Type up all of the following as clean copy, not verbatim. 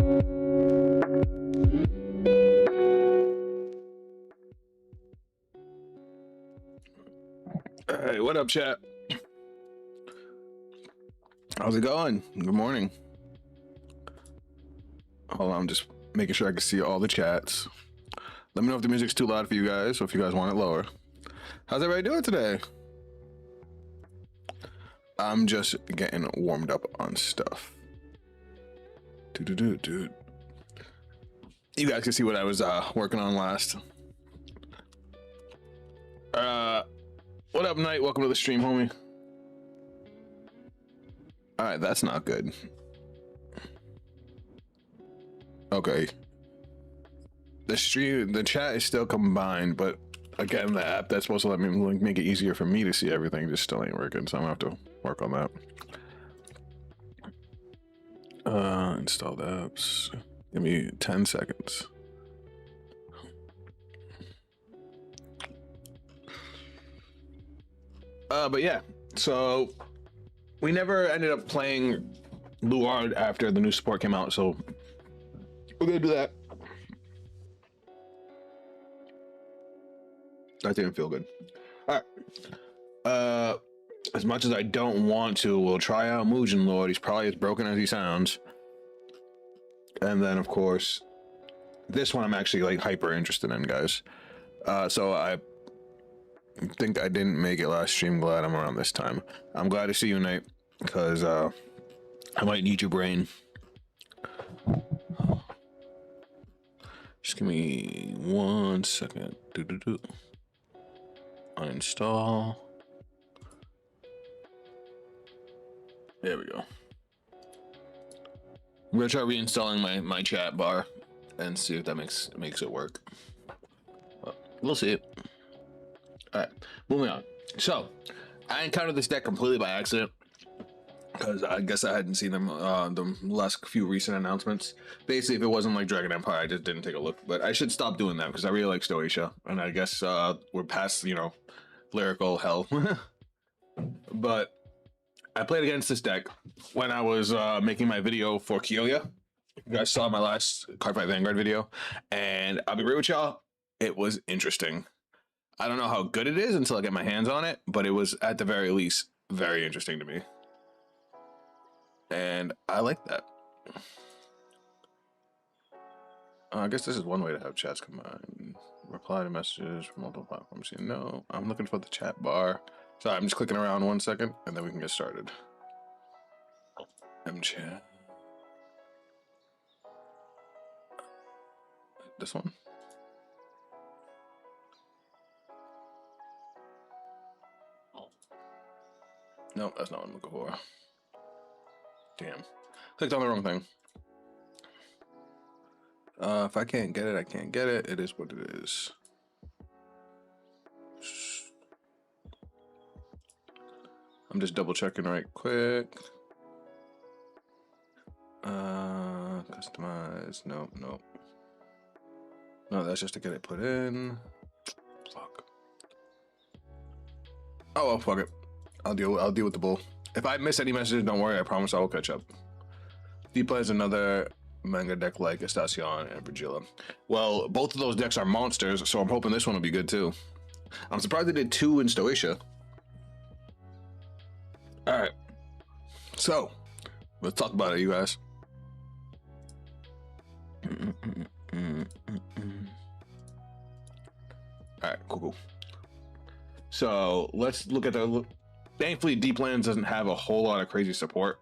Hey, what up, chat? How's it going? Good morning. Hold on, I'm just making sure I can see all the chats. Let me know if the music's too loud for you guys, or if you guys want it lower. How's everybody doing today? I'm just getting warmed up on stuff. Dude. You guys can see what I was working on last. What up, Knight? Welcome to the stream, homie. All right, that's not good. Okay. The chat is still combined, but again, the app that's supposed to let me make it easier for me to see everything just still ain't working, so I'm gonna have to work on that. Install the apps. Give me 10 seconds. But yeah, so we never ended up playing Luard after the new support came out, so we're gonna do that. That didn't feel good. All right. As much as I don't want to, we'll try out Muujin Lord. He's probably as broken as he sounds. And then, of course, this one I'm actually like hyper interested in, guys. So I think I didn't make it last stream. Glad I'm around this time. I'm glad to see you, Nate, because I might need your brain. Just give me 1 second. Uninstall. There we go. I'm gonna try reinstalling my chat bar and see if that makes it work. Well, we'll see. All right, moving on. So I encountered this deck completely by accident because I guess I hadn't seen them the last few recent announcements. Basically, if it wasn't like Dragon Empire, I just didn't take a look. But I should stop doing that because I really like Stoatia, and I guess we're past lyrical hell. But I played against this deck when I was making my video for Kyoya. You guys saw my last Cardfight Vanguard video, and I'll be real with y'all, it was interesting. I don't know how good it is until I get my hands on it, but it was at the very least very interesting to me. And I like that. I guess this is one way to have chats combined. Reply to messages from multiple platforms. No, I'm looking for the chat bar. Sorry, I'm just clicking around 1 second, and then we can get started. Chat. This one. No, that's not what I'm looking for. Damn. Clicked on the wrong thing. If I can't get it, I can't get it. It is what it is. I'm just double checking right quick. Customize. Nope. No, that's just to get it put in. Fuck. Oh well, fuck it. I'll deal with the bull. If I miss any messages, don't worry. I promise I will catch up. He plays another manga deck like Estacion and Virgila. Well, both of those decks are monsters, so I'm hoping this one will be good too. I'm surprised they did 2 in Stoatia. All right, so let's talk about it, you guys. All right, cool. So let's look at the. Thankfully, Deep Lands doesn't have a whole lot of crazy support,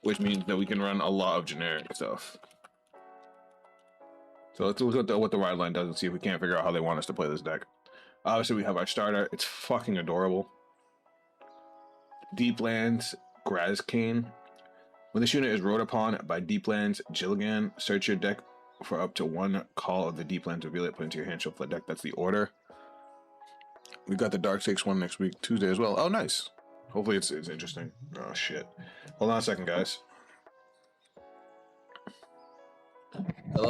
which means that we can run a lot of generic stuff. So let's look at what the ride line does and see if we can't figure out how they want us to play this deck. Obviously, we have our starter. It's fucking adorable. Deep Lands, Grazkane. When this unit is rode upon by Deep Lands, Jilligan, search your deck for up to 1 call of the Deep Lands, reveal it, put into your hand, shuffle the deck. That's the order. We got the Dark Stakes one next week, Tuesday as well. Oh, nice. Hopefully it's interesting. Oh, shit. Hold on a second, guys. Hello?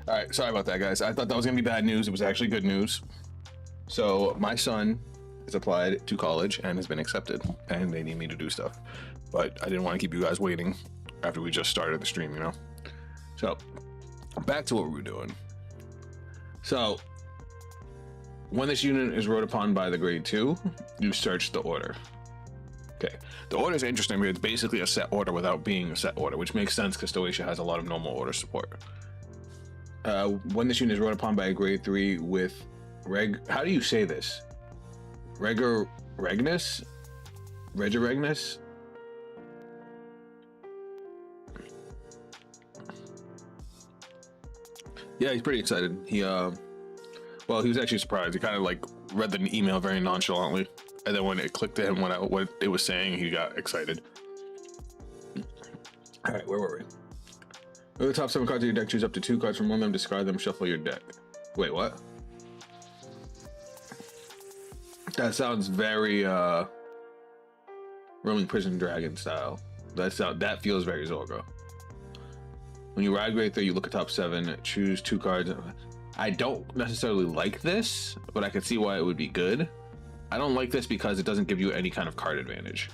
All right, sorry about that, guys. I thought that was gonna be bad news. It was actually good news. So my son has applied to college and has been accepted, and they need me to do stuff. But I didn't want to keep you guys waiting after we just started the stream, you know? So back to what we were doing. So when this unit is wrote upon by the grade 2, you search the order. Okay, the order is interesting because it's basically a set order without being a set order, which makes sense because Stoatia has a lot of normal order support. When this unit is wrote upon by a grade 3 with how do you say this? Regnus? Regiregnus? Yeah, he's pretty excited. Well, he was actually surprised. He kind of like read the email very nonchalantly, and then when it clicked to him what it was saying, he got excited. All right, where were we? Over the top 7 cards of your deck, choose up to 2 cards from one of them, discard them, shuffle your deck. Wait, what? That sounds very Rolling Prison Dragon style. That feels very Zorgo. When you ride grade 3, you look at top 7, choose 2 cards. I don't necessarily like this, but I can see why it would be good. I don't like this because it doesn't give you any kind of card advantage.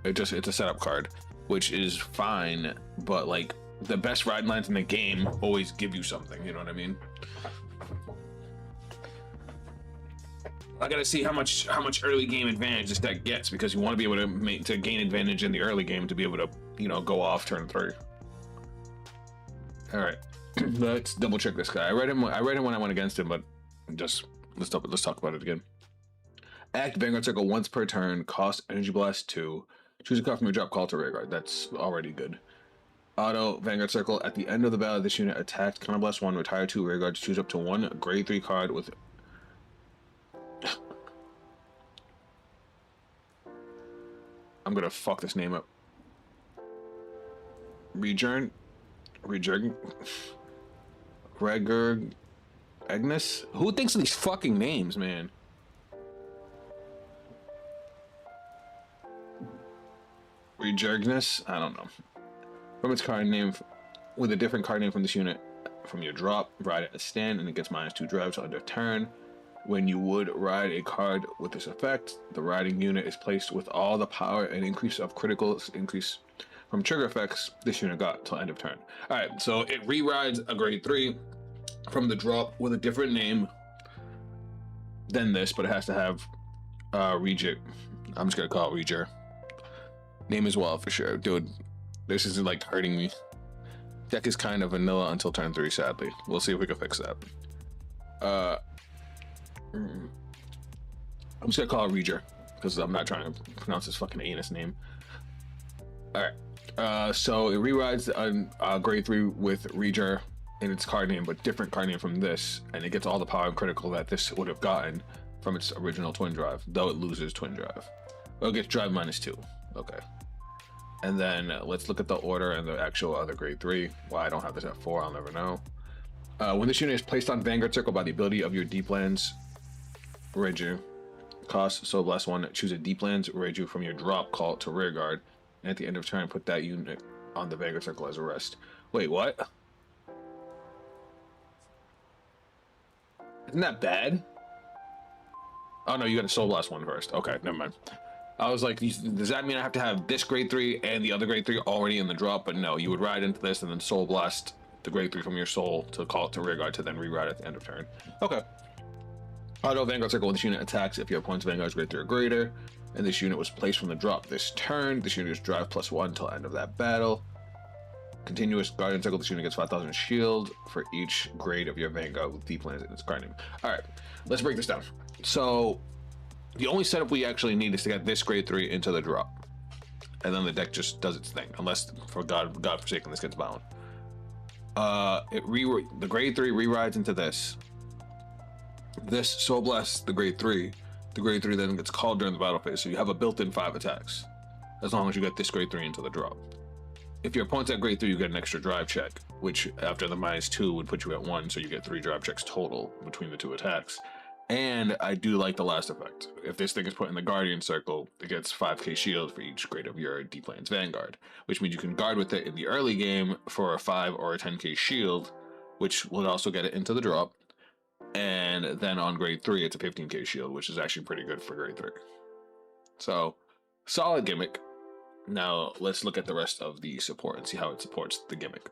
It's a setup card, which is fine, but like the best ride lines in the game always give you something, you know what I mean? I gotta see how much early game advantage this deck gets, because you want to be able to gain advantage in the early game to be able to, you know, go off turn 3. All right, let's double check this guy. I read him when I went against him, but just let's talk about it again. Act Vanguard Circle once per turn, cost Energy Blast 2. Choose a card from your drop, call to rearguard. That's already good. Auto Vanguard Circle at the end of the battle, this unit attacks, counter blast 1, retire 2 rearguards. Choose up to 1 grade 3 card with. I'm gonna fuck this name up. Regurg, Agnes? Who thinks of these fucking names, man? Regurgnus? I don't know. From its card name, with a different card name from this unit, from your drop, ride at a stand, and it gets -2 drives under turn. When you would ride a card with this effect, the riding unit is placed with all the power and increase of criticals increase from trigger effects this unit got till end of turn. All right, so it re-rides a grade 3 from the drop with a different name than this, but it has to have Regit. I'm just gonna call it Reger. Name as well for sure, dude. This isn't like hurting me. Deck is kind of vanilla until turn 3, sadly. We'll see if we can fix that. I'm just gonna call it Reger because I'm not trying to pronounce his fucking anus name. All right, so it rewrites a grade 3 with Reger in its card name, but different card name from this, and it gets all the power and critical that this would have gotten from its original twin drive, though it loses twin drive. Well, it gets drive -2. Okay. And then let's look at the order and the actual other grade 3. Why I don't have this at 4, I'll never know. When this unit is placed on Vanguard Circle by the ability of your deep lands Reiju, cost Soul Blast 1, choose a deep lands Reiju from your drop, call it to rearguard, and at the end of turn put that unit on the Vanguard Circle as a rest. Wait, what? Isn't that bad? Oh no, you got a Soul Blast 1 first. Okay, never mind. I was like, does that mean I have to have this grade 3 and the other grade 3 already in the drop? But no, you would ride into this and then Soul Blast the grade 3 from your soul to call it to rearguard to then re-ride at the end of turn. Okay. Auto Vanguard Circle when this unit attacks if your opponent's Vanguard is grade 3 or greater, and this unit was placed from the drop this turn. This unit is drive +1 until end of that battle. Continuous Guardian Circle, this unit gets 5,000 shield for each grade of your Vanguard with deep lands in its card name. Alright, let's break this down. So the only setup we actually need is to get this grade 3 into the drop, and then the deck just does its thing, unless for God forsaken this gets bound. The grade 3 re-rides into this. This Soul Blasts the grade 3. The grade 3 then gets called during the battle phase, so you have a built-in 5 attacks, as long as you get this grade 3 into the drop. If your opponent's at grade 3, you get an extra drive check, which after the -2 would put you at 1, so you get 3 drive checks total between the 2 attacks. And I do like the last effect. If this thing is put in the Guardian Circle, it gets 5k shield for each grade of your Deep Lands Vanguard, which means you can guard with it in the early game for a 5 or a 10k shield, which will also get it into the drop. And then on grade 3, it's a 15k shield, which is actually pretty good for grade 3. So, solid gimmick. Now, let's look at the rest of the support and see how it supports the gimmick.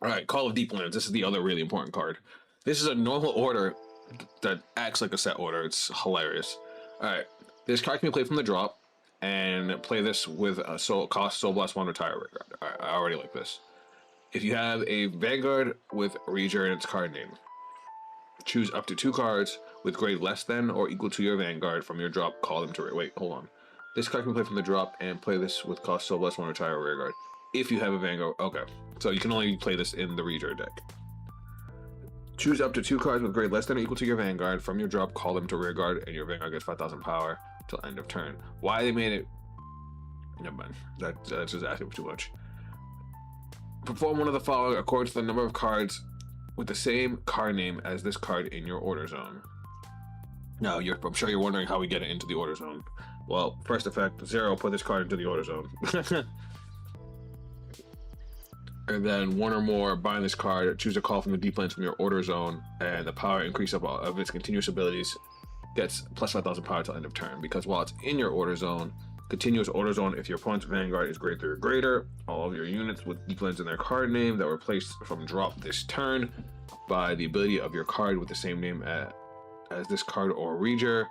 Alright, Call of Deep Lands. This is the other really important card. This is a normal order that acts like a set order. It's hilarious. Alright, this card can be played from the drop, and play this with a cost Soul Blast 1 Retire Vanguard. Alright, I already like this. If you have a Vanguard with Reader in its card name, choose up to 2 cards with grade less than or equal to your Vanguard from your drop, call them to... Wait, hold on. This card can play from the drop and play this with cost Soul Blast 1 Retire Vanguard. If you have a Vanguard... Okay, so you can only play this in the Reader deck. Choose up to 2 cards with grade less than or equal to your Vanguard from your drop, call them to Rearguard, and your Vanguard gets 5,000 power till end of turn. Why they made it... Never mind. That's just asking for too much. Perform one of the following according to the number of cards with the same card name as this card in your order zone. Now, I'm sure you're wondering how we get it into the order zone. Well, first effect, 0, put this card into the order zone. And then 1 or more, bind this card, choose a call from the deep lands from your order zone, and the power increase of its continuous abilities gets plus 5,000 power till end of turn. Because while it's in your order zone, continuous order zone, if your opponent's Vanguard is grade 3 or greater, all of your units with deep lands in their card name that were placed from drop this turn by the ability of your card with the same name as this card or Reader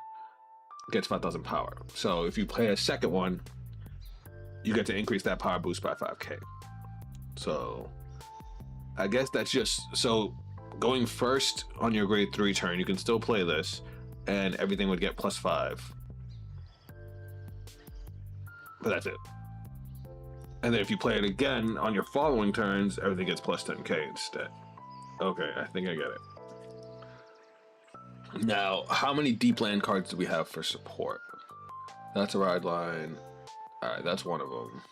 gets 5,000 power. So if you play a second one, you get to increase that power boost by 5k. So I guess that's just... So going first on your grade 3 turn, you can still play this and everything would get plus 5. But that's it. And then if you play it again on your following turns, everything gets plus 10k instead. Okay, I think I get it. Now, how many deep land cards do we have for support? That's a ride line. Alright, that's one of them.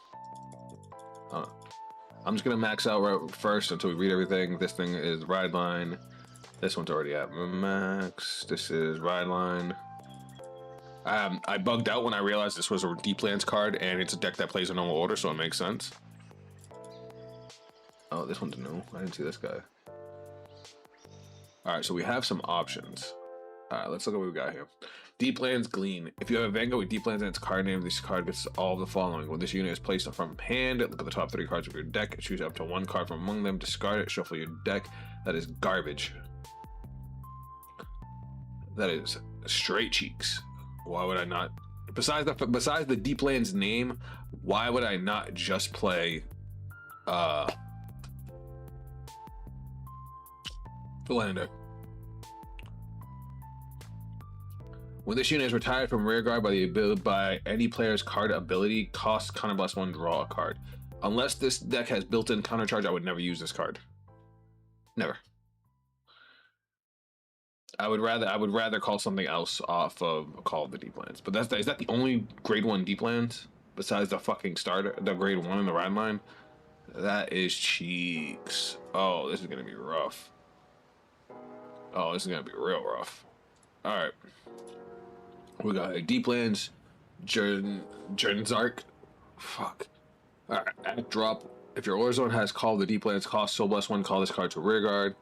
I'm just gonna max out right first until we read everything. This thing is ride line. This one's already at max. This is ride line. I bugged out when I realized this was a deep lands card, and it's a deck that plays in normal order, so it makes sense. Oh, this one's new. I didn't see this guy. All right, so we have some options. All right, let's look at what we got here. Deep Lands Glean. If you have a Vanguard with Deep Lands in its card name, this card gets all of the following. When this unit is placed from hand, look at the top 3 cards of your deck, choose up to 1 card from among them, discard it, shuffle your deck. That is garbage. That is straight cheeks. Why would I not? Besides the Deep Lands name, why would I not just play Philander? When this unit is retired from Rearguard by any player's card ability, cost counterblast 1, draw a card. Unless this deck has built-in countercharge, I would never use this card. Never. I would rather call something else off of Call of the Deep Lands. But is that the only grade 1 Deep Lands besides the fucking starter, the grade 1 in the ride line? That is cheeks. Oh, this is gonna be rough. Oh, this is gonna be real rough. All right. We got a Deep Lands, Jernzark. Fuck. Alright, at drop. If your order zone has Call of the Deep Lands, cost Soul Blast 1, call this card to Rearguard.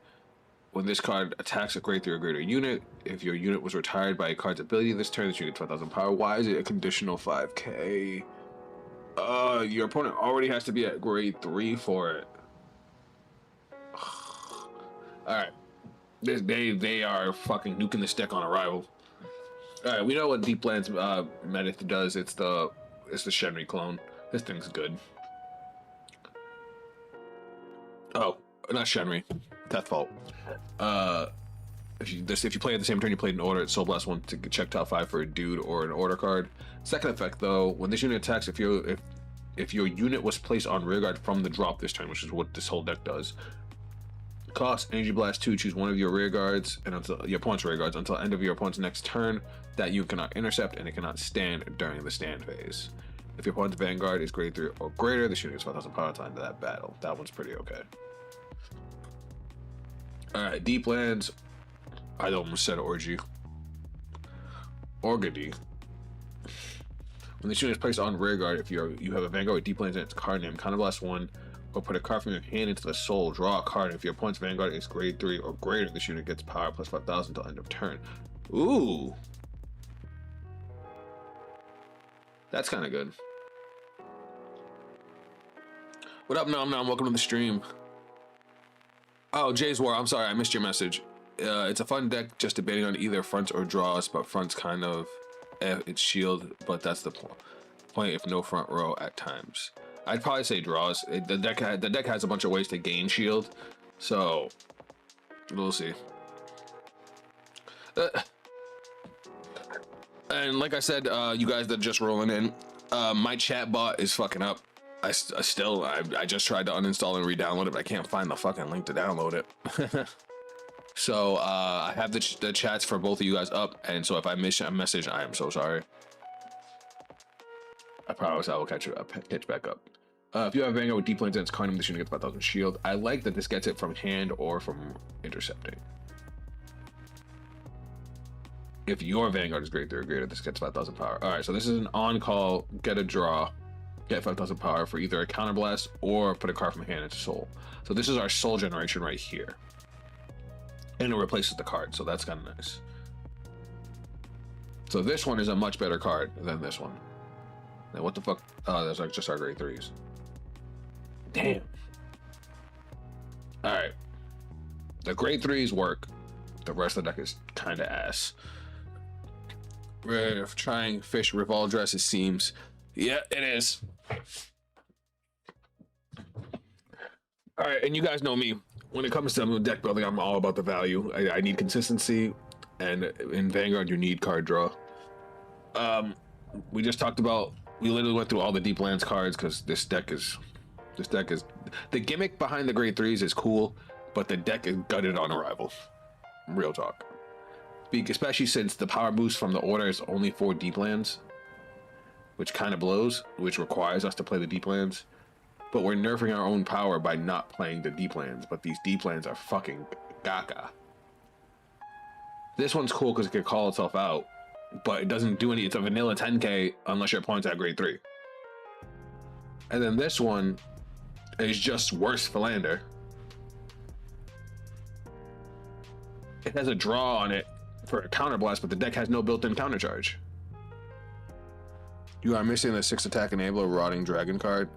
When this card attacks a grade 3 or greater unit, if your unit was retired by a card's ability this turn, this unit gets 5,000 power. Why is it a conditional 5k? Your opponent already has to be at grade 3 for it. Alright. They are fucking nuking this deck on arrival. All right, we know what Deep Lands Medith does. It's the Shenri clone. This thing's good. Oh, not Shenri. Death Fault. If you play at the same turn you played an order, it's Soul Blast 1 to check top 5 for a dude or an order card. Second effect though, when this unit attacks, if your unit was placed on Rearguard from the drop this turn, which is what this whole deck does. Cost Energy Blast 2, choose one of your rear guards and until your opponent's rear guards until end of your opponent's next turn. That you cannot intercept and it cannot stand during the stand phase. If your opponent's Vanguard is grade 3 or greater, the shooting is 5,000 power time to that battle. That one's pretty okay. Alright, Deep Lands. I almost said Orgy. Orgady. When the unit is placed on Rearguard, if you have a Vanguard with Deep Lands in its card name, counterblast 1. or put a card from your hand into the soul. Draw a card. If your opponent's Vanguard is grade 3 or greater, this unit gets power plus 5,000 till end of turn. Ooh. That's kind of good. What up, Nom Nom? Welcome to the stream. Oh, Jay's War. I'm sorry, I missed your message. It's a fun deck, just debating on either fronts or draws, but fronts kind of it's shield, but that's the point if no front row at times. I'd probably say draws. The deck has a bunch of ways to gain shield, so we'll see. And like I said, you guys that are just rolling in, my chat bot is fucking up. I just tried to uninstall and re-download it, but I can't find the fucking link to download it. So I have the chats for both of you guys up, and so if I miss a message, I am so sorry. I promise I will catch back up. If you have Vanguard with deep lanes and it's carding, this unit gets 5,000 shield. I like that this gets it from hand or from intercepting. If your Vanguard is grade 3 or greater, this gets 5,000 power. All right, so this is an on-call, get a draw, get 5,000 power for either a counterblast or put a card from hand into soul. So this is our soul generation right here. And it replaces the card, so that's kind of nice. So this one is a much better card than this one. Now what the fuck? Oh, those are just our grade 3s. Damn. All right. The grade 3s work. The rest of the deck is kind of ass. We're trying fish Revolve dress, it seems. Yeah, it is. All right, and you guys know me. When it comes to deck building, I'm all about the value. I need consistency, and in Vanguard, you need card draw. We just talked about. We literally went through all the deep lands cards because this deck is the gimmick behind the grade 3s is cool, but the deck is gutted on arrival. Real talk. Especially since the power boost from the order is only 4 deep lands, which kind of blows, which requires us to play the deep lands. But we're nerfing our own power by not playing the deep lands, but these deep lands are fucking gaga. This one's cool because it can call itself out, but it doesn't do any. It's a vanilla 10k unless your opponent's at grade 3. And then this one is just worse Philander. It has a draw on it for a counterblast, but the deck has no built-in counter charge. You are missing the 6 attack enabler Rotting Dragon card.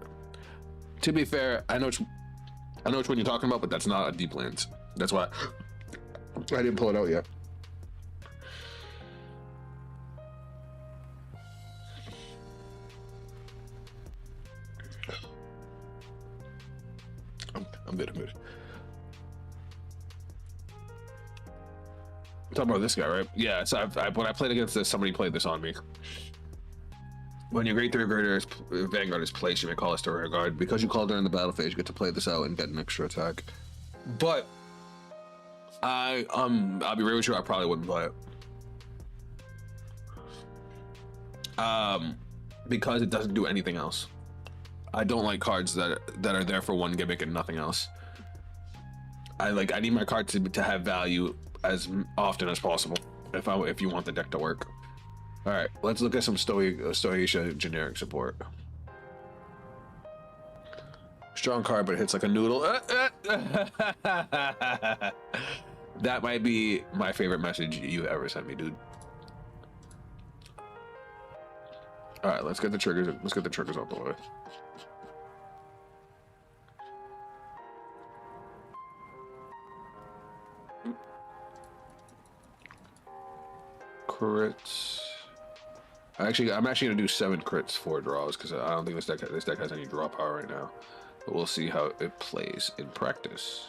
To be fair, I know which one you're talking about, but that's not a deep lands. That's why I didn't pull it out yet. I'm good. I'm talking about this guy, right? Yeah. So when I played against this, somebody played this on me. When your grade 3 or greater Vanguard is placed, you may call a Stir Guard. Because you call during the battle phase, you get to play this out and get an extra attack. But I'll be real with you, I probably wouldn't play it. Because it doesn't do anything else. I don't like cards that are there for one gimmick and nothing else. I need my cards to have value as often as possible if you want the deck to work. All right, let's look at some Stoisha generic support. Strong card, but it hits like a noodle. That might be my favorite message you ever sent me, dude. All right, let's get the triggers. Let's get the triggers out the way. Crits. I'm actually gonna do 7 crits, 4 draws, because I don't think this deck has any draw power right now. But we'll see how it plays in practice.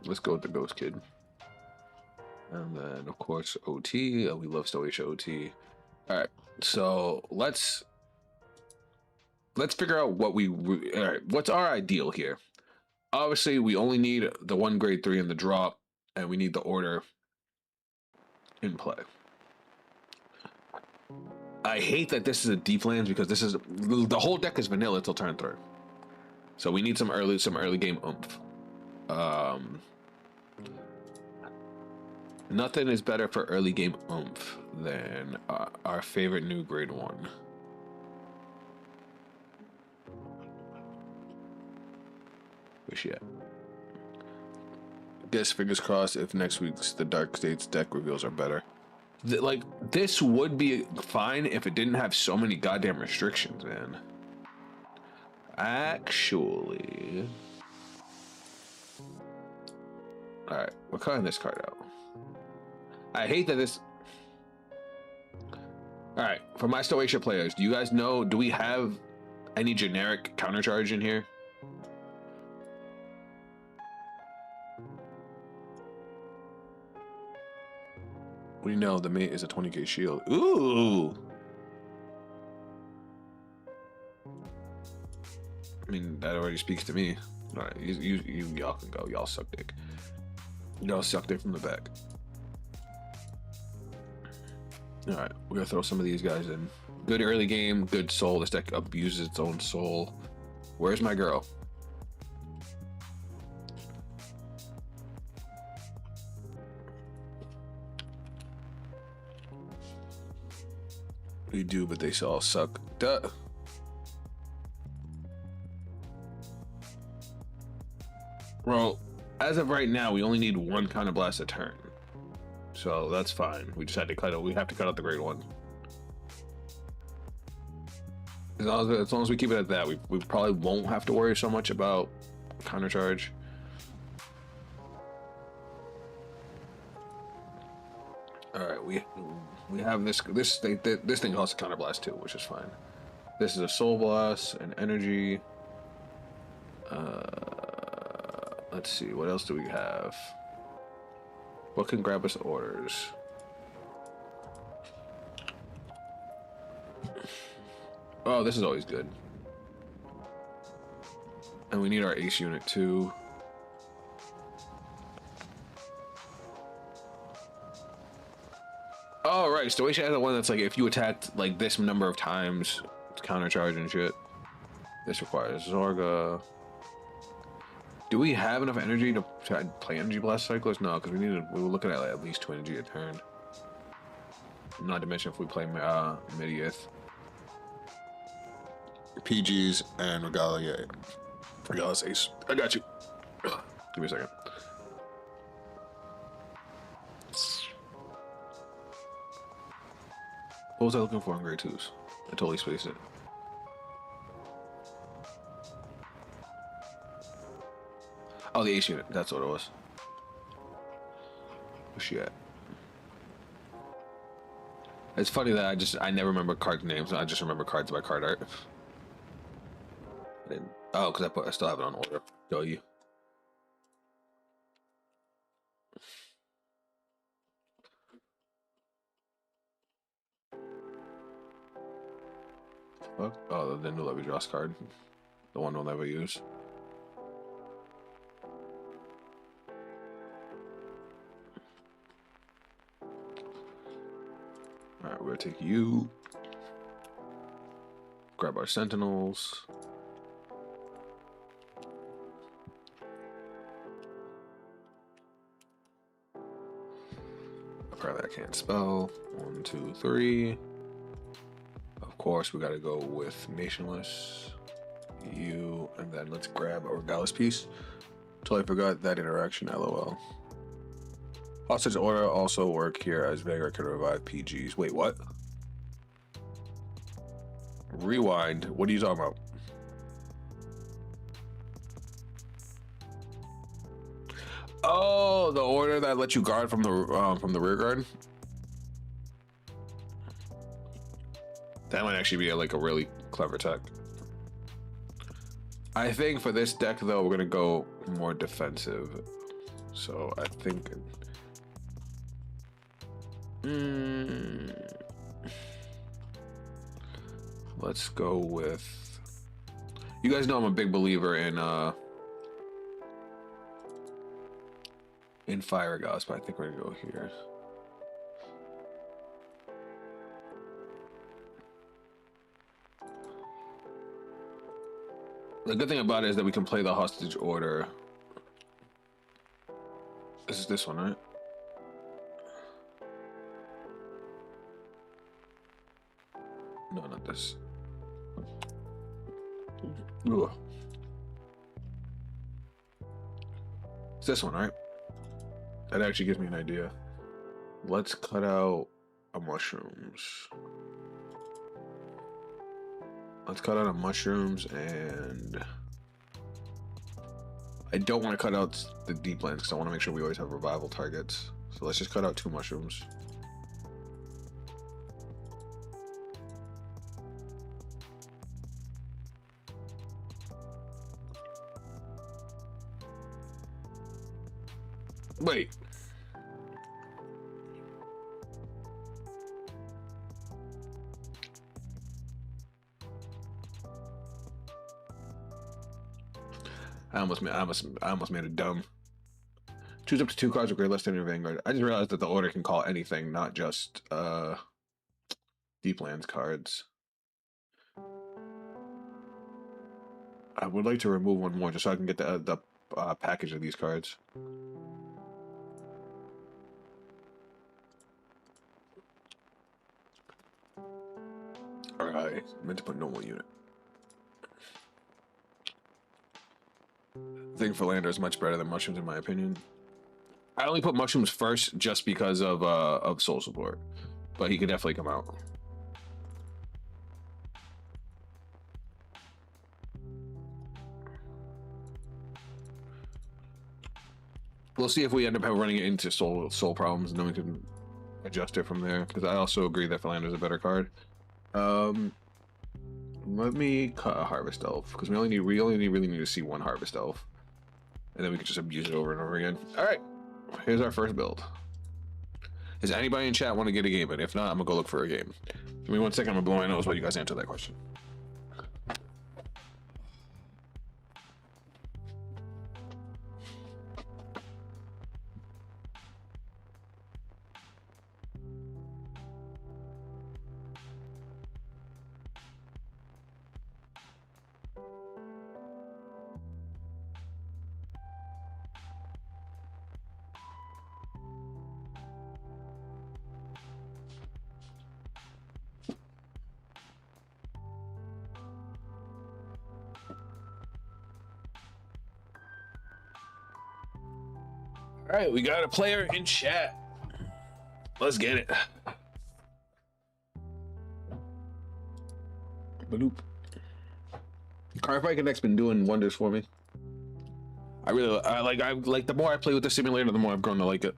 Let's go with the Ghost Kid. And then, of course, OT. We love Stoisha OT. All right, so let's figure out what all right, what's our ideal here. Obviously, we only need the 1 grade 3 in the drop, and we need the order in play. I hate that this is a deep lands because this is the whole deck is vanilla till turn 3. So we need some early game oomph. Nothing is better for early game oomph than our favorite new grade 1. Where's she at? Guess fingers crossed if next week's the Dark States deck reveals are better. Like, this would be fine if it didn't have so many goddamn restrictions, man. Actually, all right, we're cutting this card out. I hate that this. All right, for my Stoatia players, do you guys know? Do we have any generic countercharge in here? We know the mate is a 20k shield. Ooh. I mean, that already speaks to me. All right, y'all can go. Y'all suck dick. Y'all suck dick from the back. All right, we're gonna throw some of these guys in. Good early game, good soul. This deck abuses its own soul. Where's my girl? We do, but they all suck. Duh. Well, as of right now, we only need one Counterblast a turn. So that's fine. We just had to cut it. We have to cut out the grade 1. As long as we keep it at that, we probably won't have to worry so much about countercharge. All right, we have this thing costs a counterblast too, which is fine. This is a soul blast, an energy. Let's see, what else do we have? What can grab us orders? Oh, this is always good. And we need our ace unit too. Oh, right. Stoatia has the one that's like if you attacked like this number of times, it's countercharge and shit. This requires Zorga. Do we have enough energy to play Energy Blast Cyclers? No, because we were looking at like at least 2 energy a turn. Not to mention if we play Midiath. PGs and Regalia. Regalia's ace. I got you. Give me a second. What was I looking for in grade 2s? I totally spaced it. Oh, the ace unit. That's what it was. Where's she at? It's funny that I never remember card names. I just remember cards by card art. Oh, because I still have it on order. Show you. Fuck. Oh, the new Levy Dross card. The one we'll never use. Alright, we're gonna take you. Grab our sentinels. Apparently I can't spell. 1, 2, 3. Of course, we gotta go with Nationless. You, and then let's grab our Gallus piece. Totally forgot that interaction, lol. Hostage order also work here as Vanguard can revive PGs. Wait, what? Rewind. What are you talking about? Oh, the order that lets you guard from the rear guard. That might actually be like a really clever tech. I think for this deck though, we're gonna go more defensive. So I think. Let's go with. You guys know I'm a big believer in Fire Gauss, but I think we're gonna go here. The good thing about it is that we can play the hostage order. This is this one, right? No, not this. Ugh. It's this one, right? That actually gives me an idea. Let's cut out mushrooms. Let's cut out mushrooms, and I don't want to cut out the deep lands because I want to make sure we always have revival targets. So let's just cut out 2 mushrooms. Wait. I almost made it dumb. Choose up to 2 cards with great less than your Vanguard. I just realized that the order can call anything, not just deep lands cards. I would like to remove 1 more just so I can get the package of these cards. Alright, meant to put normal unit. I think Philander is much better than mushrooms in my opinion. I only put mushrooms first just because of soul support, but he could definitely come out. We'll see if we end up running it into soul problems, and then we can adjust it from there. Because I also agree that Philander is a better card. Let me cut a Harvest Elf because we only really need to see 1 Harvest Elf, and then we can just abuse it over and over again. All right, here's our first build. Does anybody in chat want to get a game in? If not, I'm gonna go look for a game. Give me 1 second. I'm gonna blow my nose while you guys answer that question. All right, we got a player in chat. Let's get it. Badoop. Cardfight Connect's been doing wonders for me. I like the more I play with the simulator, the more I've grown to like it.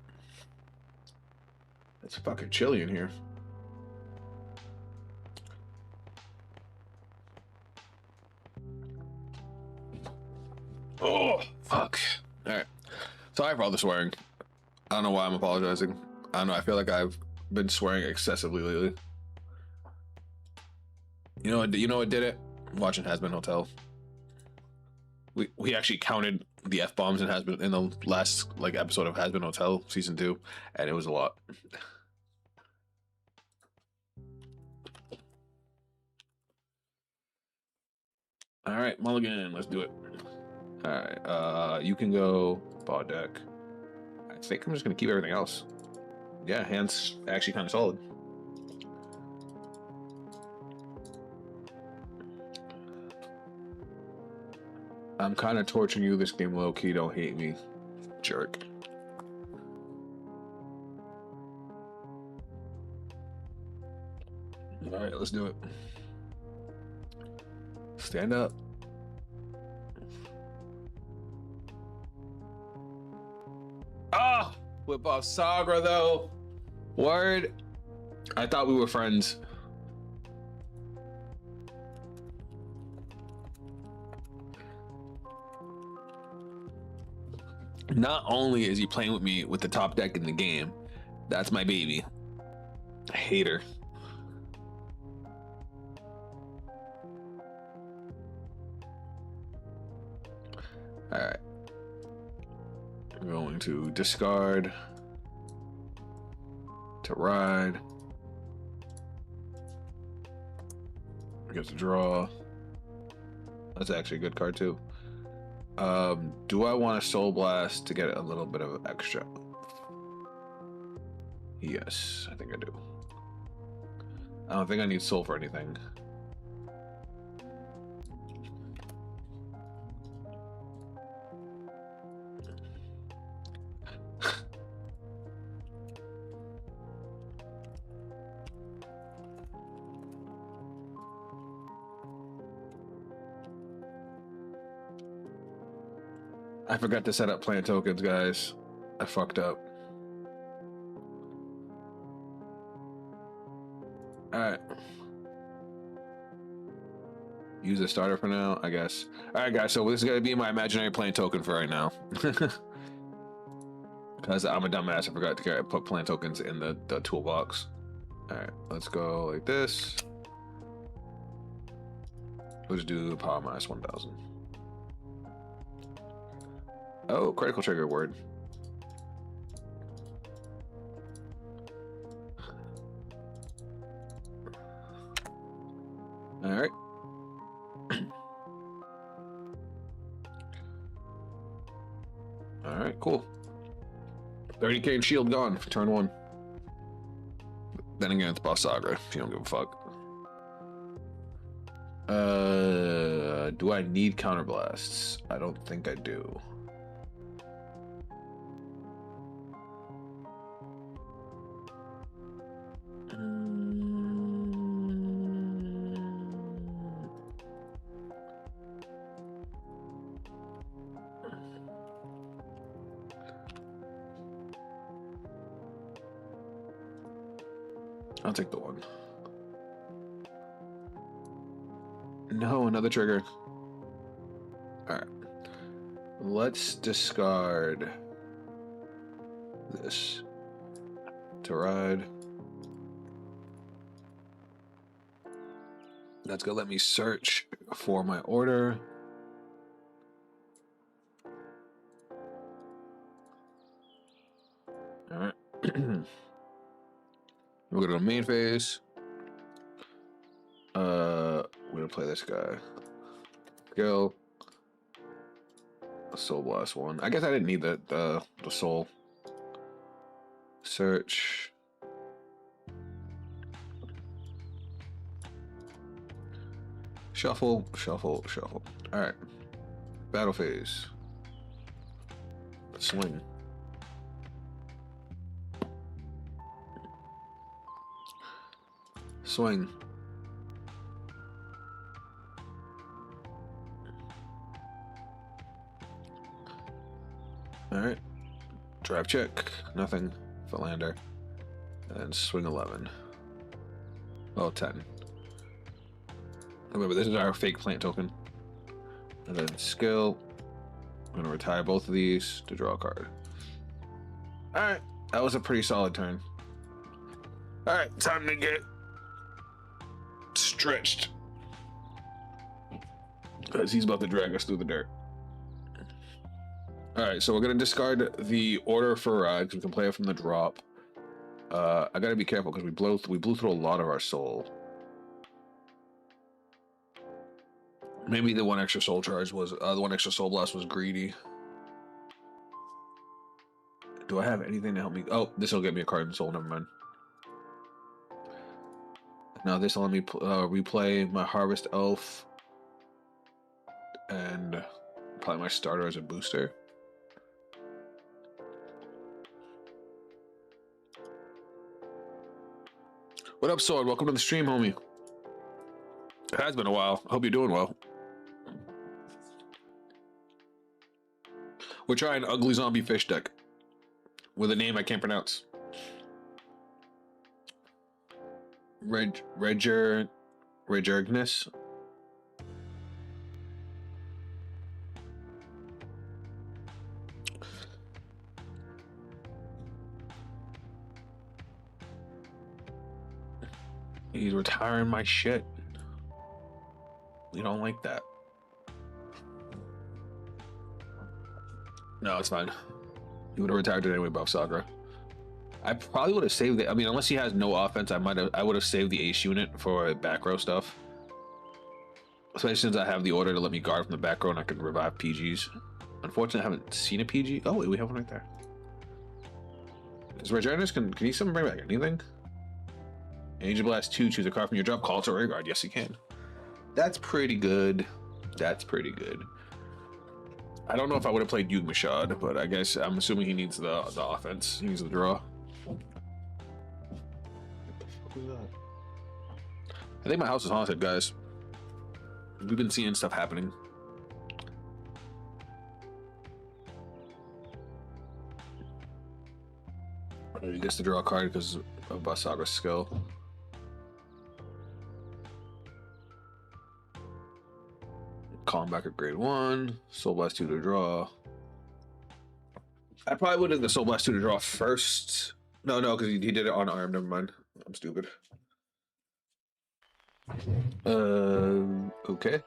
It's fucking chilly in here. Oh, fuck. All right. Sorry for all the swearing. I don't know why I'm apologizing. I don't know. I feel like I've been swearing excessively lately. You know what did it? Watching Has-Been Hotel. We actually counted the F-bombs in Has-Been in the last episode of Has-Been Hotel season 2, and it was a lot. All right, Mulligan, let's do it. All right, you can go ball deck. I think I'm just gonna keep everything else. Yeah, hand's actually kind of solid. I'm kind of torturing you this game low key. Don't hate me, jerk. All right, let's do it. Stand up. Ah, whip off Sagra though. Word. I thought we were friends. Not only is he playing with me with the top deck in the game, that's my baby. Hater. All right. I'm going to discard to ride. I get to draw. That's actually a good card too. Do I want a Soul Blast to get a little bit of extra? Yes, I think I do. I don't think I need Soul for anything. I forgot to set up plant tokens, guys. I fucked up. Alright. Use a starter for now, I guess. Alright, guys, so this is going to be my imaginary plant token for right now. Because I'm a dumbass, I forgot to put plant tokens in the toolbox. Alright, let's go like this. Let's do power minus 1000. Oh, critical trigger word. All right. All right, cool. 30k and shield gone for turn 1. Then again, it's boss saga. If you don't give a fuck. Do I need counterblasts? I don't think I do. I'll take the 1. No, another trigger. All right. Let's discard this to ride. That's gonna let me search for my order. All right. We'll go to the main phase. We're gonna play this guy. Go. A Soul Blast 1. I guess I didn't need the soul. Search. Shuffle, shuffle, shuffle. Alright. Battle phase. Swing. Swing. Alright. Drive check. Nothing. Philander. And swing 11. Oh, 10. Remember, this is our fake plant token. And then skill. I'm gonna retire both of these to draw a card. Alright. That was a pretty solid turn. Alright, time to get stretched. Because he's about to drag us through the dirt. Alright, so we're gonna discard the order for because we can play it from the drop. I gotta be careful because we blew through a lot of our soul. Maybe the one extra soul charge was the one extra soul blast was greedy. Do I have anything to help me? Oh, this will get me a card in soul. Never mind. Now this will let me replay my Harvest Elf and probably my starter as a booster. What up, Sword? Welcome to the stream, homie. It has been a while. I hope you're doing well. We're trying Ugly Zombie Fish deck with a name I can't pronounce. Regergnus. He's retiring my shit. We don't like that. No, it's fine. He would have retired it anyway, Buff Sagra. I probably would have saved it. I mean, unless he has no offense, I would have saved the ace unit for back row stuff. Especially since I have the order to let me guard from the back row and I can revive PGs. Unfortunately, I haven't seen a PG. Oh, wait, we have one right there. Is Regenerus, can you someone bring back anything? Angel Blast 2, choose a card from your drop, call it to rear guard. Yes, you can. That's pretty good. That's pretty good. I don't know if I would have played Yug Mashad, but I guess I'm assuming he needs the offense. He needs the draw. Who's that? I think my house is haunted, guys. We've been seeing stuff happening. He gets to draw a card because of Basaga's skill. Call him back at grade 1. Soul Blast 2 to draw. I probably would have the Soul Blast 2 to draw first. No, because he did it on arm. Never mind. I'm stupid. Okay.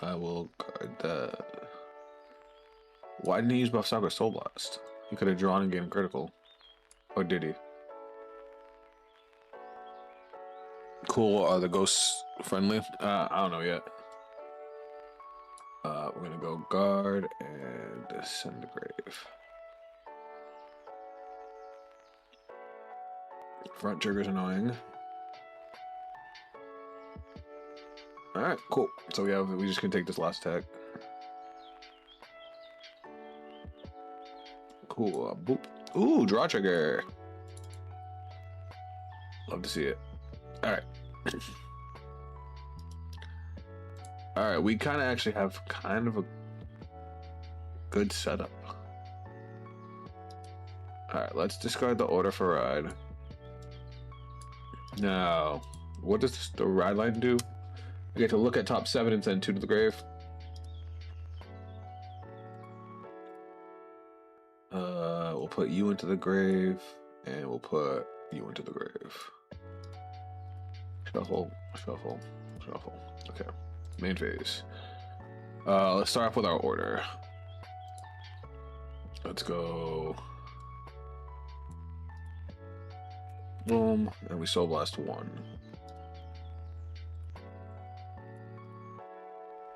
I will guard that. Why didn't he use Basaga's Soul Blast? He could have drawn and gained critical. Or did he? Cool. Are the ghosts friendly? I don't know yet. We're gonna go guard and ascend the grave. Front trigger's annoying. Alright, cool. So we just gonna take this last attack. Cool. Boop. Ooh, draw trigger. Love to see it. Alright. Alright, we kind of actually have kind of a good setup. Alright, let's discard the order for ride. Now, what does the ride line do? We get to look at top 7 and send 2 to the grave. We'll put you into the grave, and we'll put you into the grave. Shuffle, shuffle, shuffle. Okay, main phase. Let's start off with our order. Let's go. Boom, and we Soul Blast 1.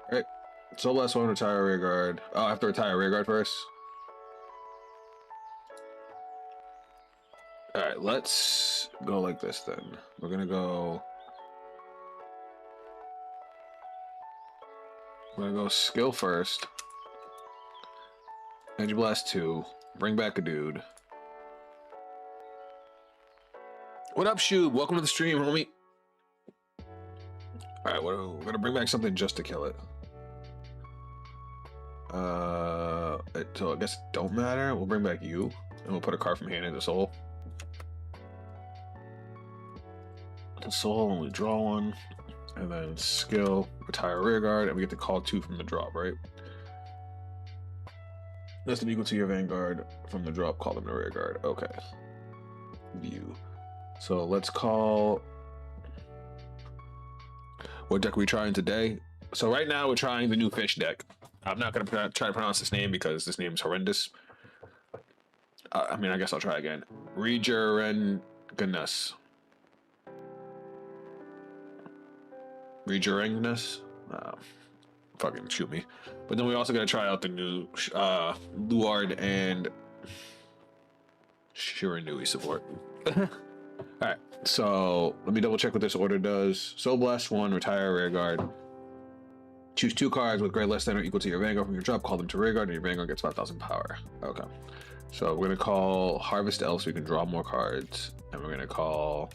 Alright, Soul Blast 1, retire rear guard. Oh, I have to retire rear guard first. Alright, let's go like this then. We're gonna go skill first. Energy Blast 2. Bring back a dude. What up, Shoob? Welcome to the stream, homie. Alright, we're gonna bring back something just to kill it. So I guess it don't matter. We'll bring back you, and we'll put a card from hand into soul. The soul, and we draw one, and then skill, retire rear guard, and we get to call 2 from the drop, right? Less than equal to your Vanguard from the drop, call them to rear guard. Okay. View. So let's call. What deck are we trying today? So right now we're trying the new fish deck. I'm not gonna try to pronounce this name because this name is horrendous. I mean, I guess I'll try again. Regerengnus. Regerengnus? Fucking shoot me. But then we also gotta try out the new Luard and Shiranui support. Alright, so let me double check what this order does. Soul Blast 1, retire rear guard. Choose 2 cards with grade less than or equal to your Vanguard from your drop, call them to rear guard, and your Vanguard gets 5,000 power. Okay. So we're gonna call Harvest Elf so we can draw more cards. And we're gonna call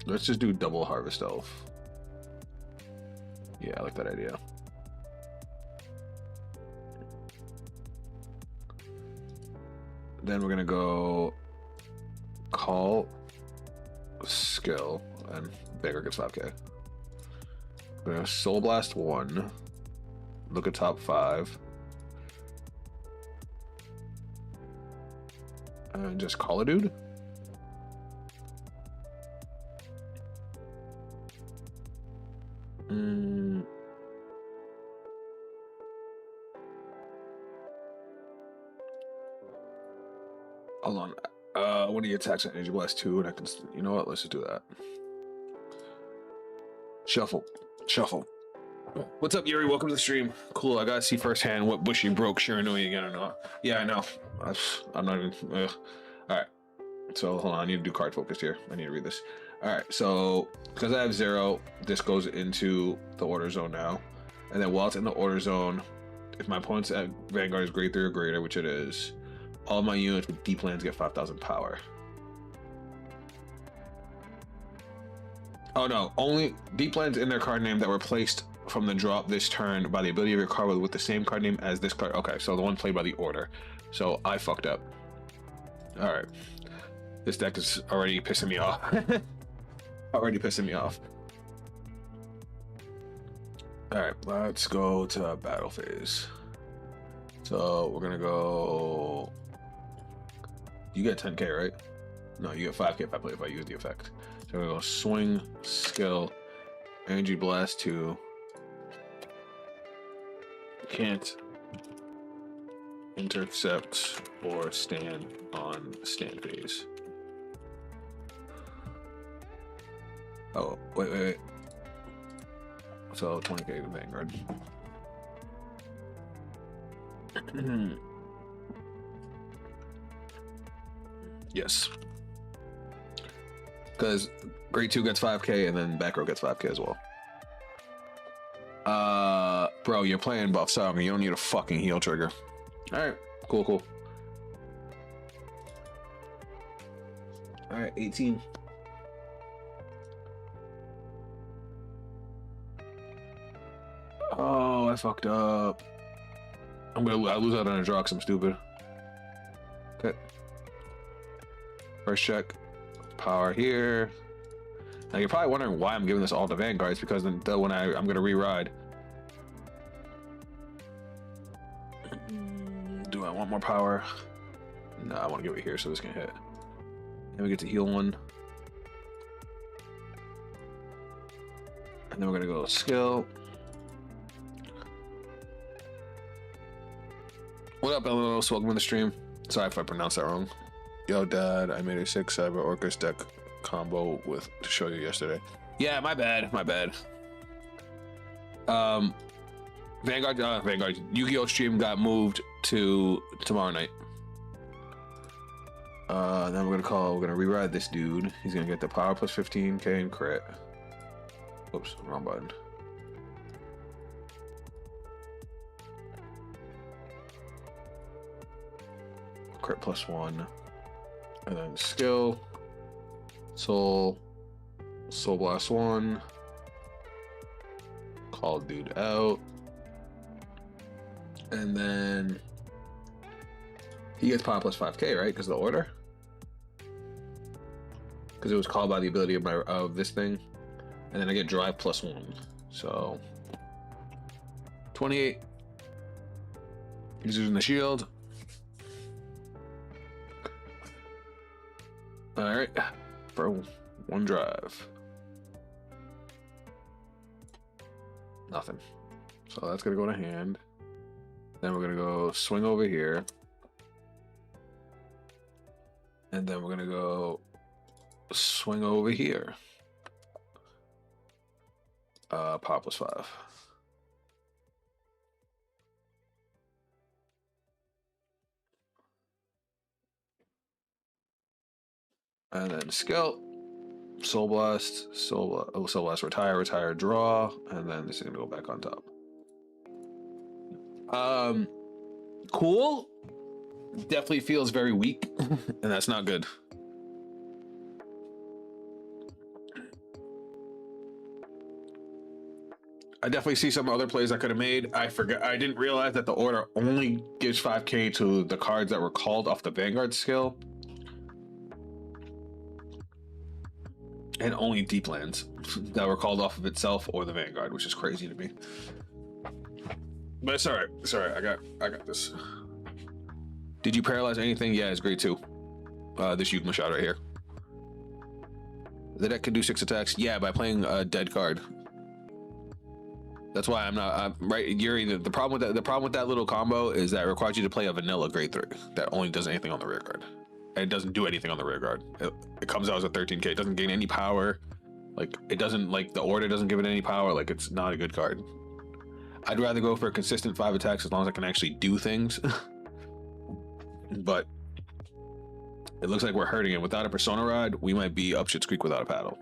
let's just do double Harvest Elf. Yeah, I like that idea. Then we're gonna go call skill, and Vanguard gets 5k. We're gonna Soul Blast 1. Look at top 5. And just call a dude. Hold on. One of your attacks on Energy Blast 2, and I can, you know what? Let's just do that. Shuffle. Shuffle. What's up, Yuri? Welcome to the stream. Cool, I gotta see firsthand what Bushy broke sure annoying again or not. Yeah, I know. I'm not even... Alright. So, hold on, I need to do card focus here. I need to read this. Alright, so, because I have 0, this goes into the order zone now. And then while it's in the order zone, if my opponent's at Vanguard is grade 3 or greater, which it is, all my units with deep lands get 5,000 power. Oh no, only deep lands in their card name that were placed from the drop this turn by the ability of your card with the same card name as this card. Okay, so the one played by the order. So I fucked up. Alright. This deck is already pissing me off. Already pissing me off. Alright, let's go to battle phase. So we're gonna go... You get 10k, right? No, you get 5k if I use the effect. So we're gonna go swing, skill, energy blast 2. Can't intercept or stand on stand phase. Oh, wait. So 20k Vanguard. Yes. Because grade 2 gets 5k and then back row gets 5k as well. Bro, you're playing buff Saga. You don't need a fucking heal trigger. Alright, cool. Alright, 18. Oh, I fucked up. I lose out on a draw because I'm stupid. Okay. First check. Power here. Now you're probably wondering why I'm giving this all to Vanguards, because then when I'm gonna re-ride. Do I want more power? No, I want to give it here so this can hit. And we get to heal one. And then we're gonna go skill. What up, LLOs? Welcome to the stream. Sorry if I pronounced that wrong. Yo, Dad, I made a 6 Cyber Orcus deck combo to show you yesterday. Yeah, my bad. Vanguard Yu-Gi-Oh! Stream got moved to tomorrow night. Then we're gonna reride this dude. He's gonna get the power plus 15k and crit. Oops, wrong button. Crit plus 1. And then skill. Soul Blast 1. Call dude out. And then he gets power plus 5k, right? Because of the order? Because it was called by the ability of this thing. And then I get drive plus 1. So 28. He's using the shield. Alright. For 1 drive. Nothing. So that's gonna go to hand. Then we're gonna go swing over here. And then we're gonna go swing over here. Power plus 5. And then skill. Soul Blast, Soul Blast, retire, draw, and then this is gonna go back on top. Cool. Definitely feels very weak, and that's not good. I definitely see some other plays I could have made. I didn't realize that the order only gives 5k to the cards that were called off the Vanguard skill. And only deep lands that were called off of itself or the Vanguard, which is crazy to me. But it's alright. It's alright. I got this. Did you paralyze anything? Yeah, it's grade 2. This Yugma shot right here. The deck can do 6 attacks. Yeah, by playing a dead card. That's why I'm right, Yuri. The problem with that little combo is that it requires you to play a vanilla grade 3 that only does anything on the rear card. and it doesn't do anything on the rear guard. It comes out as a 13k. It doesn't gain any power. Like, it doesn't, like, the order doesn't give it any power. Like, it's not a good card. I'd rather go for a consistent 5 attacks as long as I can actually do things. But it looks like we're hurting it. Without a Persona Rod, we might be up Shit's Creek without a paddle.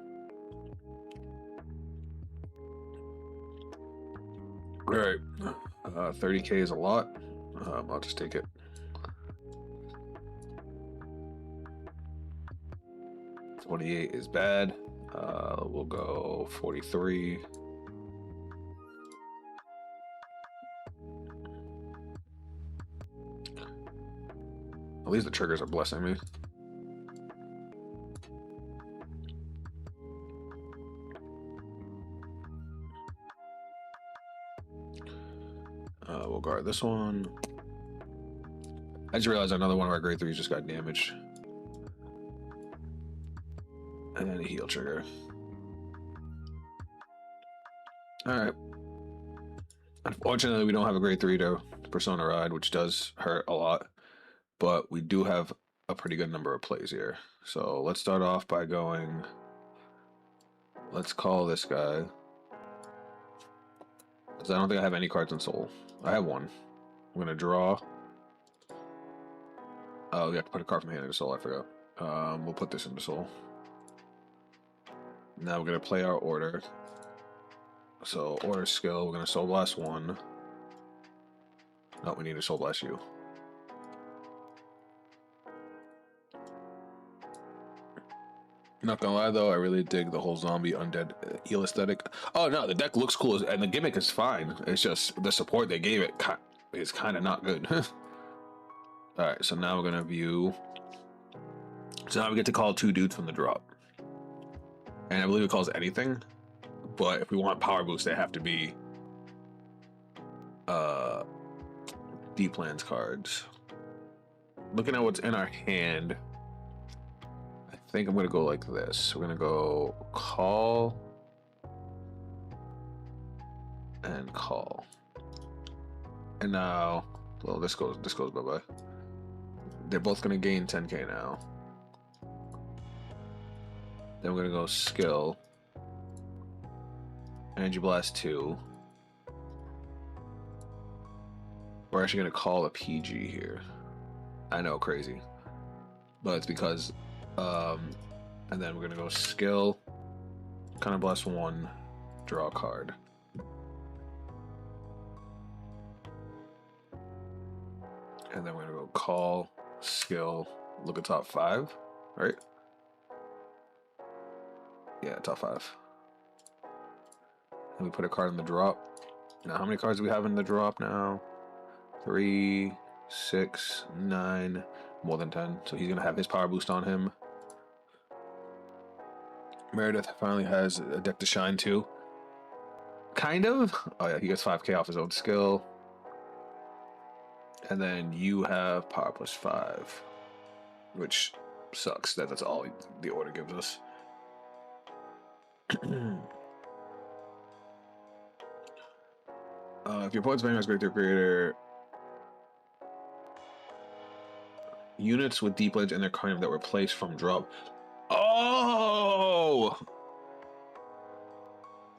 All right, 30k is a lot. I'll just take it. $28 is bad. We'll go 43. At least the triggers are blessing me. We'll guard this one. I just realized another one of our grade 3s just got damaged. And then a heal trigger. Alright. Unfortunately, we don't have a grade 3 to Persona Ride, which does hurt a lot. But we do have a pretty good number of plays here. So let's start off by going... Let's call this guy. Because I don't think I have any cards in Soul. I have one. I'm going to draw. Oh, we have to put a card from hand into Soul, I forgot. We'll put this into Soul. Now we're going to play our order. So, order skill, we're going to Soul Blast 1. No, we need to Soul Blast you. Not gonna lie though, I really dig the whole zombie undead heal aesthetic. Oh no, the deck looks cool and the gimmick is fine. It's just the support they gave it is kind of not good. Alright, so now we're gonna view. So now we get to call 2 dudes from the drop. And I believe it calls anything. But if we want power boost, they have to be deep lands cards. Looking at what's in our hand, I think I'm gonna go like this. We're gonna go call and call. And now, well, this goes bye-bye. They're both gonna gain 10k now. Then we're gonna go skill. Energy Blast 2. We're actually gonna call a PG here. I know, crazy. But it's because and then we're gonna go skill, kind of bless 1, draw a card. And then we're gonna go call, skill, look at top 5, right? Yeah, top 5. And we put a card in the drop. Now, how many cards do we have in the drop now? 3, 6, 9, more than 10. So he's gonna have his power boost on him. Meredith finally has a deck to shine too. Kind of. Oh yeah, he gets 5k off his own skill. And then you have power plus 5, which sucks. That's all the order gives us. If your opponent's Vanguard's grade 3 creator, units with deep lands in their carnival that were placed from drop. Oh!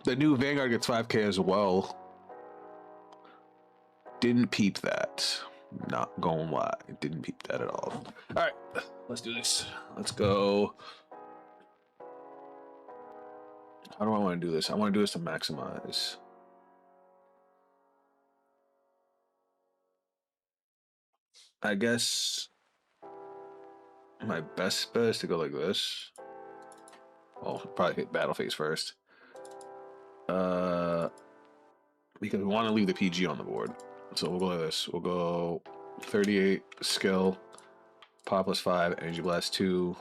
The new Vanguard gets 5k as well. Didn't peep that. Not gonna lie. Didn't peep that at all. Alright, let's do this. Let's go. How do I want to do this? I want to do this to maximize. I guess my best bet is to go like this. Well, probably hit battle phase first. Because we want to leave the PG on the board. So we'll go like this. We'll go 38 skill, power plus 5, energy blast 2.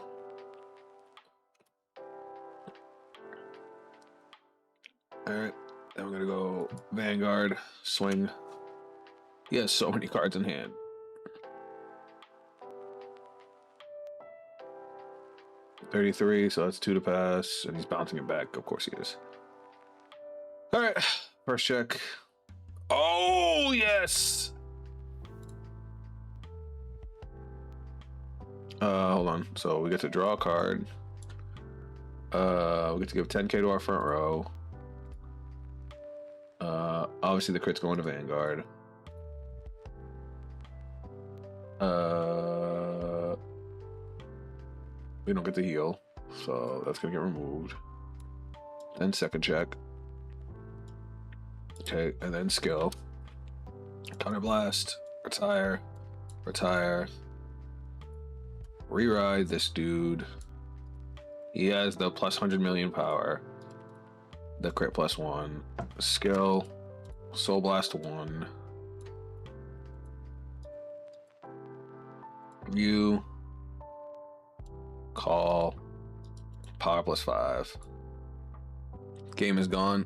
Alright, then we're gonna go Vanguard, swing. He has so many cards in hand. $33, so that's 2 to pass, and he's bouncing it back. Of course he is. Alright, first check. Oh, yes! Hold on. So we get to draw a card. We get to give 10k to our front row. Obviously the crit's going to Vanguard. We don't get to heal, so that's gonna get removed. Then second check. Okay, and then skill. Counterblast. Retire. Retire. Reride this dude. He has the plus 100 million power. The crit plus 1. Skill. Soul Blast 1. View. Call. Power plus 5. Game is gone.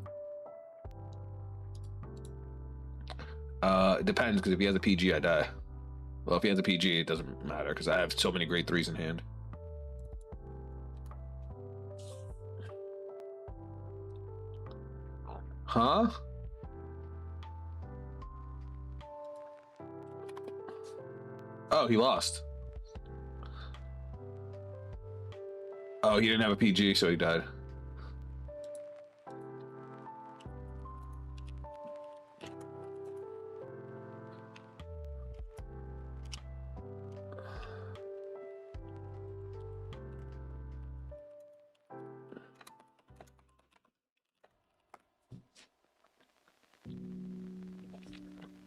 It depends, because if he has a PG, I die. Well, if he has a PG, it doesn't matter, because I have so many grade 3s in hand. Huh? Oh, he lost. Oh, he didn't have a PG, so he died.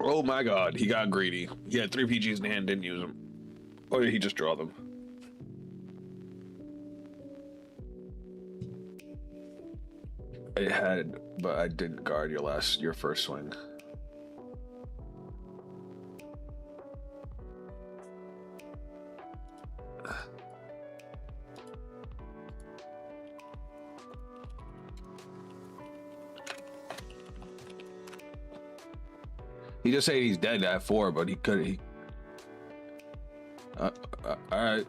Oh my god, he got greedy. He had 3 PGs in hand, didn't use them. Or did he just draw them? I had, but I didn't guard your first swing. He just said he's dead at 4, but he could. All right.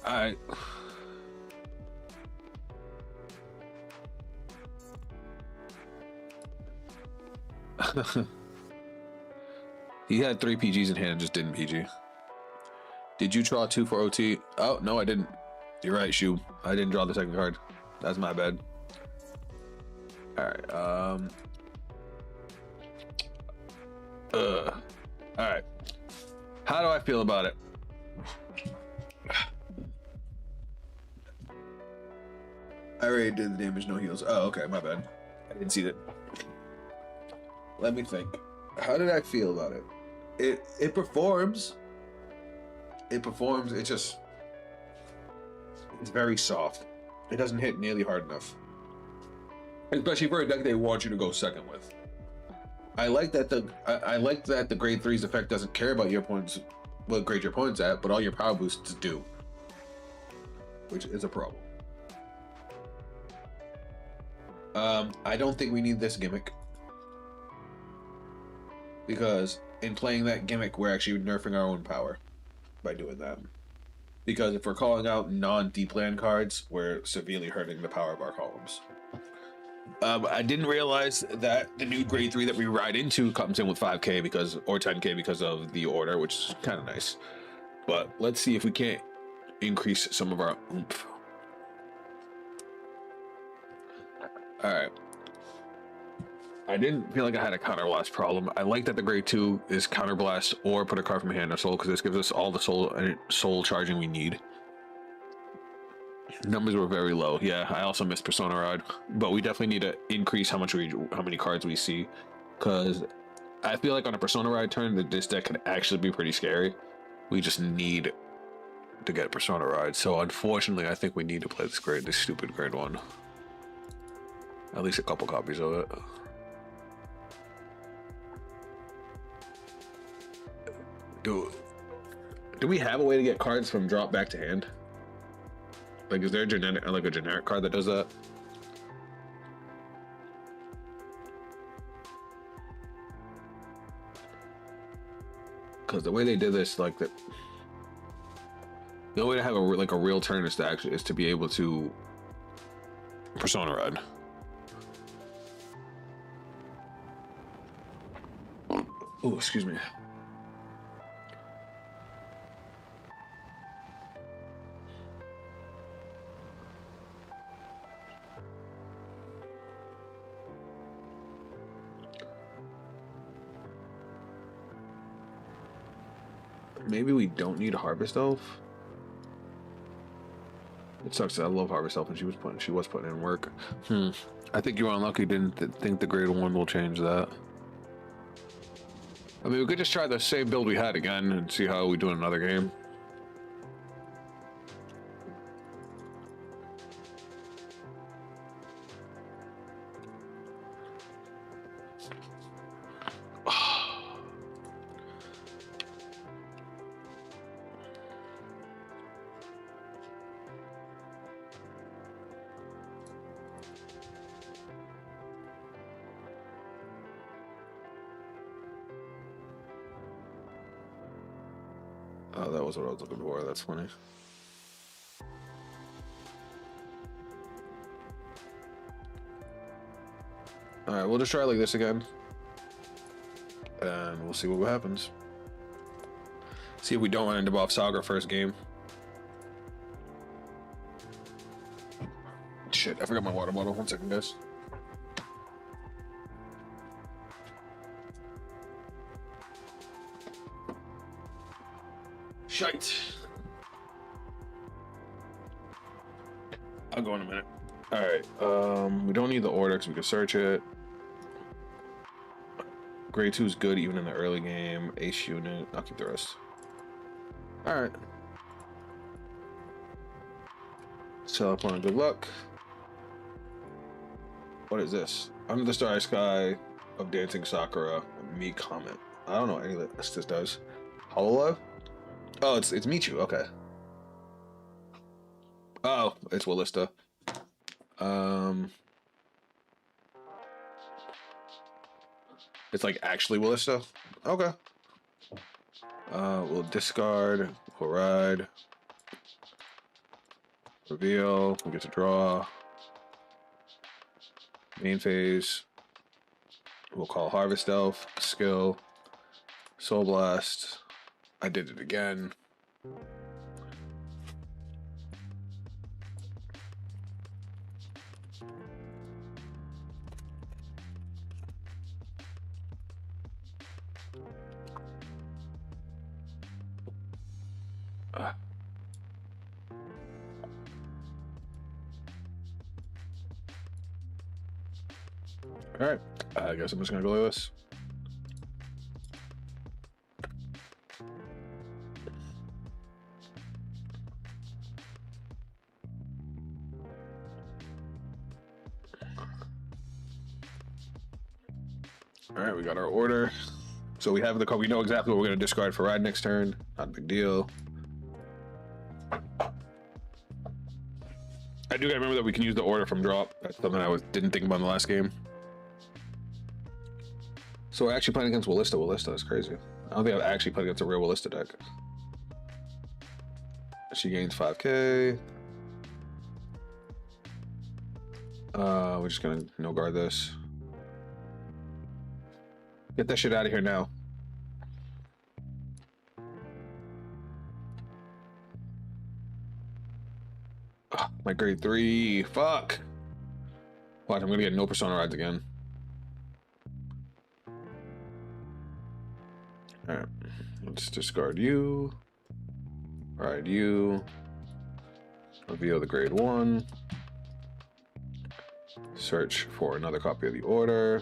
All right. He had 3 PGs in hand and just didn't PG. Did you draw 2 for OT? Oh, no, I didn't. You're right, Shu. I didn't draw the second card. That's my bad. Alright, Alright. How do I feel about it? I already did the damage, no heals. Oh, okay, my bad. I didn't see that. Let me think. How did I feel about it? It performs. It performs. It's very soft. It doesn't hit nearly hard enough, especially for a deck they want you to go second with. I like that the grade 3's effect doesn't care about your opponent's what grade your opponent's at, but all your power boosts do, which is a problem. I don't think we need this gimmick, because in playing that gimmick, we're actually nerfing our own power by doing that. Because if we're calling out non-deep land cards, we're severely hurting the power of our columns. I didn't realize that the new grade 3 that we ride into comes in with 5k or 10k because of the order, which is kind of nice. But let's see if we can't increase some of our oomph. All right. I didn't feel like I had a counterblast problem. I like that the grade 2 is counterblast or put a card from hand or soul, because this gives us all the soul charging we need. Numbers were very low. Yeah, I also missed Persona Ride, but we definitely need to increase how many cards we see, because I feel like on a Persona Ride turn that this deck could actually be pretty scary. We just need to get Persona Ride. So unfortunately, I think we need to play this stupid grade 1. At least a couple copies of it. Do we have a way to get cards from drop back to hand? Like, is there a generic card that does that? Because the way they did this, like the only way to have a real turn is to be able to Persona Ride. Oh, excuse me. Maybe we don't need Harvest Elf. It sucks. I love Harvest Elf, and she was putting in work. I think you were unlucky. Didn't think the grade 1 will change that. I mean, we could just try the same build we had again and see how we do in another game. Oh, that was what I was looking for. That's funny. Alright, we'll just try like this again. And we'll see what happens. See if we don't run into Bob Saga first game. Shit, I forgot my water bottle. 1 second, guys. Shite. I'll go in a minute. Alright, we don't need the order because we can search it. Grade 2 is good even in the early game. Ace unit. I'll keep the rest. Alright. Sell up on good luck. What is this? Under the starry sky of dancing Sakura. Me comment. I don't know what any of this does. Hololive? Oh, it's Michu. Okay. Oh, it's Wallista. It's like actually Wallista. Okay. We'll discard. We'll ride. Reveal. We get to draw. Main phase. We'll call Harvest Elf. Skill. Soul Blast. I did it again. All right, I guess I'm just gonna go like this. All right, we got our order. So we have the card. We know exactly what we're going to discard for ride next turn. Not a big deal. I do gotta remember that we can use the order from drop. That's something I didn't think about in the last game. So we're actually playing against Wallista. Wallista is crazy. I don't think I've actually played against a real Wallista deck. She gains 5k. We're just gonna no guard this. Get that shit out of here now. Ugh, my grade 3. Fuck. Watch, I'm gonna get no Persona rides again. Alright. Let's discard you. Ride you. Reveal the grade 1. Search for another copy of the order.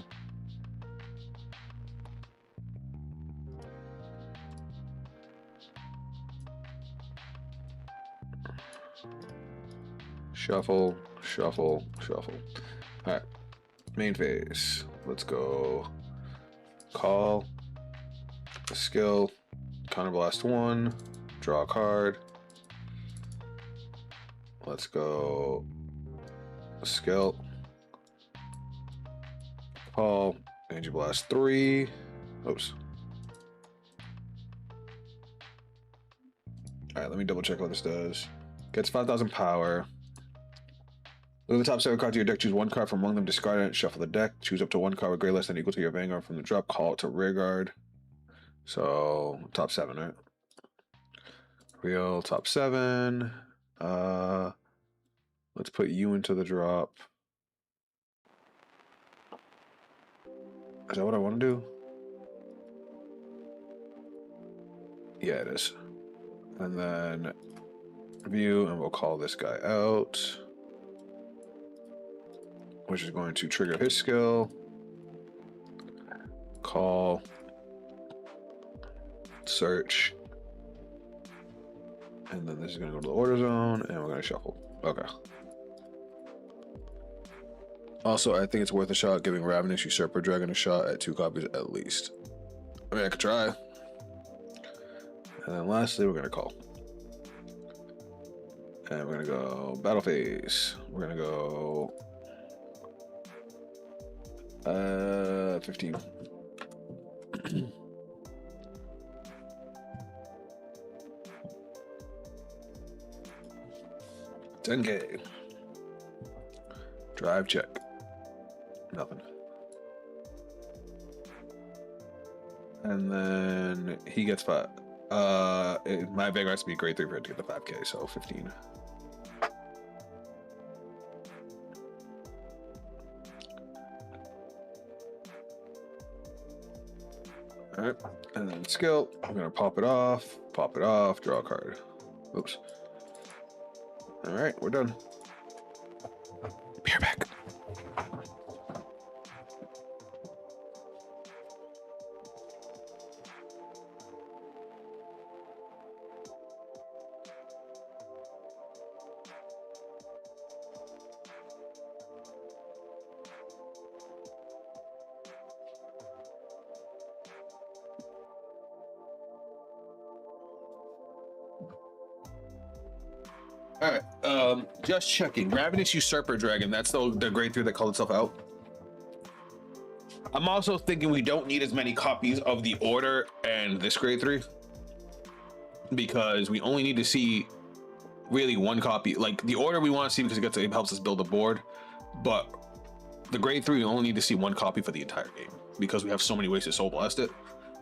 Shuffle, shuffle, shuffle. All right, main phase. Let's go. Call. Skill. Counterblast 1. Draw a card. Let's go. Skill. Call. Energy Blast 3. Oops. All right, let me double check what this does. Gets 5,000 power. Look at the top 7 cards of your deck. Choose one card from among them. Discard it. Shuffle the deck. Choose up to one card with grade less than or equal to your Vanguard from the drop. Call it to rear guard. So top 7, right? Real top 7. Let's put you into the drop. Is that what I want to do? Yeah, it is. And then view, and we'll call this guy out, which is going to trigger his skill. Call. Search. And then this is going to go to the order zone, and we're going to shuffle. Okay. Also, I think it's worth a shot giving Ravenous Usurper Dragon a shot at 2 copies at least. I mean, I could try. And then lastly, we're going to call. And we're going to go battle phase. We're going to go 15. 10K. Drive check. Nothing. And then he gets 5. My Vanguard has to be grade 3 for it to get the 5K, so 15. Alright, and then skill, I'm gonna pop it off, draw a card. Oops. Alright, we're done. Be right back. All right, just checking. Ravenous Usurper Dragon, that's the grade 3 that called itself out. I'm also thinking we don't need as many copies of the Order and this grade 3 because we only need to see really one copy. Like the Order we want to see because it helps us build a board, but the grade 3 we only need to see one copy for the entire game because we have so many ways to Soul Blast it.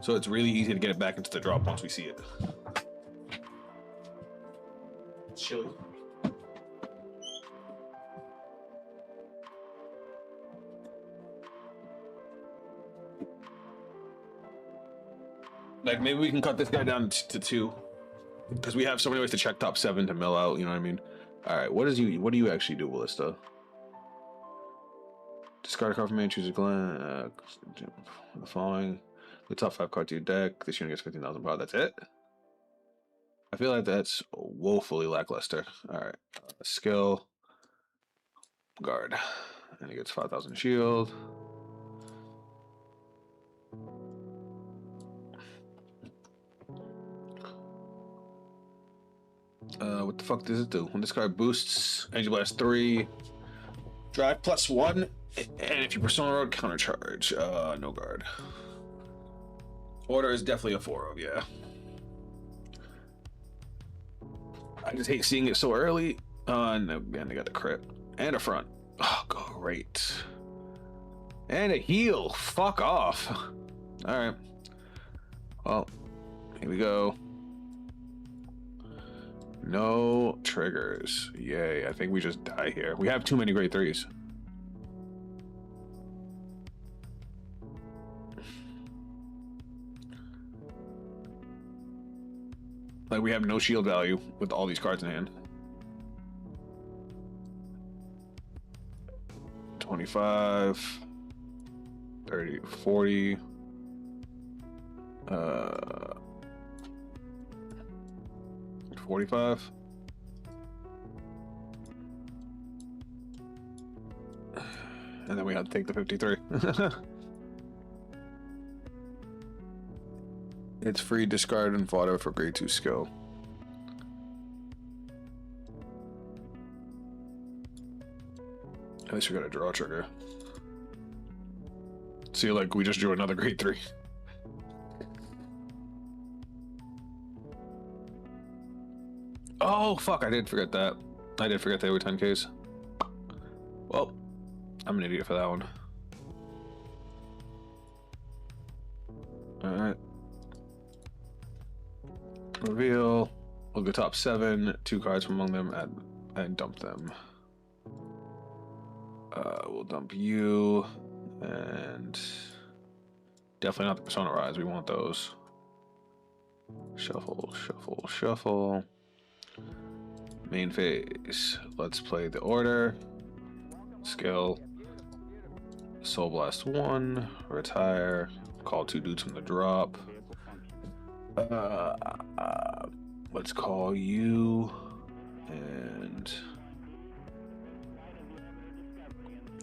So it's really easy to get it back into the drop once we see it. It's chilly. Like maybe we can cut this guy down to 2 because we have so many ways to check top 7 to mill out. You know what I mean? All right, what do you actually do, Ballista? Discard a card from man, choose a gland. The following, the top 5 cards to your deck. This unit gets 15,000 power. That's it. I feel like that's woefully lackluster. All right, skill, guard, and he gets 5,000 shield. What the fuck does it do? When this card boosts, Energy Blast 3, drive +1, and if you Persona Road, counter charge. No guard. Order is definitely a 4-0, yeah. I just hate seeing it so early. And they got the crit. And a front. Oh, great. And a heal. Fuck off. Alright. Well, here we go. No triggers. Yay, I think we just die here. We have too many grade 3s. Like, we have no shield value with all these cards in hand. 25, 30, 40. 45. And then we have to take the 53. It's free, discard, and fodder for grade 2 skill. At least we got a draw trigger. See, like, we just drew another grade 3. Oh, fuck, I did forget that. I did forget they were 10Ks. I'm an idiot for that one. All right. Reveal. Look at the top 7. 2 cards from among them and dump them. We'll dump you, and definitely not the Persona Rise. We want those. Shuffle, shuffle, shuffle. Main phase. Let's play the order. Skill. Soul Blast 1. Retire. Call 2 dudes from the drop. Let's call you. And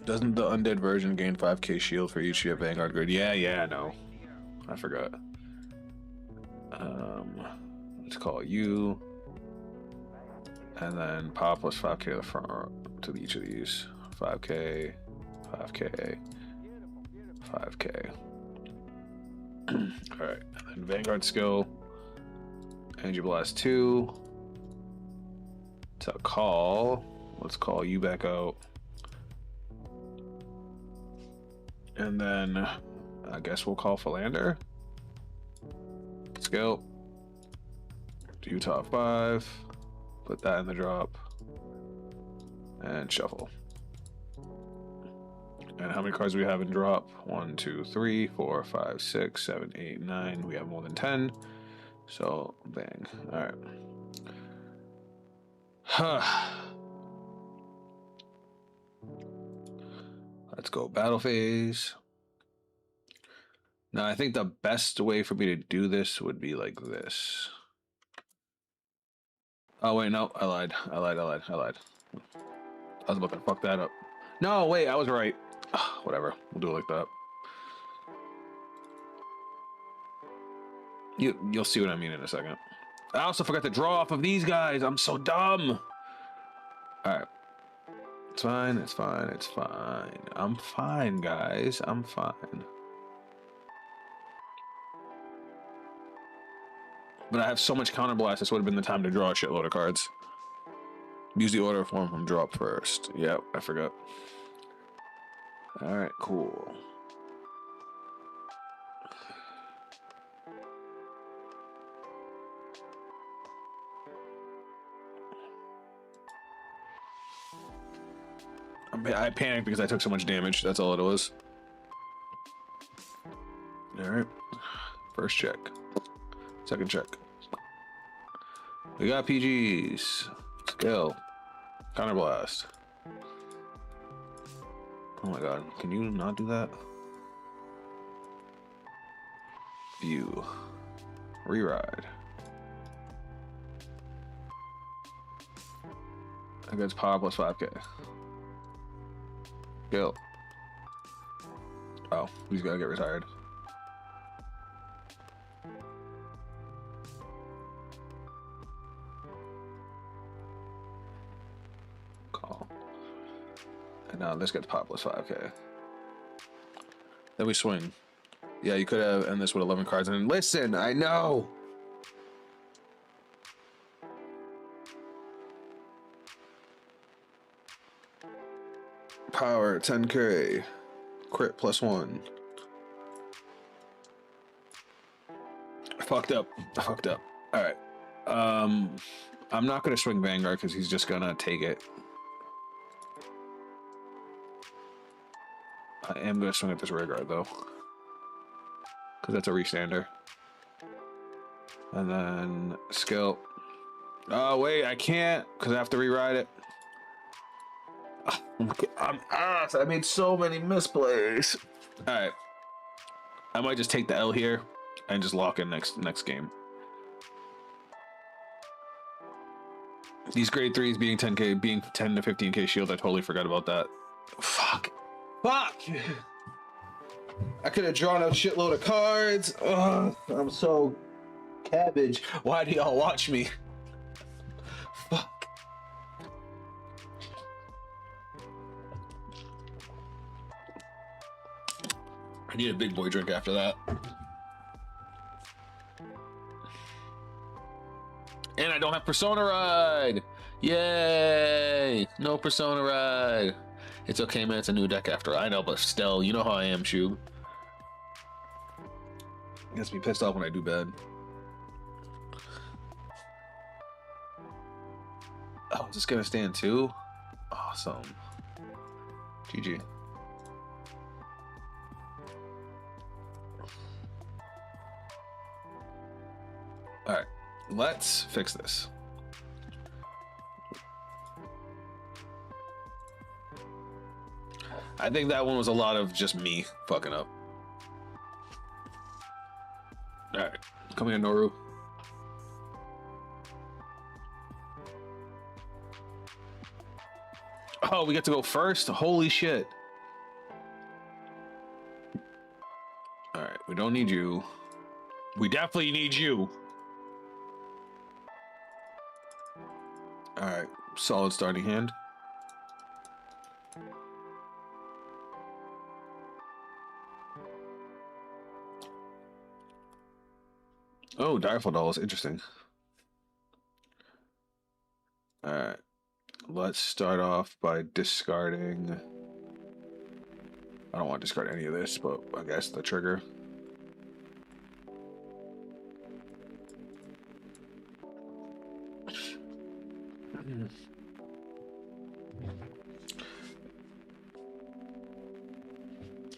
doesn't the undead version gain 5k shield for each year Vanguard grid? Yeah, I know. I forgot. Let's call you. And then pop plus 5k to the front to each of these. 5k, 5k, 5k. Alright, and then Vanguard skill. Energy Blast 2. To call. Let's call you back out. And then I guess we'll call Philander. Skill. Do top 5. Put that in the drop. And shuffle. And how many cards do we have in drop? 1, 2, 3, 4, 5, 6, 7, 8, 9. We have more than 10. So bang. Alright. Let's go battle phase. Now I think the best way for me to do this would be like this. Oh wait, no, I lied. I was about to fuck that up. No, wait, I was right. Whatever, we'll do it like that. You'll see what I mean in a second. I also forgot to draw off of these guys. I'm so dumb. All right. It's fine, it's fine, it's fine. I'm fine, guys. I'm fine. But I have so much counterblast, this would have been the time to draw a shitload of cards. Use the order form from drop first. Yep, I forgot. Alright, cool. I panicked because I took so much damage. That's all it was. Alright. First check. Second check. We got PGs. Skill. Counterblast. Oh my god. Can you not do that? View. Reride. Against power plus 5k. Skill. Oh, he's gotta get retired. Call. And now this gets pop plus 5k. Then we swing. Yeah, you could have ended this with 11 cards. And listen, I know. Power 10k. Crit plus 1. I fucked up. Alright. I'm not gonna swing Vanguard because he's just gonna take it. I am gonna swing at this rear guard though. Because that's a restander. And then skill. Oh wait, I can't because I have to rewrite it. I'm ass. I made so many misplays. All right, I might just take the L here and just lock in next game. These grade 3s being 10k, being 10 to 15k shield, I totally forgot about that. Fuck. I could have drawn a shitload of cards. Ugh, I'm so cabbage. Why do y'all watch me? Fuck. I need a big boy drink after that. And I don't have Persona Ride. Yay! No Persona Ride. It's okay, man. It's a new deck after. I know, but still, you know how I am, Shub. Gets me pissed off when I do bad. Oh, is this gonna stand too? Awesome. GG. All right, let's fix this. I think that one was a lot of just me fucking up. All right, come here, Noru. Oh, we get to go first? Holy shit. All right, we don't need you. We definitely need you. All right, solid starting hand. Oh, Direful Doll is interesting. All right, let's start off by discarding. I don't want to discard any of this, but I guess the trigger.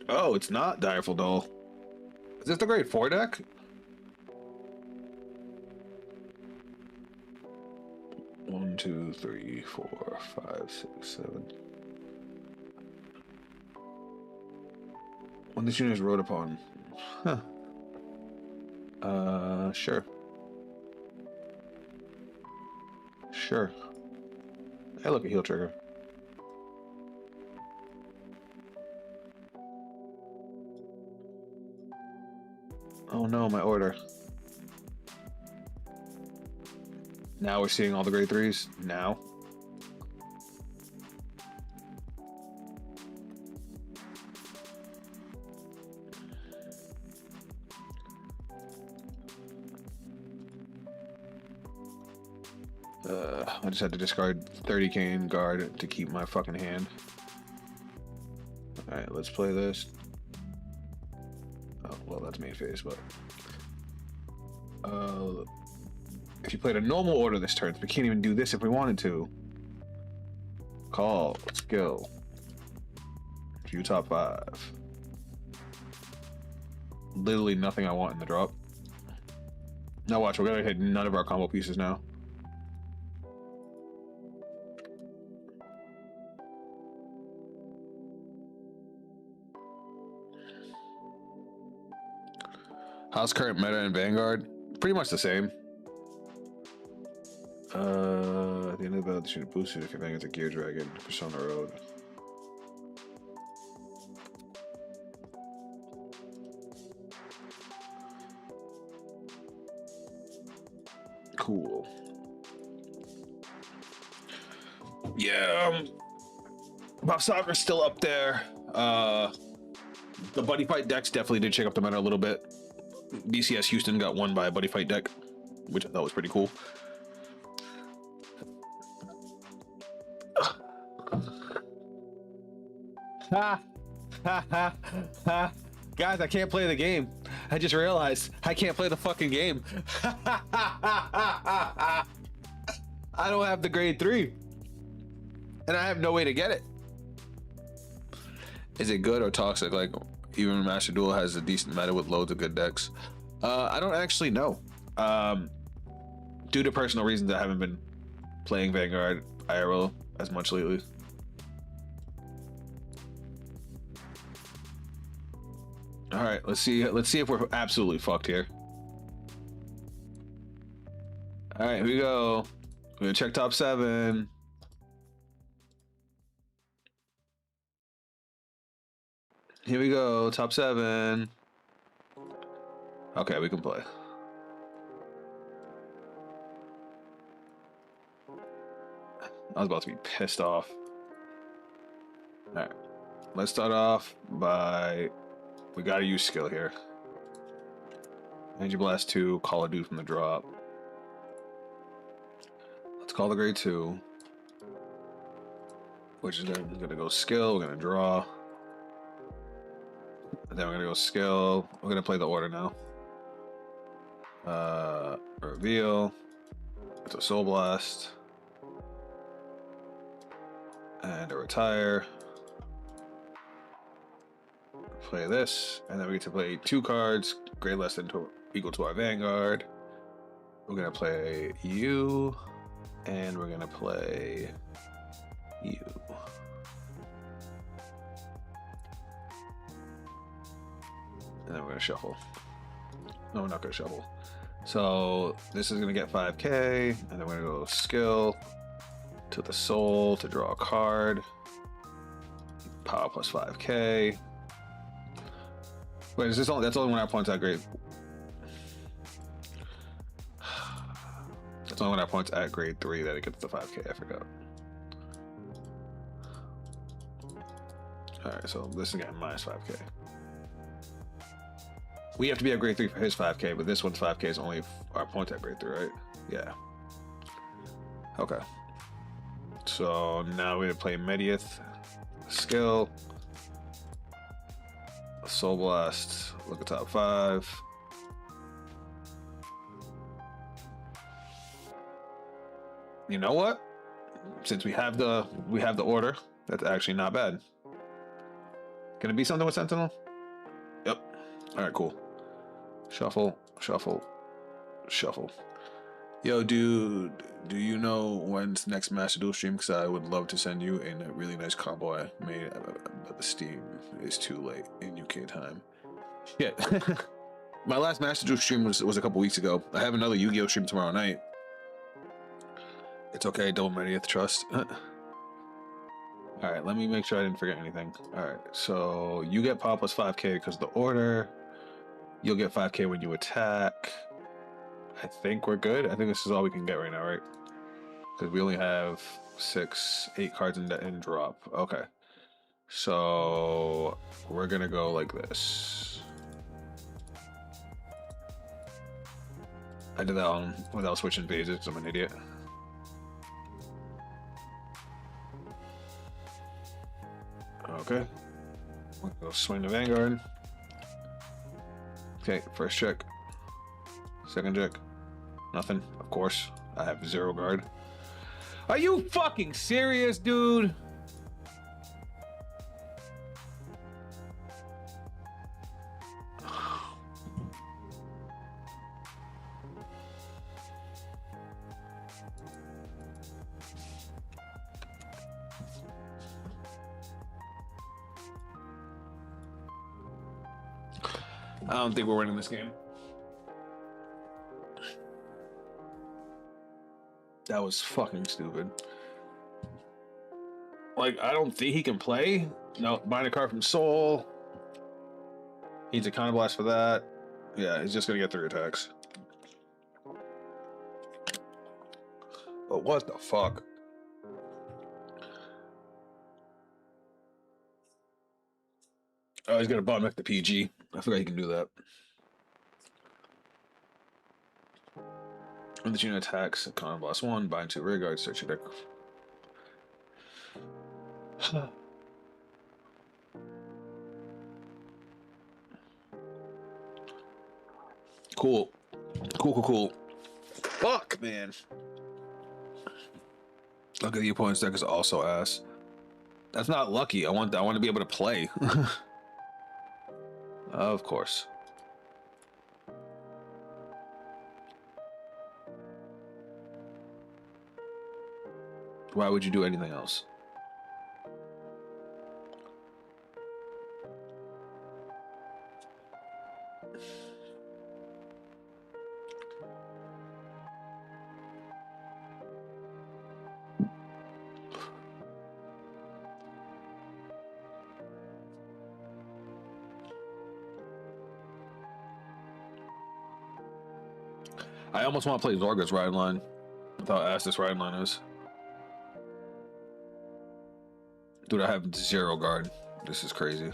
Oh, it's not Direful Doll. Is this the grade 4 deck? One, two, three, 4, 5, 6, 7. When this unit is rode upon. Huh. Sure. Sure. Hey, look, a heal trigger. Oh no, my order. Now we're seeing all the grade 3s. Now. I just had to discard 30k in guard to keep my fucking hand. Alright, let's play this. Oh, well, that's main phase, but... if you played a normal order this turn, we can't even do this if we wanted to. Call, skill. View top 5. Literally nothing I want in the drop. Now watch, we're gonna hit none of our combo pieces now. How's current meta in Vanguard? Pretty much the same. At the end of the battle, you should boost it if you're banging a Gear Dragon, Persona Road. Cool. Yeah, Bob Soccer's still up there. The Buddy Fight decks definitely did shake up the meta a little bit. BCS Houston got won by a Buddy Fight deck, which I thought was pretty cool. Ha ha ha ha. Guys, I can't play the game. I just realized I can't play the fucking game. I don't have the grade 3. And I have no way to get it. Is it good or toxic? Like, even Master Duel has a decent meta with loads of good decks. I don't actually know. Due to personal reasons, I haven't been playing Vanguard IRL as much lately. All right, let's see if we're absolutely fucked here. All right, here we go. We're gonna check top 7. Here we go, top 7. Okay, we can play. I was about to be pissed off. All right, let's start off by, we gotta use skill here. Energy Blast 2, call a dude from the drop. Let's call the grade 2. which is gonna go skill. We're gonna draw. And then we're gonna go skill. We're gonna play the order now. Reveal. It's a Soul Blast. And a retire. Play this, and then we get to play 2 cards, grade less than equal to our Vanguard. We're gonna play you, and we're gonna play you. And then we're gonna shuffle. No, we're not gonna shuffle. So this is gonna get 5k, and then we're gonna go skill to the soul to draw a card. Power plus 5k. Wait, is this only? That's only when our opponent's at grade. That's only when our opponent's at grade 3 that it gets the 5k. I forgot. All right, so this is again minus 5k. We have to be at grade 3 for his 5k, but this one's 5k is only if our opponent's at grade 3, right? Yeah. Okay. So now we're gonna play Mediath, skill, Soul Blast. Look at top 5. You know what? Since we have the order, that's actually not bad. Can it be something with Sentinel? Yep. All right, cool. Shuffle, shuffle, shuffle. Yo, dude, do you know when's next Master Duel stream? Because I would love to send you in a really nice combo I made, but the Steam is too late in UK time. Yeah. My last Master Duel stream was a couple weeks ago. I have another Yu-Gi-Oh stream tomorrow night. It's okay, don't Mediath trust. Alright, let me make sure I didn't forget anything. Alright, so you get power plus 5k because of the order. You'll get 5k when you attack. I think we're good. I think this is all we can get right now, right? Because we only have 8 cards in drop. Okay. So we're gonna go like this. I did that on without switching phases because I'm an idiot. Okay. We'll go swing the Vanguard. Okay, first check. Second check. Nothing, of course. I have 0 guard. Are you fucking serious, dude? I don't think we're winning this game. That was fucking stupid. Like, I don't think he can play. No, bind a card from Soul. Needs a Counter Blast for that. Yeah, he's just gonna get 3 attacks. But what the fuck? Oh, he's gonna bottom the PG. I forgot he can do that. When the unit attacks, Counter Blast 1, bind 2 rear guards, search your deck. Cool. Cool. Fuck, man. Look at the opponent's deck is also ass. That's not lucky. I want to be able to play. Of course. Why would you do anything else? I almost want to play Zorga's Ride Line without ass this Ride Line is. Dude, I have 0 guard. This is crazy.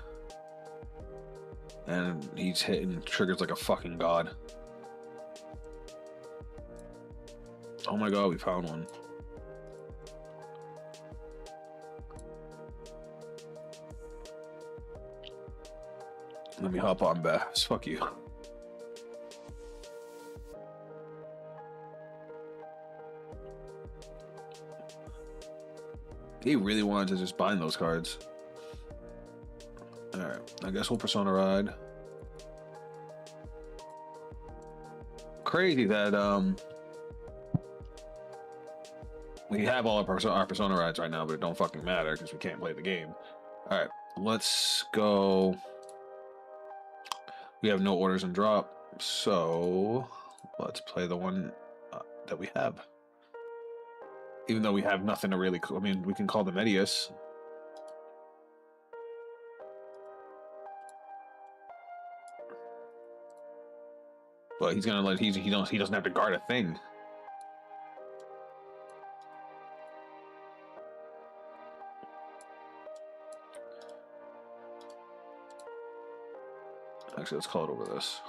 And he's hitting triggers like a fucking god. Oh my god, we found one. Let me hop on Bass. Fuck you. He really wanted to just bind those cards. Alright, I guess we'll Persona Ride. Crazy that we have all our Persona Rides right now, but it don't fucking matter because we can't play the game. Alright, let's go. We have no orders and drop, so let's play the one that we have. Even though we have nothing to really, I mean, we can call the Medius. But he's gonna he doesn't have to guard a thing. Actually, let's call it over this.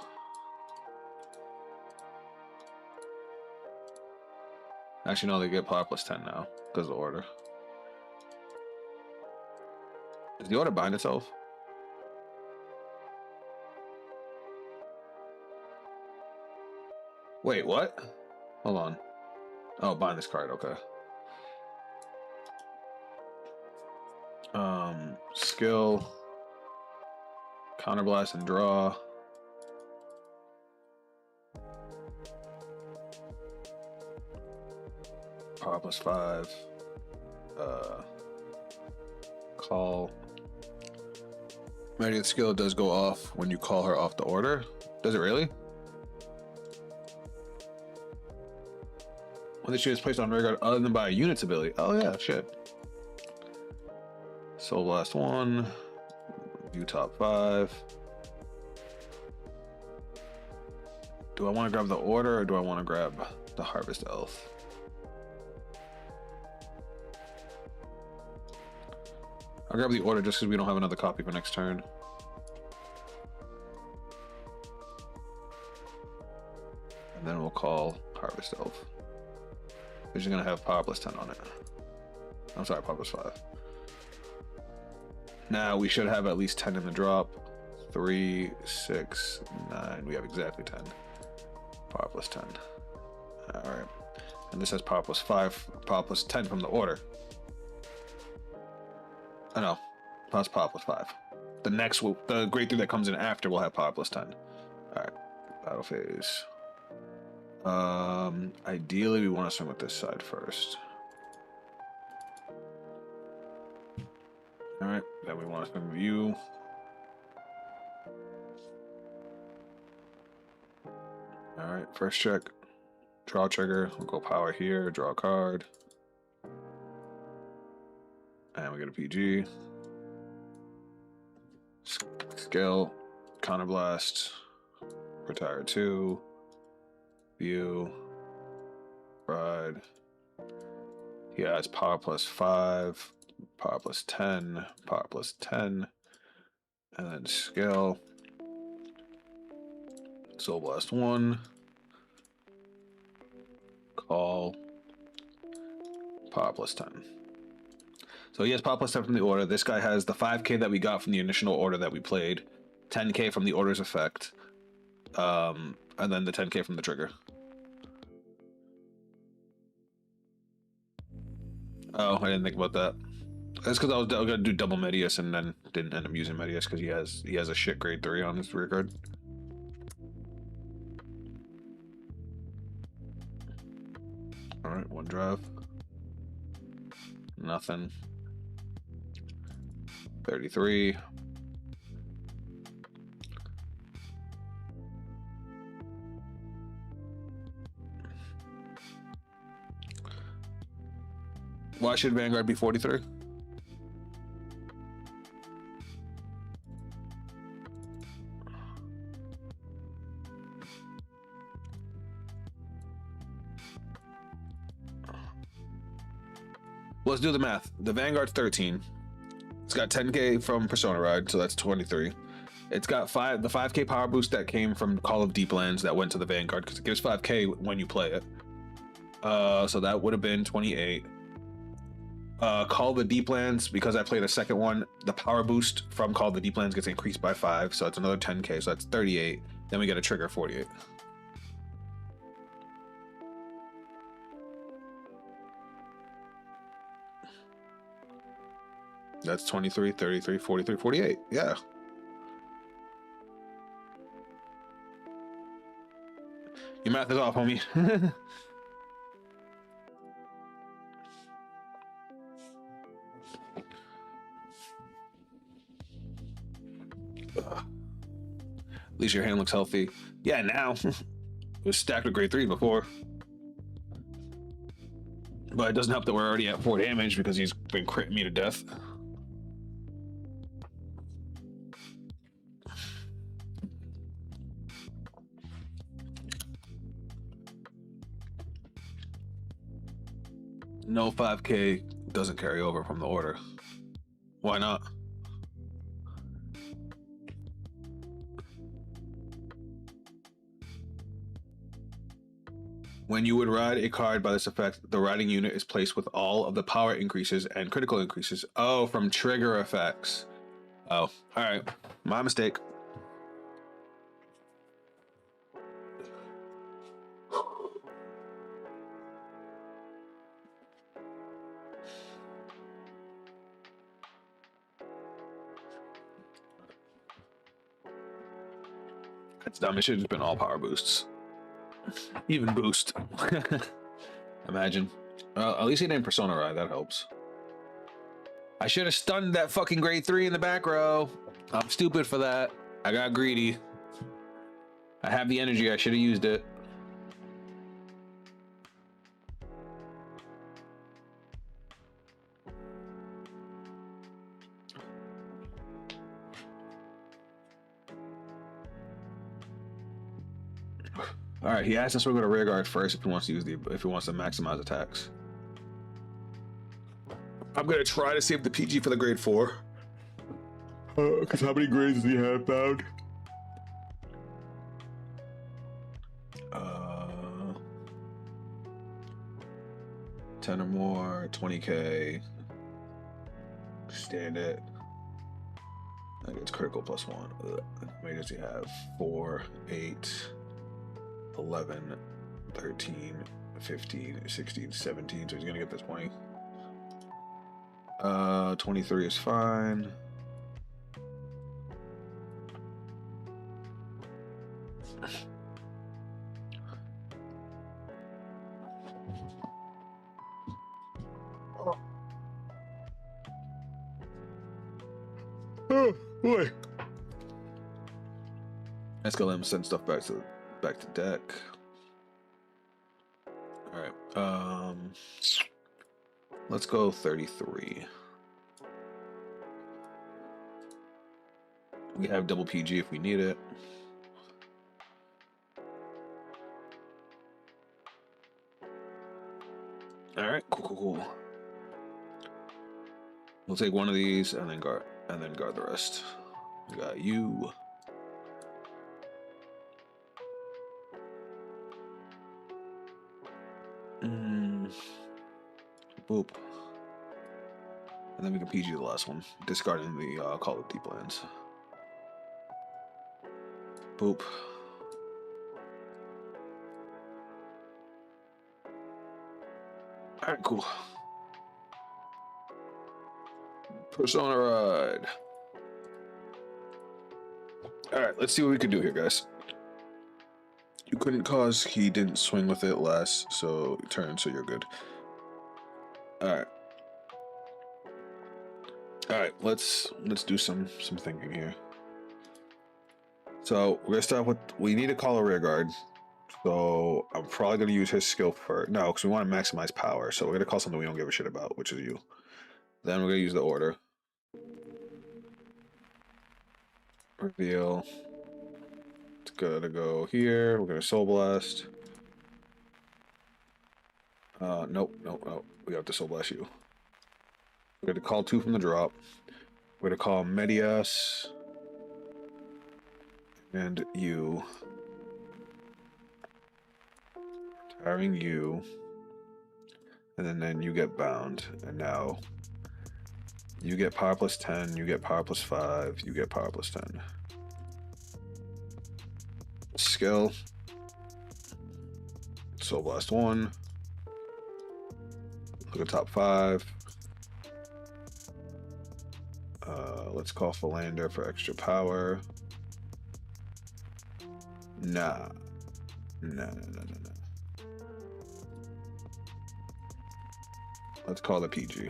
Actually, no, they get power plus 10 now because of the order. Does the order bind itself? Wait, what? Hold on. Oh, bind this card, okay. Skill. Counterblast and draw. Power plus 5. Call. Media's skill does go off when you call her off the order. Does it really? When the shield is placed on rear other than by a unit's ability. Oh yeah, shit. Soul Blast 1. View top 5. Do I want to grab the order or do I want to grab the Harvest Elf? I'll grab the order just because we don't have another copy for next turn. And then we'll call Harvest Elf. Which is going to have power plus 10 on it. I'm sorry, power plus 5. Now we should have at least 10 in the drop. 3, 6, 9. We have exactly 10. Power plus 10. Alright. And this has power plus 5, power plus 10 from the order. Oh no, plus power plus 5. The next, the grade 3 that comes in after will have power plus 10. Alright, battle phase. Ideally we want to swing with this side first. Alright, then we want to swing with you. Alright, first check. Draw trigger, we'll go power here, draw a card. And we get a PG. Skill, Counterblast, retire 2, view, ride. He has power plus 5, power plus 10, power plus 10, and then skill. Soul Blast 1, call, power plus 10. So he has power plus 10 from the order. This guy has the 5k that we got from the initial order that we played, 10k from the order's effect, and then the 10k from the trigger. Oh, I didn't think about that. That's because I was gonna do double Medius and then didn't end up using Medius because he has a shit grade 3 on his rear guard. All right, one drive. Nothing. 33. Why should Vanguard be 43? Let's do the math. The Vanguard's 13. It's got 10k from Persona Ride, so that's 23. It's got the 5k power boost that came from Call of Deeplands that went to the Vanguard because it gives 5k when you play it. So that would have been 28. Call of the Deep Lands, because I played a second one, the power boost from Call of the Deep Lands gets increased by 5, so it's another 10k, so that's 38. Then we get a trigger 48. That's 23, 33, 43, 48. Yeah. Your math is off, homie. At least your hand looks healthy. Yeah, now. It was stacked with grade 3 before. But it doesn't help that we're already at 4 damage because he's been critting me to death. No 5k doesn't carry over from the order. Why not? When you would ride a card by this effect, the riding unit is placed with all of the power increases and critical increases. Oh, from trigger effects. Oh, all right. My mistake. That's dumb. It should have been all power boosts. Even boost. Imagine. At least he didn't Persona Ride. That helps. I should have stunned that fucking grade 3 in the back row. I'm stupid for that. I got greedy. I have the energy. I should have used it. All right, he asked us we're going to rear guard first if he wants to maximize attacks. I'm going to try to save the PG for the grade 4. Because how many grades does he have found? 10 or more, 20k. Stand it. I think it's critical plus 1. How many does he have? 4, 8, 11, 13, 15, 16, 17. So he's going to get this 20. 23 is fine. Oh boy. Let's go let him send stuff back to deck. All right. Let's go 33. We have double PG if we need it. All right, cool. We'll take one of these and then guard the rest. We got you. Boop. And then we can PG the last one, discarding the Call of Deep Lands. Boop. All right, cool. Persona Ride. All right, let's see what we can do here, guys. You couldn't cause he didn't swing with it last turn, so you're good. All right, let's do some thinking here. So we're gonna start with, we need to call a rear guard. So I'm probably gonna use his skill for, no, because we want to maximize power. So we're gonna call something we don't give a shit about, which is you. Then we're gonna use the order. Reveal. It's gonna go here. We're gonna Soul Blast. Nope. We have to Soul Blast you. We're gonna call 2 from the drop. We're gonna call Medias. And you. Retiring you. and then you get bound, and now you get power plus 10, you get power plus 5, you get power plus 10. Skill. Soul Blast 1. Look at top 5. Let's call Philander for extra power. Nah. No. Let's call it PG.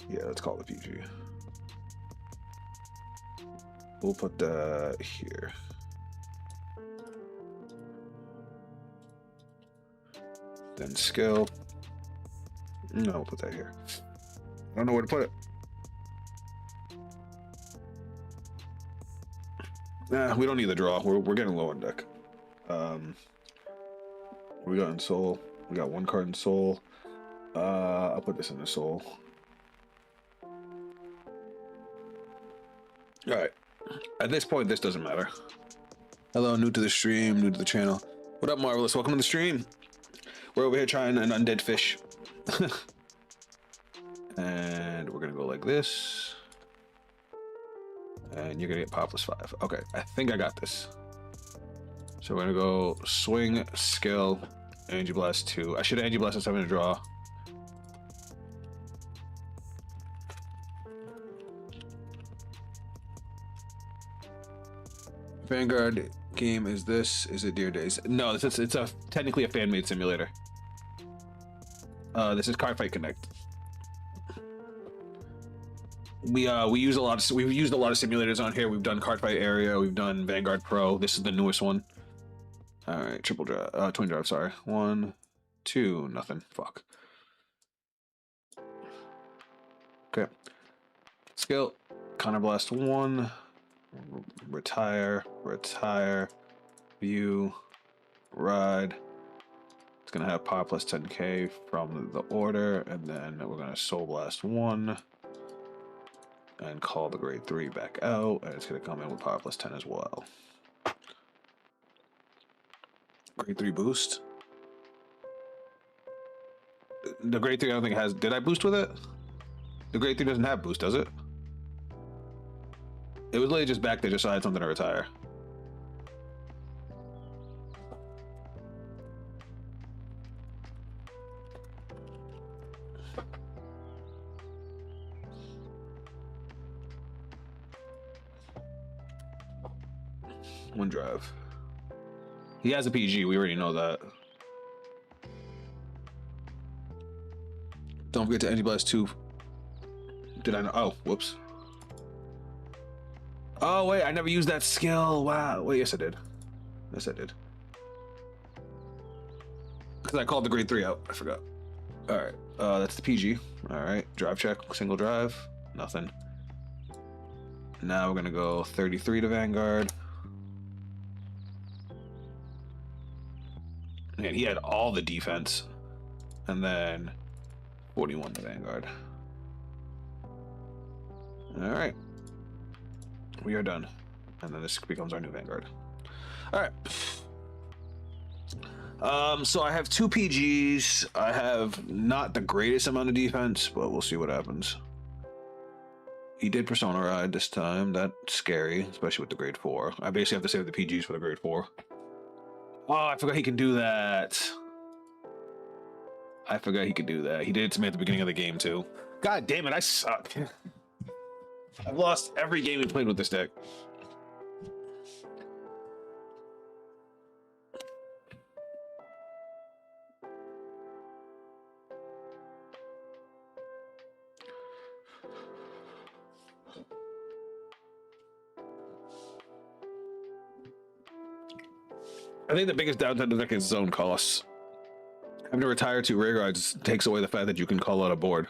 Yeah, let's call it PG. We'll put that here. Then skill. No, we'll put that here. I don't know where to put it. Nah, we don't need the draw. We're getting low on deck. We got in soul. We got one card in soul. I'll put this in the soul. All right. At this point, this doesn't matter. Hello, new to the stream, new to the channel. What up, Marvelous? Welcome to the stream. We're over here trying an undead fish. And we're gonna go like this. And you're gonna get pop plus 5. Okay, I think I got this. So we're gonna go swing, skill, energy blast 2. I should have energy blast instead of draw. Vanguard game is this? Is it Deer Days? No, it's technically a fan-made simulator. This is Cardfight Connect. We've used a lot of simulators on here. We've done Cardfight Area, we've done Vanguard Pro. This is the newest one. All right, triple drive, twin drive. Sorry, 1, 2, nothing. Fuck. Okay. Skill, Counter Blast 1. Retire, view, ride. It's gonna have power plus 10k from the order, and then we're gonna Soul Blast 1 and call the grade 3 back out, and it's gonna come in with power plus 10 as well. Grade 3 boost. The grade 3 I don't think has. Did I boost with it? The grade 3 doesn't have boost, does it? It was literally just back there just so I had something to retire. One drive. He has a PG, we already know that. Don't forget to energy blast 2. Did I know? Oh, whoops. Oh, wait, I never used that skill. Wow. Wait, yes, I did. Yes, I did. Because I called the grade 3 out. I forgot. All right. That's the PG. All right. Drive check. Single drive. Nothing. Now we're going to go 33 to Vanguard. And he had all the defense. And then 41 to Vanguard. All right. We are done. And then this becomes our new Vanguard. All right. So I have 2 PGs. I have not the greatest amount of defense, but we'll see what happens. He did Persona Ride this time. That's scary, especially with the grade 4. I basically have to save the PGs for the grade 4. Oh, I forgot he can do that. I forgot he could do that. He did it to me at the beginning of the game, too. God damn it, I suck. I've lost every game we played with this deck. I think the biggest downside to the deck is zone costs. Having to retire 2 rear guards takes away the fact that you can call out a board.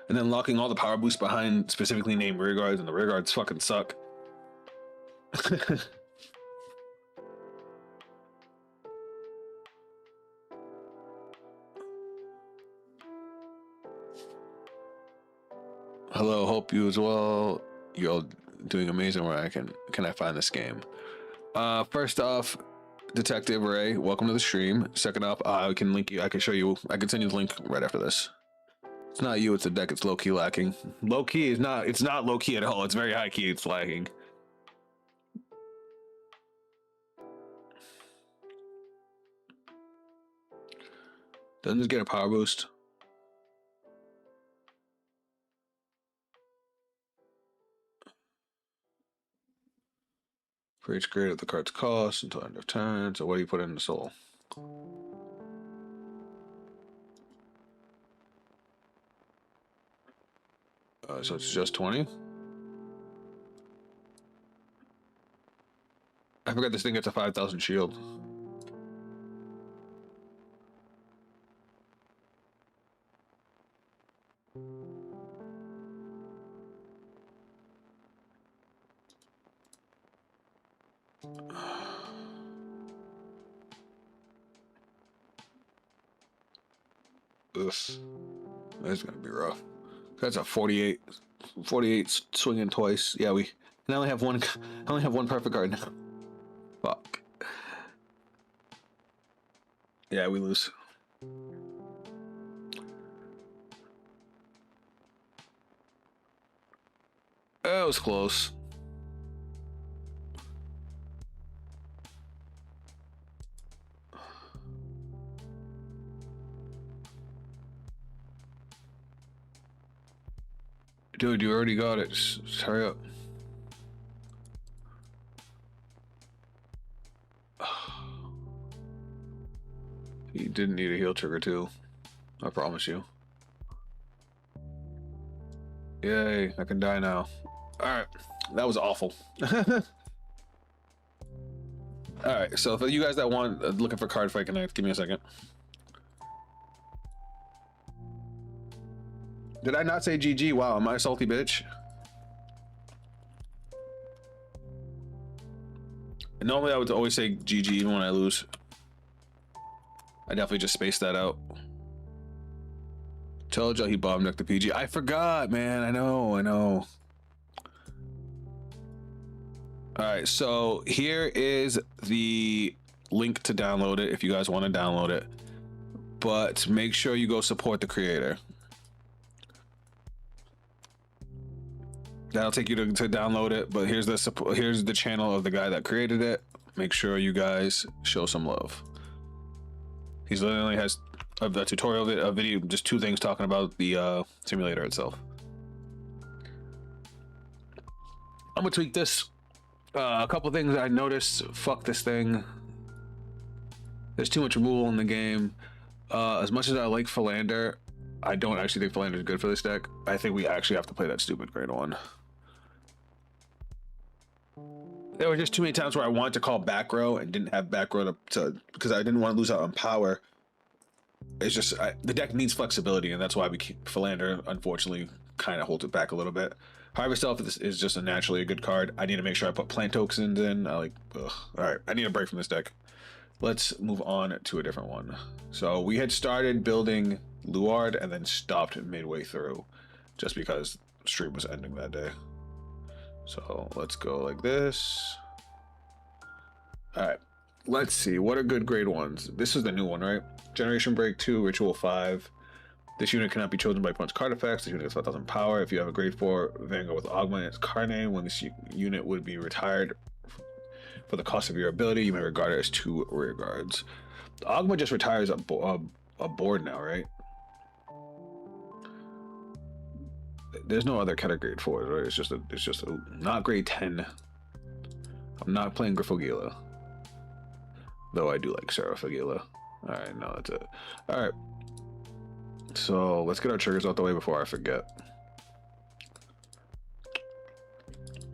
And then locking all the power boosts behind specifically named rear guards, and the rear guards fucking suck. Hello, hope you as well. You're all doing amazing work. Can I find this game? First off, Detective Ray, welcome to the stream. Second off, I can link you. I can show you. I can send you the link right after this. It's not you. It's the deck. It's low key lacking. Low key is not. It's not low key at all. It's very high key. It's lagging. Doesn't this get a power boost? For each grade of the card's cost until end of turn. So what do you put in the soul? So it's just 20? I forgot this thing gets a 5,000 shield. This is gonna be rough. That's a 48 swinging twice. Yeah, I only have one perfect card now. Fuck. Yeah, we lose. That was close. Dude, you already got it. Just hurry up. You didn't need a heal trigger too. I promise you. Yay, I can die now. Alright, that was awful. Alright, so for you guys that want looking for Cardfight Connect, give me a second. Did I not say GG? Wow, am I a salty bitch? And normally I would always say GG even when I lose. I definitely just spaced that out. Told y'all he bomb decked the PG. I forgot, man. I know. Alright, so here is the link to download it if you guys want to download it. But make sure you go support the creator. That'll take you to download it, but here's the channel of the guy that created it. Make sure you guys show some love. He's literally has a tutorial a video, just 2 things talking about the simulator itself. I'm gonna tweak this. A couple things I noticed. Fuck this thing. There's too much removal in the game. As much as I like Philander, I don't actually think Philander is good for this deck. I think we actually have to play that stupid grade 1. There were just too many times where I wanted to call back row and didn't have back row to because I didn't want to lose out on power. It's just the deck needs flexibility, and that's why we keep Philander. Unfortunately, kind of holds it back a little bit. Harvest Elf is just naturally a good card. I need to make sure I put plant tokens in. All right, I need a break from this deck. Let's move on to a different one. So we had started building Luard and then stopped midway through, just because stream was ending that day. So let's go like this. All right, let's see. What are good grade 1s? This is the new one, right? Generation Break 2, Ritual 5. This unit cannot be chosen by opponent's card effects. This unit gets 5,000 power. If you have a grade 4 Vanguard with Augment in its card name, when this unit would be retired for the cost of your ability, you may regard it as 2 rear guards. The Augment just retires a board now, right? There's no other category grade 4, right? It's just a not grade 10. I'm not playing Griffogila, though I do like Seraphagila. All right, no, that's it. All right, so let's get our triggers out the way before I forget,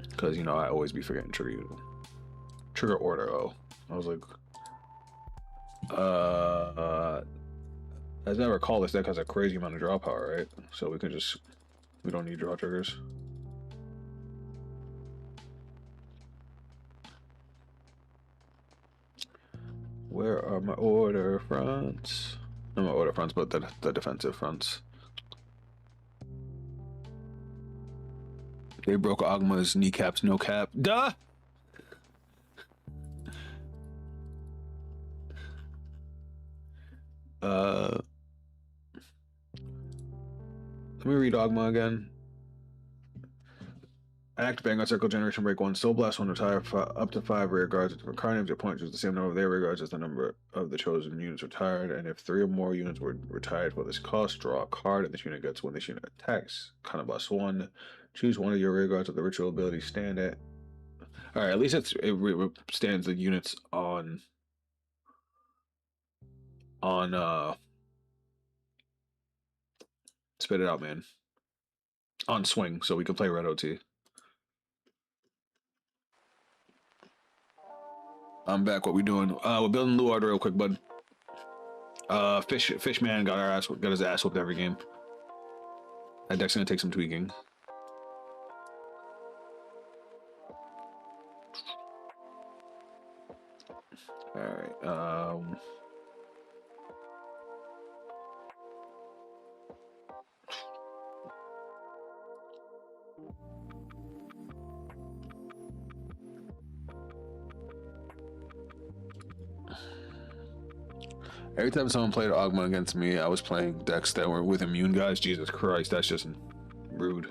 because you know I always be forgetting trigger order. Oh, I was like, as I recall, this deck has a crazy amount of draw power, right? So we don't need draw triggers. Where are my order fronts? Not my order fronts, but the defensive fronts. They broke Agma's kneecaps, no cap. Duh! Let me read Agma again. Act Vanguard Circle Generation Break 1. Soul Blast 1. Retire up to 5 rear guards. If a card names your point, choose the same number of their rear guards as the number of the chosen units retired. And if 3 or more units were retired for this cost, draw a card and this unit gets when this unit attacks. Kind of +1. Choose one of your rear guards with the ritual ability stand at. Alright, at least it stands the units on spit it out, man. On swing, so we can play red OT. I'm back. What we doing? We're building Luard real quick, bud. Fishman got his ass whooped every game. That deck's gonna take some tweaking. All right. Every time someone played Agma against me, I was playing decks that were with immune guys. Jesus Christ, that's just rude.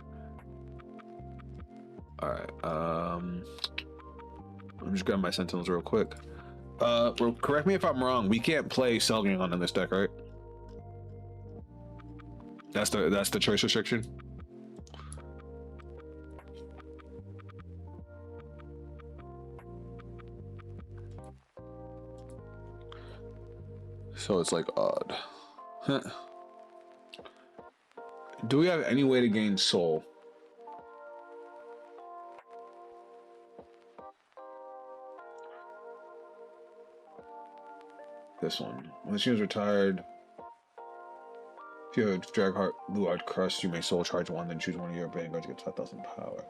Alright, I'm just grabbing my Sentinels real quick. Correct me if I'm wrong, we can't play Selgion in this deck, right? That's the choice restriction? So it's like odd. Huh. Do we have any way to gain soul? This one. When the team is retired, if you have a Dragheart Luard Crust, you may soul charge 1, then choose one of your vanguards to get 5,000 power.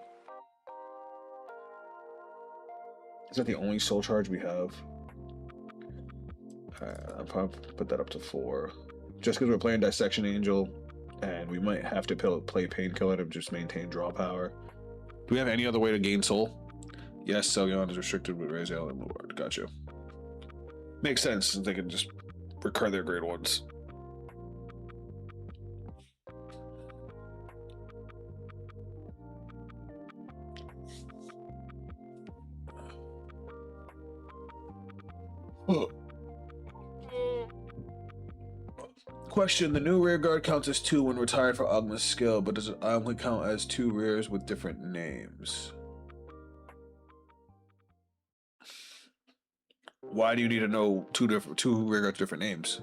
Is that the only soul charge we have? I'll probably put that up to 4. Just because we're playing Dissection Angel, and we might have to play Painkiller to just maintain draw power. Do we have any other way to gain soul? Yes, Selgion is restricted with Raziel and Luard. Gotcha. Makes sense, since they can just recur their grade 1s. Question: the new rear guard counts as 2 when retired for Agma's skill, but does it only count as 2 rears with different names? Why do you need to know two rear guards different names?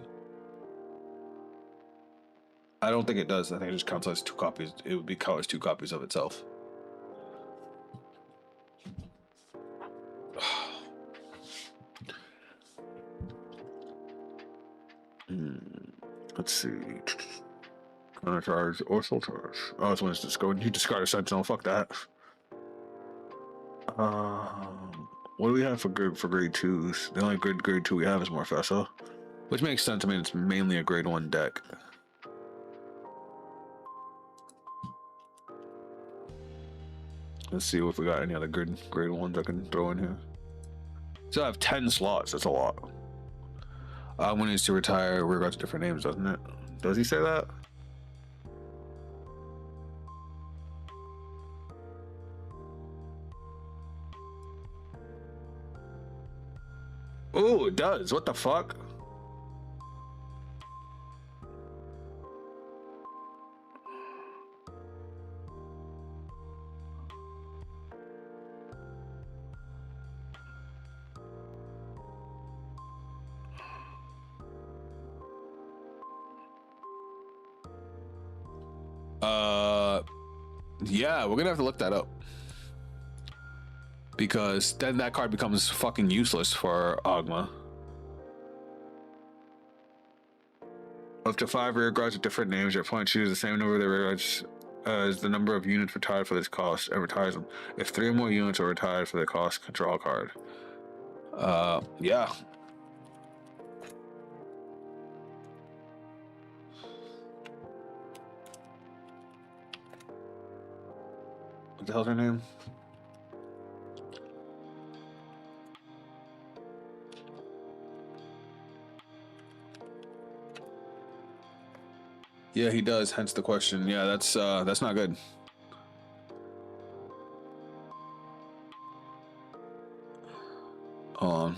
I don't think it does. I think it just counts as 2 copies. It would be counted as 2 copies of itself. Let's see. Counter charge or soul charge. Oh, this one's just going. You discard a sentinel. Fuck that. What do we have for grade 2s? The only grade 2 we have is Morfessa, which makes sense. I mean, it's mainly a grade 1 deck. Let's see if we got any other grade 1s I can throw in here. So I have 10 slots. That's a lot. When needs to retire, we're got different names, doesn't it? Does he say that? Oh, it does. What the fuck? Yeah, we're gonna have to look that up. Because then that card becomes fucking useless for Agma. Up to 5 rear guards with different names. Your opponent chooses the same number of their rear guards as the number of units retired for this cost and retires them. If 3 or more units are retired for the cost, draw a card. Yeah. the hell's her name? Yeah, he does. Hence the question. Yeah, that's not good. Hold on.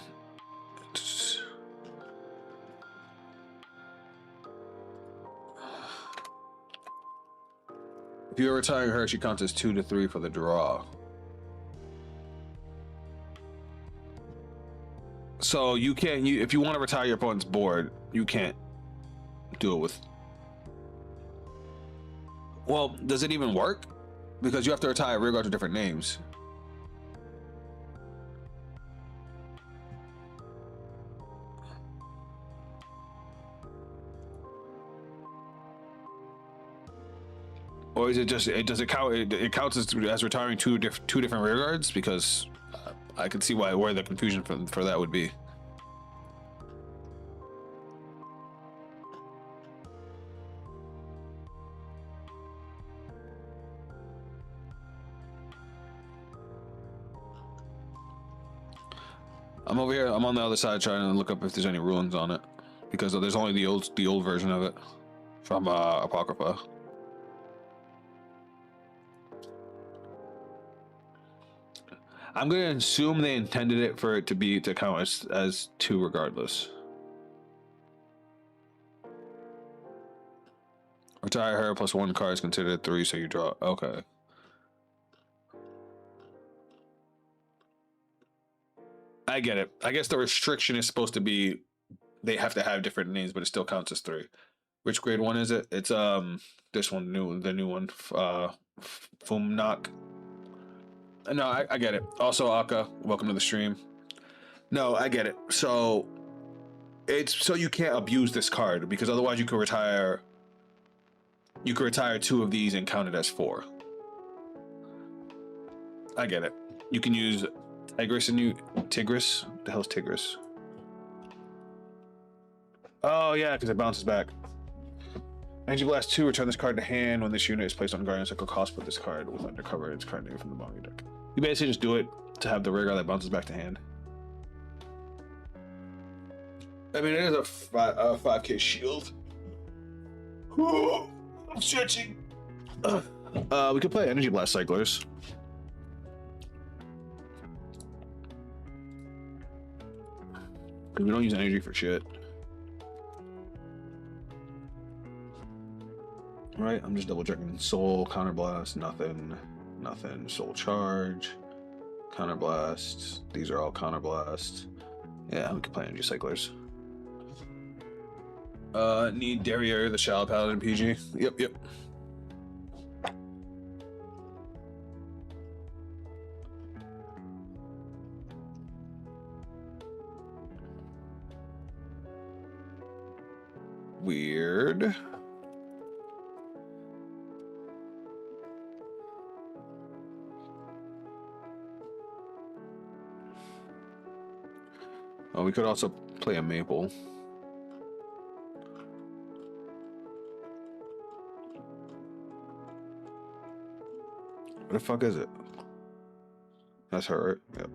If you're retiring her, she counts as 2 to 3 for the draw. So you can't. If you want to retire your opponent's board, you can't do it with. Well, does it even work? Because you have to retire rear guards with different names. Or is it just does it count? It counts as retiring two different rear guards, because I can see where the confusion for that would be. I'm over here. I'm on the other side trying to look up if there's any ruins on it, because there's only the old version of it from Apocrypha. I'm gonna assume they intended it for it to count as 2 regardless. Retire her plus 1 card is considered 3, so you draw. Okay. I get it. I guess the restriction is supposed to be they have to have different names, but it still counts as 3. Which grade 1 is it? It's this one, the new one, Fumnak. No, I get it. Also, Akka, welcome to the stream. No, I get it. So it's so you can't abuse this card, because otherwise you could retire. You could retire 2 of these and count it as 4. I get it. You can use Tigris and Tigris. What the hell's Tigris? Oh yeah, because it bounces back. Energy Blast 2, return this card to hand when this unit is placed on Guardian Cycle cost. Put this card with undercover its card name from the bottom of your deck. You basically just do it to have the rear guard that bounces back to hand. I mean, it is a 5k shield. I'm stretching. We could play Energy Blast Cyclers. Because we don't use energy for shit. Right, I'm just double checking. Soul, Counterblast, nothing. Nothing. Soul Charge, Counterblast. These are all Counterblast. Yeah, we can play Energy Cyclers. Need Derriere, the Shadow Paladin PG. Yep. Weird. Oh, we could also play a Maple. What the fuck is it? That's her, right? Yep.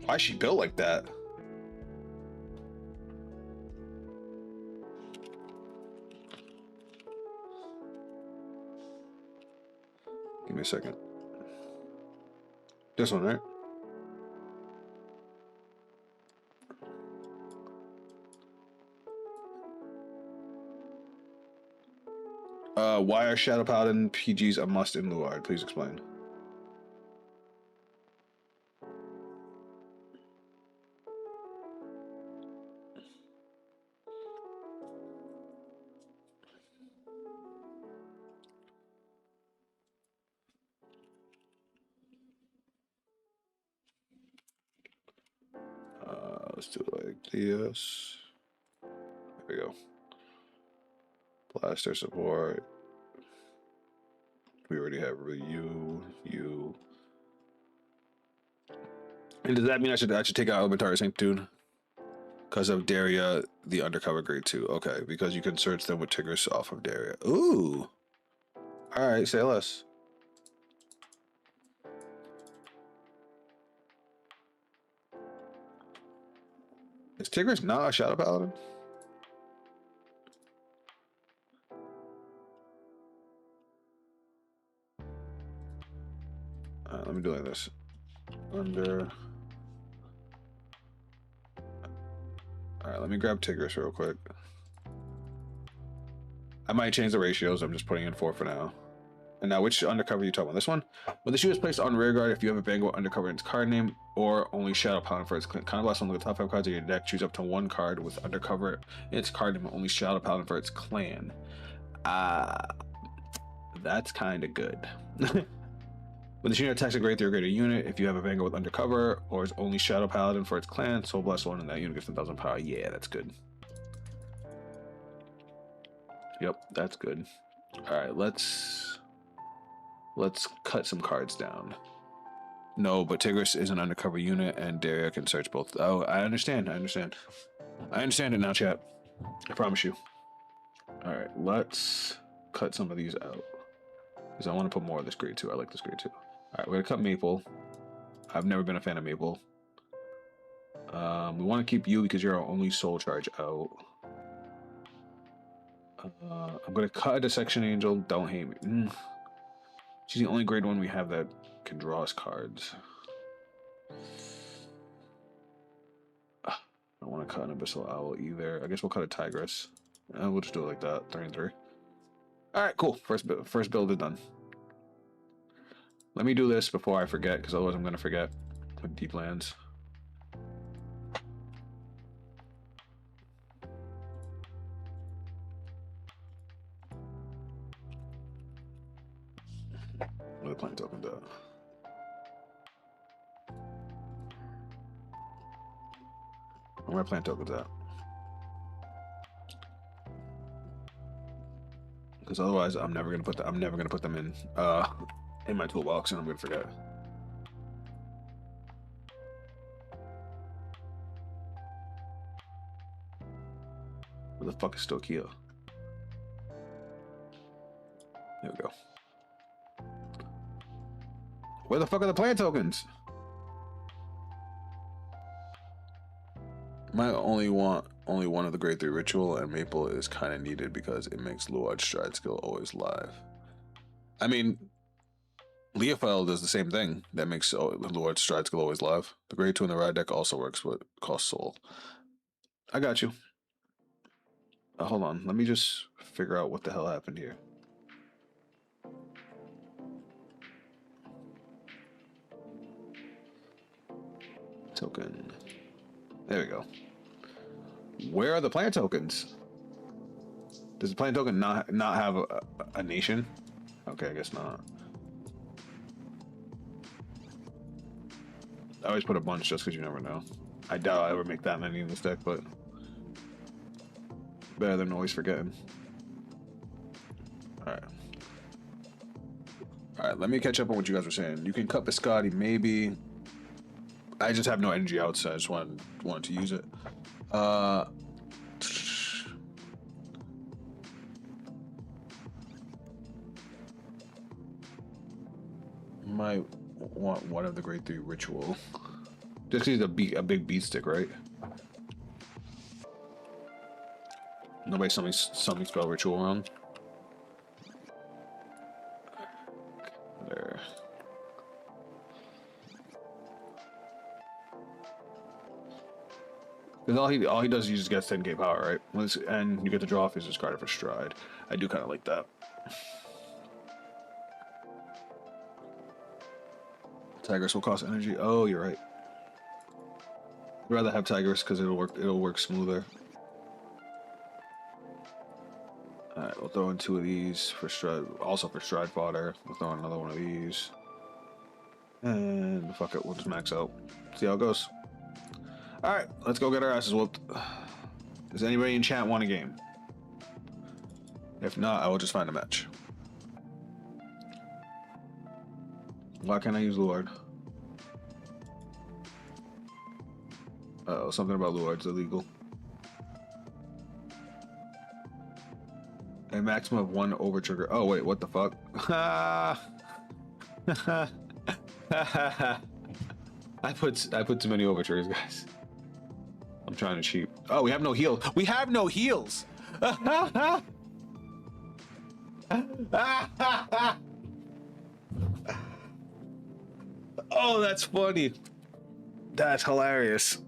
Why is she built like that? Give me a second. This one, right? Why are Shadow Paladin PGs a must in Luard? Please explain. Let's do it like this. There we go. Blaster support. We already have you. And does that mean I should take out Elementary Sanctitude? Because of Daria, the undercover grade 2. Okay, because you can search them with Tigris off of Daria. Ooh. Alright, say less. Is Tigris not a Shadow Paladin? Let me do like this. Under. Alright, let me grab Tigris real quick. I might change the ratios. I'm just putting in 4 for now. And now, which undercover are you talking about? This one? When the shoe is placed on rear guard, if you have a Vanguard undercover in its card name, or only Shadow Paladin for its kind of last one, look at the top 5 cards of your deck. Choose up to 1 card with undercover in its card name, only Shadow Paladin for its clan. That's kind of good. When the unit attacks a grade 3 or greater unit, if you have a Vanguard with undercover, or is only Shadow Paladin for its clan, Soul Blast 1, and that unit gets 10,000 power. Yeah, that's good. Yep, that's good. Alright, let's cut some cards down. No, but Tigris is an undercover unit, and Daria can search both. Oh, I understand. I understand it now, chat. I promise you. Alright, let's cut some of these out. Because I want to put more of this grade 2. I like this grade 2. Alright, we're going to cut Maple. I've never been a fan of Maple. We want to keep you because you're our only soul charge out. I'm going to cut a Dissection Angel. Don't hate me. She's the only grade 1 we have that can draw us cards. I don't want to cut an Abyssal Owl either. I guess we'll cut a Tigress. We'll just do it like that. 3 and 3. Alright, cool. First build is done. Let me do this before I forget, because otherwise I'm going to forget with deep lands. Where the plant tokens at? Where plant tokens at? Because otherwise I'm never gonna put them in my toolbox, and I'm gonna forget. Where the fuck is Stokia? There we go. Where the fuck are the plant tokens? Might only want one of the grade 3 ritual, and Maple is kind of needed because it makes Luard Stride skill always live. I mean, Leophile does the same thing. That makes Luard Stride skill always live. The grade 2 in the ride deck also works, but costs soul. I got you. Hold on. Let me just figure out what the hell happened here. Token. There we go. Where are the plant tokens? Does the plant token not have a nation? Okay, I guess not. I always put a bunch just because you never know. I doubt I'll ever make that many in this deck, but better than always forgetting. Alright. Alright, let me catch up on what you guys were saying. You can cut Biscotti, maybe. I just have no energy out, so I just wanted to use it. Might want one of the grade 3 ritual. Just because he's a big beat stick, right? Nobody something spell ritual wrong. There. Because all he does is he just gets 10k power, right? And you get to draw off his discard for Stride. I do kind of like that. Tigress will cost energy. Oh, you're right. I'd rather have Tigress because it'll work smoother. Alright, we'll throw in 2 of these for Stride, also for Stride fodder. We'll throw in another one of these. And fuck it, we'll just max out. See how it goes. Alright, let's go get our asses whooped. Does anybody in chat want a game? If not, I will just find a match. Why can't I use Lord? Uh-oh, something about Lord's illegal. A maximum of 1 over trigger. Oh wait, what the fuck? I put too many over triggers, guys. I'm trying to cheat. Oh, we have no heals. We have no heals. Oh, that's funny. That's hilarious.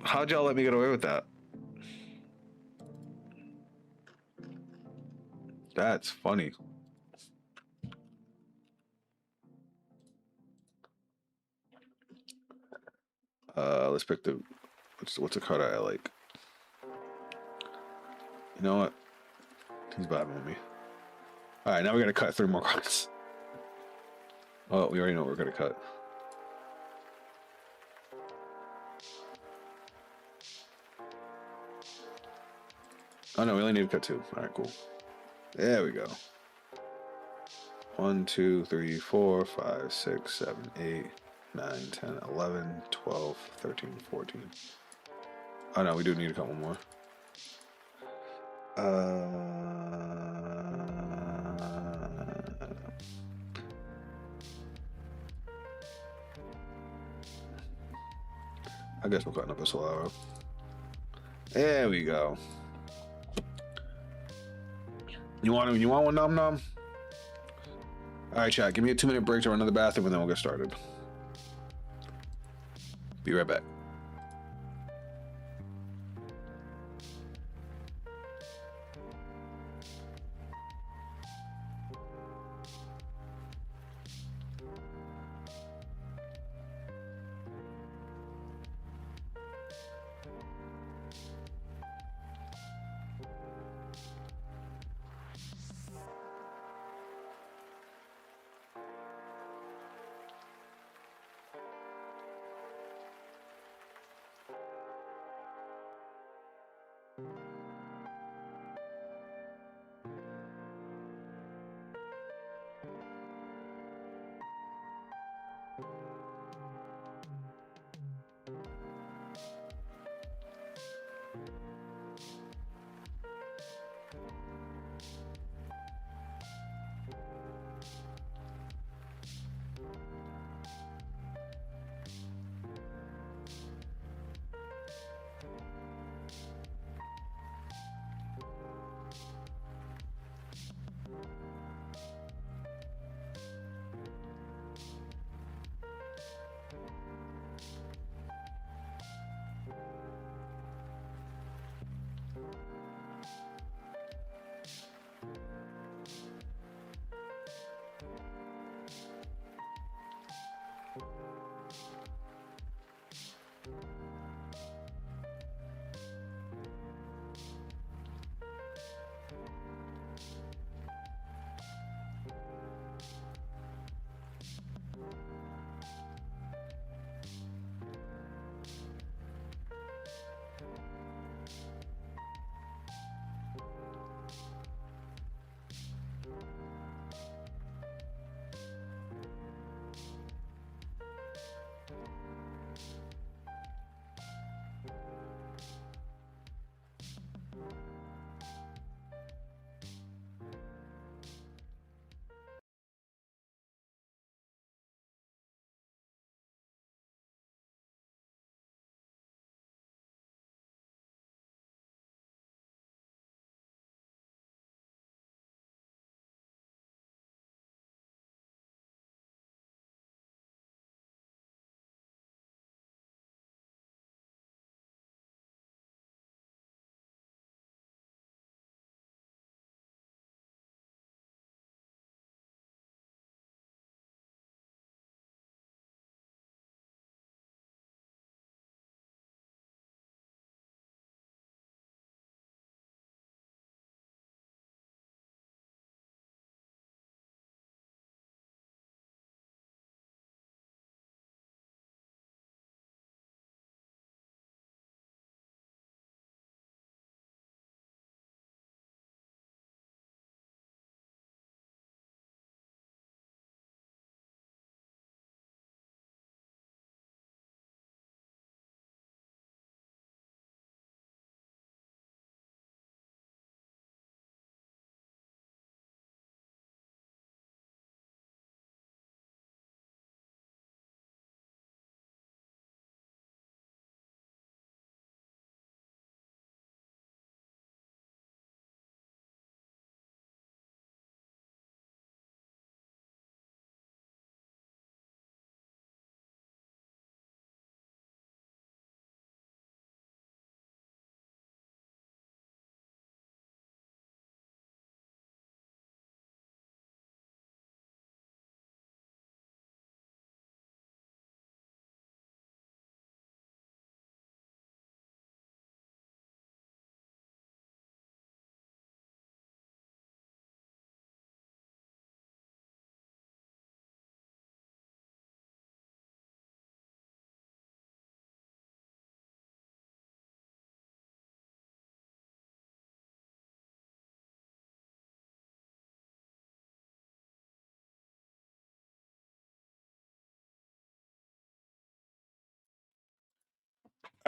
How'd y'all let me get away with that? That's funny. Let's pick the what's a card I like. You know what? He's vibing with me. All right, now we gotta cut 3 more cards. Oh, we already know what we're gonna cut. Oh no, we only need to cut 2. All right, cool. There we go. 1, 2, 3, 4, 5, 6, 7, 8, 9, 10, 11, 12, 13, 14. Oh no, we do need a couple more. I guess we're cutting up a Solaro. There we go. You want one, Nom Nom? All right, chat. Give me a 2-minute break to run to the bathroom, and then we'll get started. Be right back.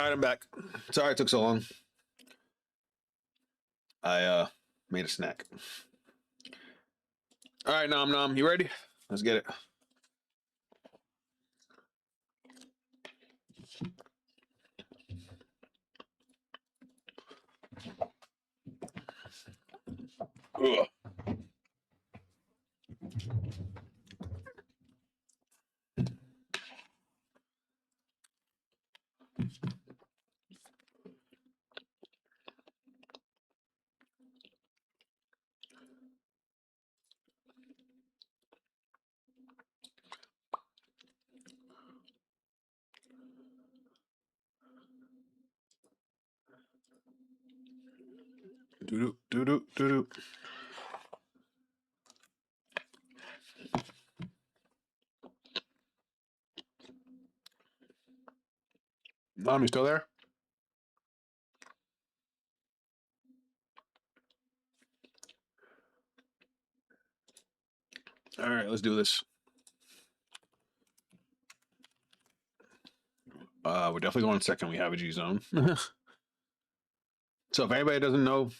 All right, I'm back. Sorry it took so long. I made a snack. All right, Nom Nom, you ready? Let's get it. Ugh. Doo doo doo doo doo. Nom, you still there? All right, let's do this. We're definitely going second. We have a G zone. So if anybody doesn't know,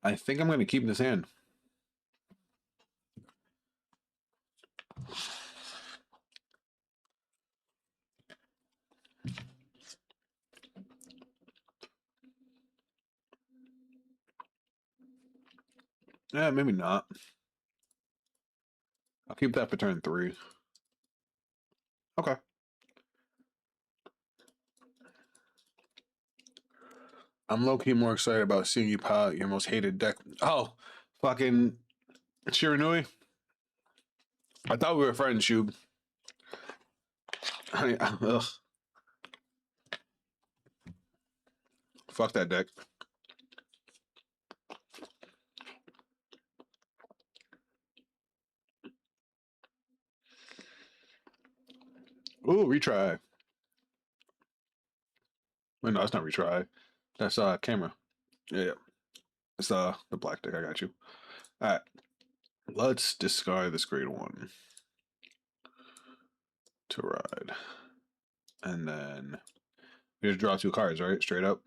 I think I'm going to keep this hand. Yeah, maybe not. I'll keep that for turn 3. Okay. I'm low-key more excited about seeing you pilot your most hated deck. Oh, fucking Shiranui. I thought we were friends, Shub. Ugh. Fuck that deck. Ooh, retry. Wait, no, that's not retry. That's camera. Yeah. It's the black deck. I got you. All right. Let's discard this grade 1 to ride. And then we just draw 2 cards, right? Straight up.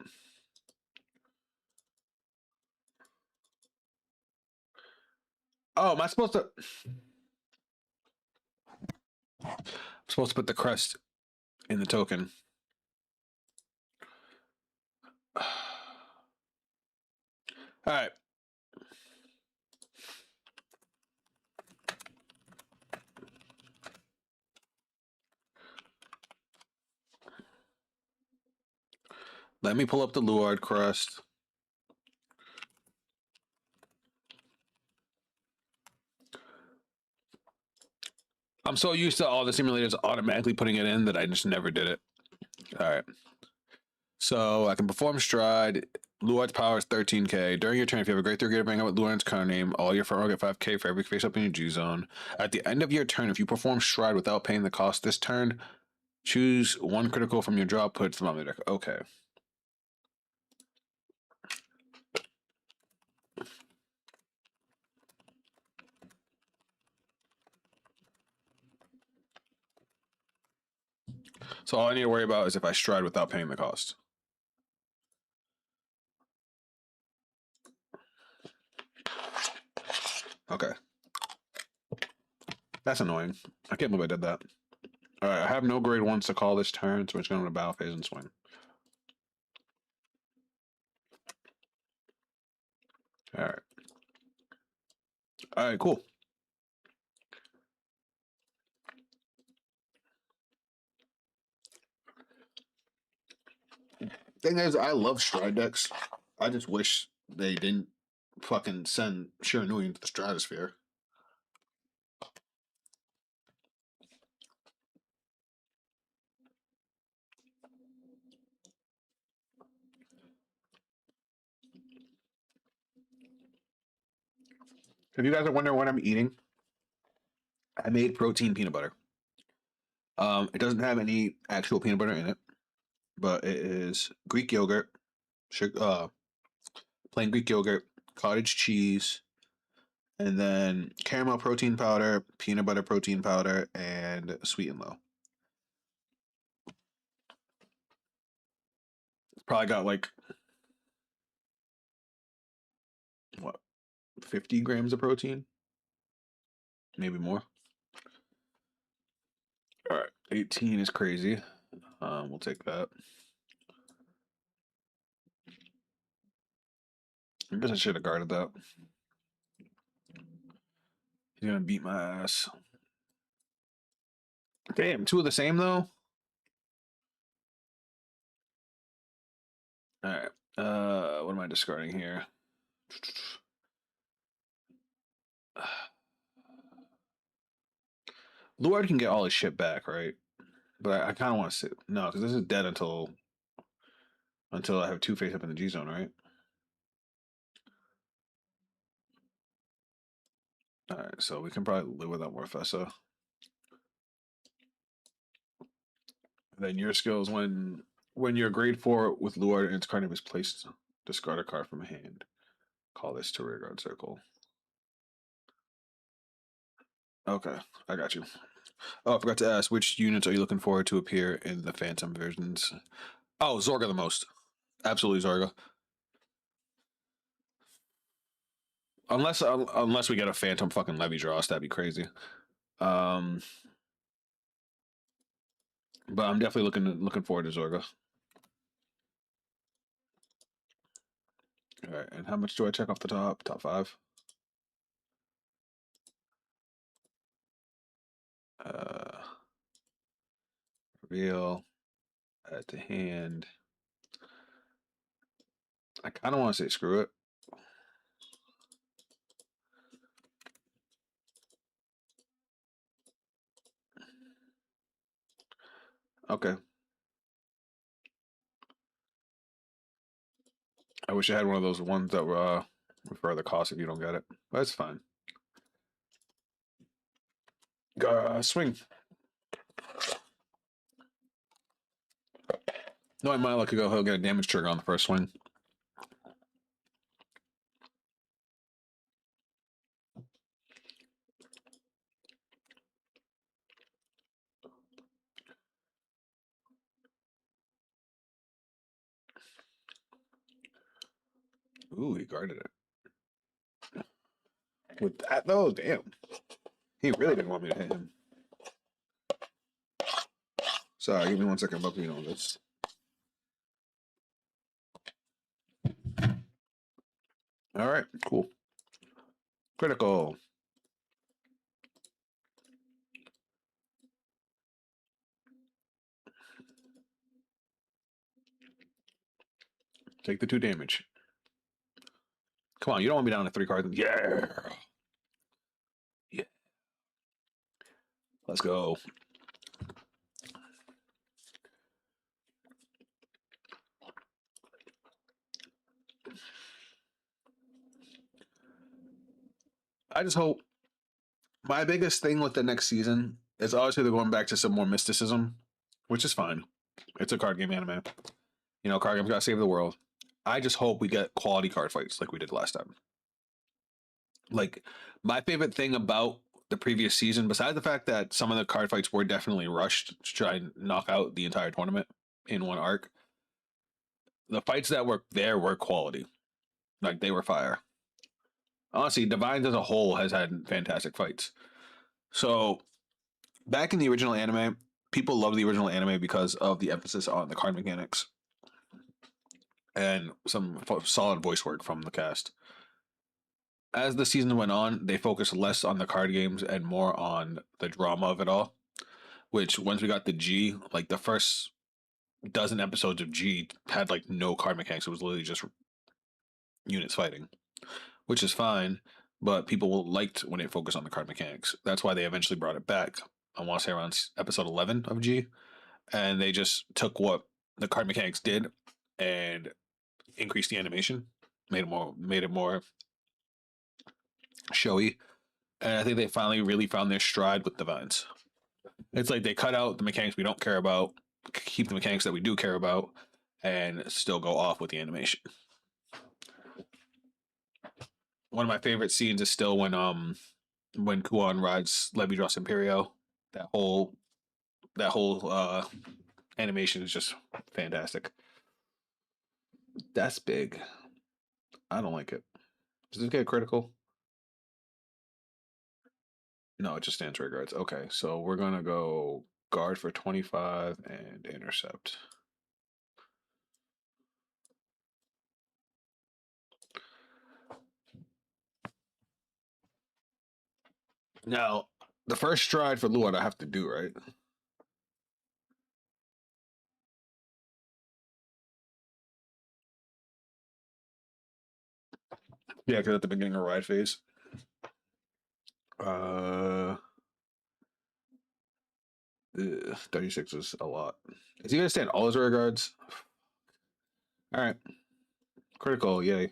Oh, am I supposed to? I'm supposed to put the crest in the token. All right. Let me pull up the Luard crest. I'm so used to all the simulators automatically putting it in that I just never did it. All right. So I can perform stride. Luard's power is 13k. During your turn, if you have a great 3 greater bang up with Luard's card name, all your front row get 5k for every face up in your G zone. At the end of your turn, if you perform stride without paying the cost this turn, choose 1 critical from your draw, put it to the bottom of the deck. Okay. So all I need to worry about is if I stride without paying the cost. Okay. That's annoying. I can't believe I did that. All right, I have no grade 1s to call this turn, so we're just going to battle phase and swing. All right. All right, cool. Thing is, I love stride decks. I just wish they didn't fucking send Shiranui into the stratosphere. If you guys are wondering what I'm eating, I made protein peanut butter. It doesn't have any actual peanut butter in it, but it is Greek yogurt, sugar, plain Greek yogurt, cottage cheese, And then caramel protein powder, peanut butter protein powder, and sweet and low. Probably got like what, 50 grams of protein, maybe more. All right, 18 is crazy. We'll take that. I guess I should have guarded that. He's gonna beat my ass. Damn, two of the same though. All right. What am I discarding here? Luard can get all his shit back, right? But I kind of want to sit. No, because this is dead until I have Two Face up in the G zone, right? All right, so we can probably live without Morfessa. Then your skills when you're grade 4 with Luard and its card name is placed, discard a card from hand. Call this to rear guard circle. Okay, I got you. Oh, I forgot to ask, which units are you looking forward to appear in the Phantom versions? Oh, Zorga the most. Absolutely Zorga. Unless we get a Phantom fucking Levy Dross, that'd be crazy. Um, but I'm definitely looking forward to Zorga. All right, and how much do I check off the top? Top 5. Uh, reveal, add to hand. I kind of want to say screw it. Okay. I wish I had one of those ones that were refer the cost if you don't get it. But it's fine. Swing. No, I might like to go. He'll get a damage trigger on the first swing. Ooh, he guarded it. With that though, damn. He really didn't want me to hit him. Sorry, give me 1 second. I'm about to on this. All right, cool. Critical. Take the 2 damage. Come on, you don't want me down to 3 cards. Yeah. Yeah. Let's go. I just hope my biggest thing with the next season is obviously they're going back to some more mysticism, which is fine. It's a card game anime. You know, card games gotta save the world. I just hope we get quality card fights like we did last time. Like, my favorite thing about the previous season, besides the fact that some of the card fights were definitely rushed to try and knock out the entire tournament in one arc, the fights that were there were quality. Like, they were fire. Honestly, Divines as a whole has had fantastic fights. So, back in the original anime, people love the original anime because of the emphasis on the card mechanics and some solid voice work from the cast. As the season went on, they focused less on the card games and more on the drama of it all. Which, once we got the G, like the first dozen episodes of G had like no card mechanics. It was literally just units fighting, which is fine. But people liked when it focused on the card mechanics. That's why they eventually brought it back. I want to say around episode 11 of G, and they just took what the card mechanics did and increased the animation, made it more showy, and I think they finally really found their stride with Divines. It's like they cut out the mechanics we don't care about, keep the mechanics that we do care about, and still go off with the animation. one of my favorite scenes is still when Kuon rides Lebidros Imperio. That whole animation is just fantastic. That's big. I don't like it. Does this get critical? No, it just stands rear guards. Okay, so we're gonna go guard for 25 and intercept. Now, the first stride for Luan I have to do, right? Yeah, because at the beginning of ride phase. Uh, 36 is a lot. Is he gonna stand all his rear guards? All right, critical, yay.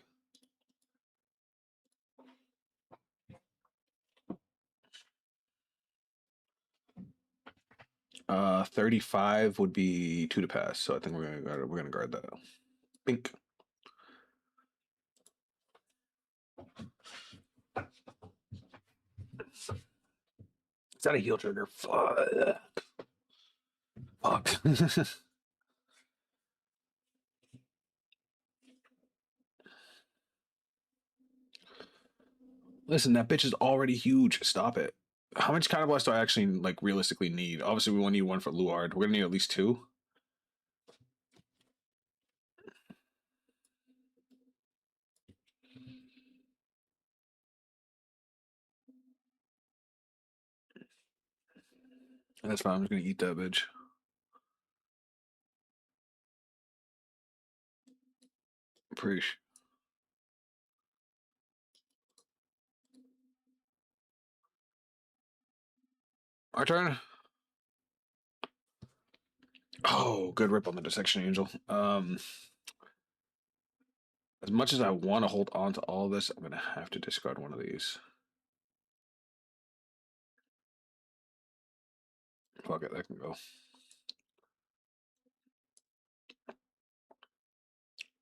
35 would be 2 to pass, so I think we're gonna guard that. Pink. Is that a heal trigger? Fuck. Fuck. Listen, that bitch is already huge. Stop it. How much counterblast do I actually like realistically need? Obviously, we only need one for Luard. We're gonna need at least 2. That's fine. I'm just gonna eat that bitch. Preach. Our turn. Oh, good rip on the dissection angel. As much as I want to hold on to all this, I'm gonna have to discard one of these. Fuck it, that can go.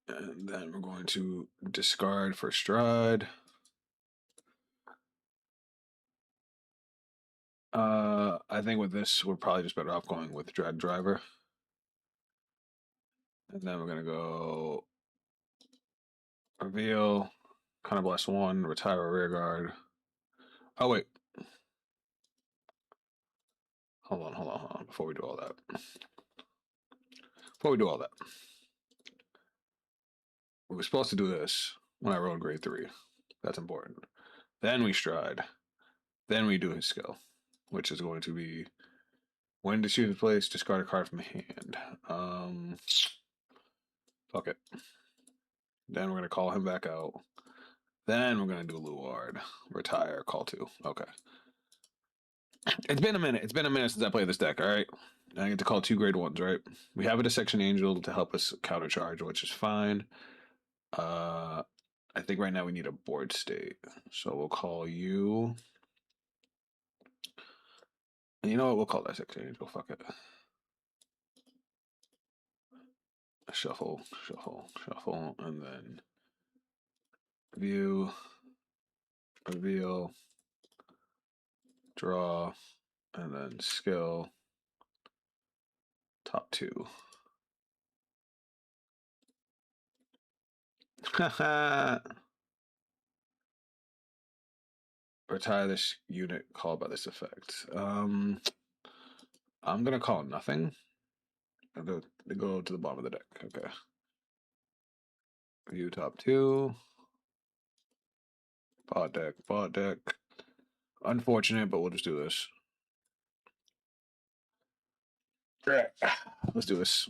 And then we're going to discard for stride. I think with this, we're probably just better off going with drag driver. And then we're gonna go reveal, kind of bless 1, retire a rear guard. Oh wait. Hold on. Before we do all that. We were supposed to do this when I rode grade 3. That's important. Then we stride. Then we do his skill, which is going to be when to choose a place, discard a card from hand. Fuck it. Then we're gonna call him back out. Then we're gonna do Luard. Retire, call 2. Okay. It's been a minute. It's been a minute since I played this deck, alright? I get to call 2 grade 1s, right? We have a Dissection Angel to help us countercharge, which is fine. I think right now we need a board state. So we'll call you. And you know what? We'll call that Dissection Angel. Fuck it. Shuffle, and then view, reveal, draw, and then skill, top 2. Retire this unit called by this effect. I'm gonna call nothing. I'll go to the bottom of the deck. Okay. View top 2. Pot deck. Unfortunate, but we'll just do this. All right, let's do this.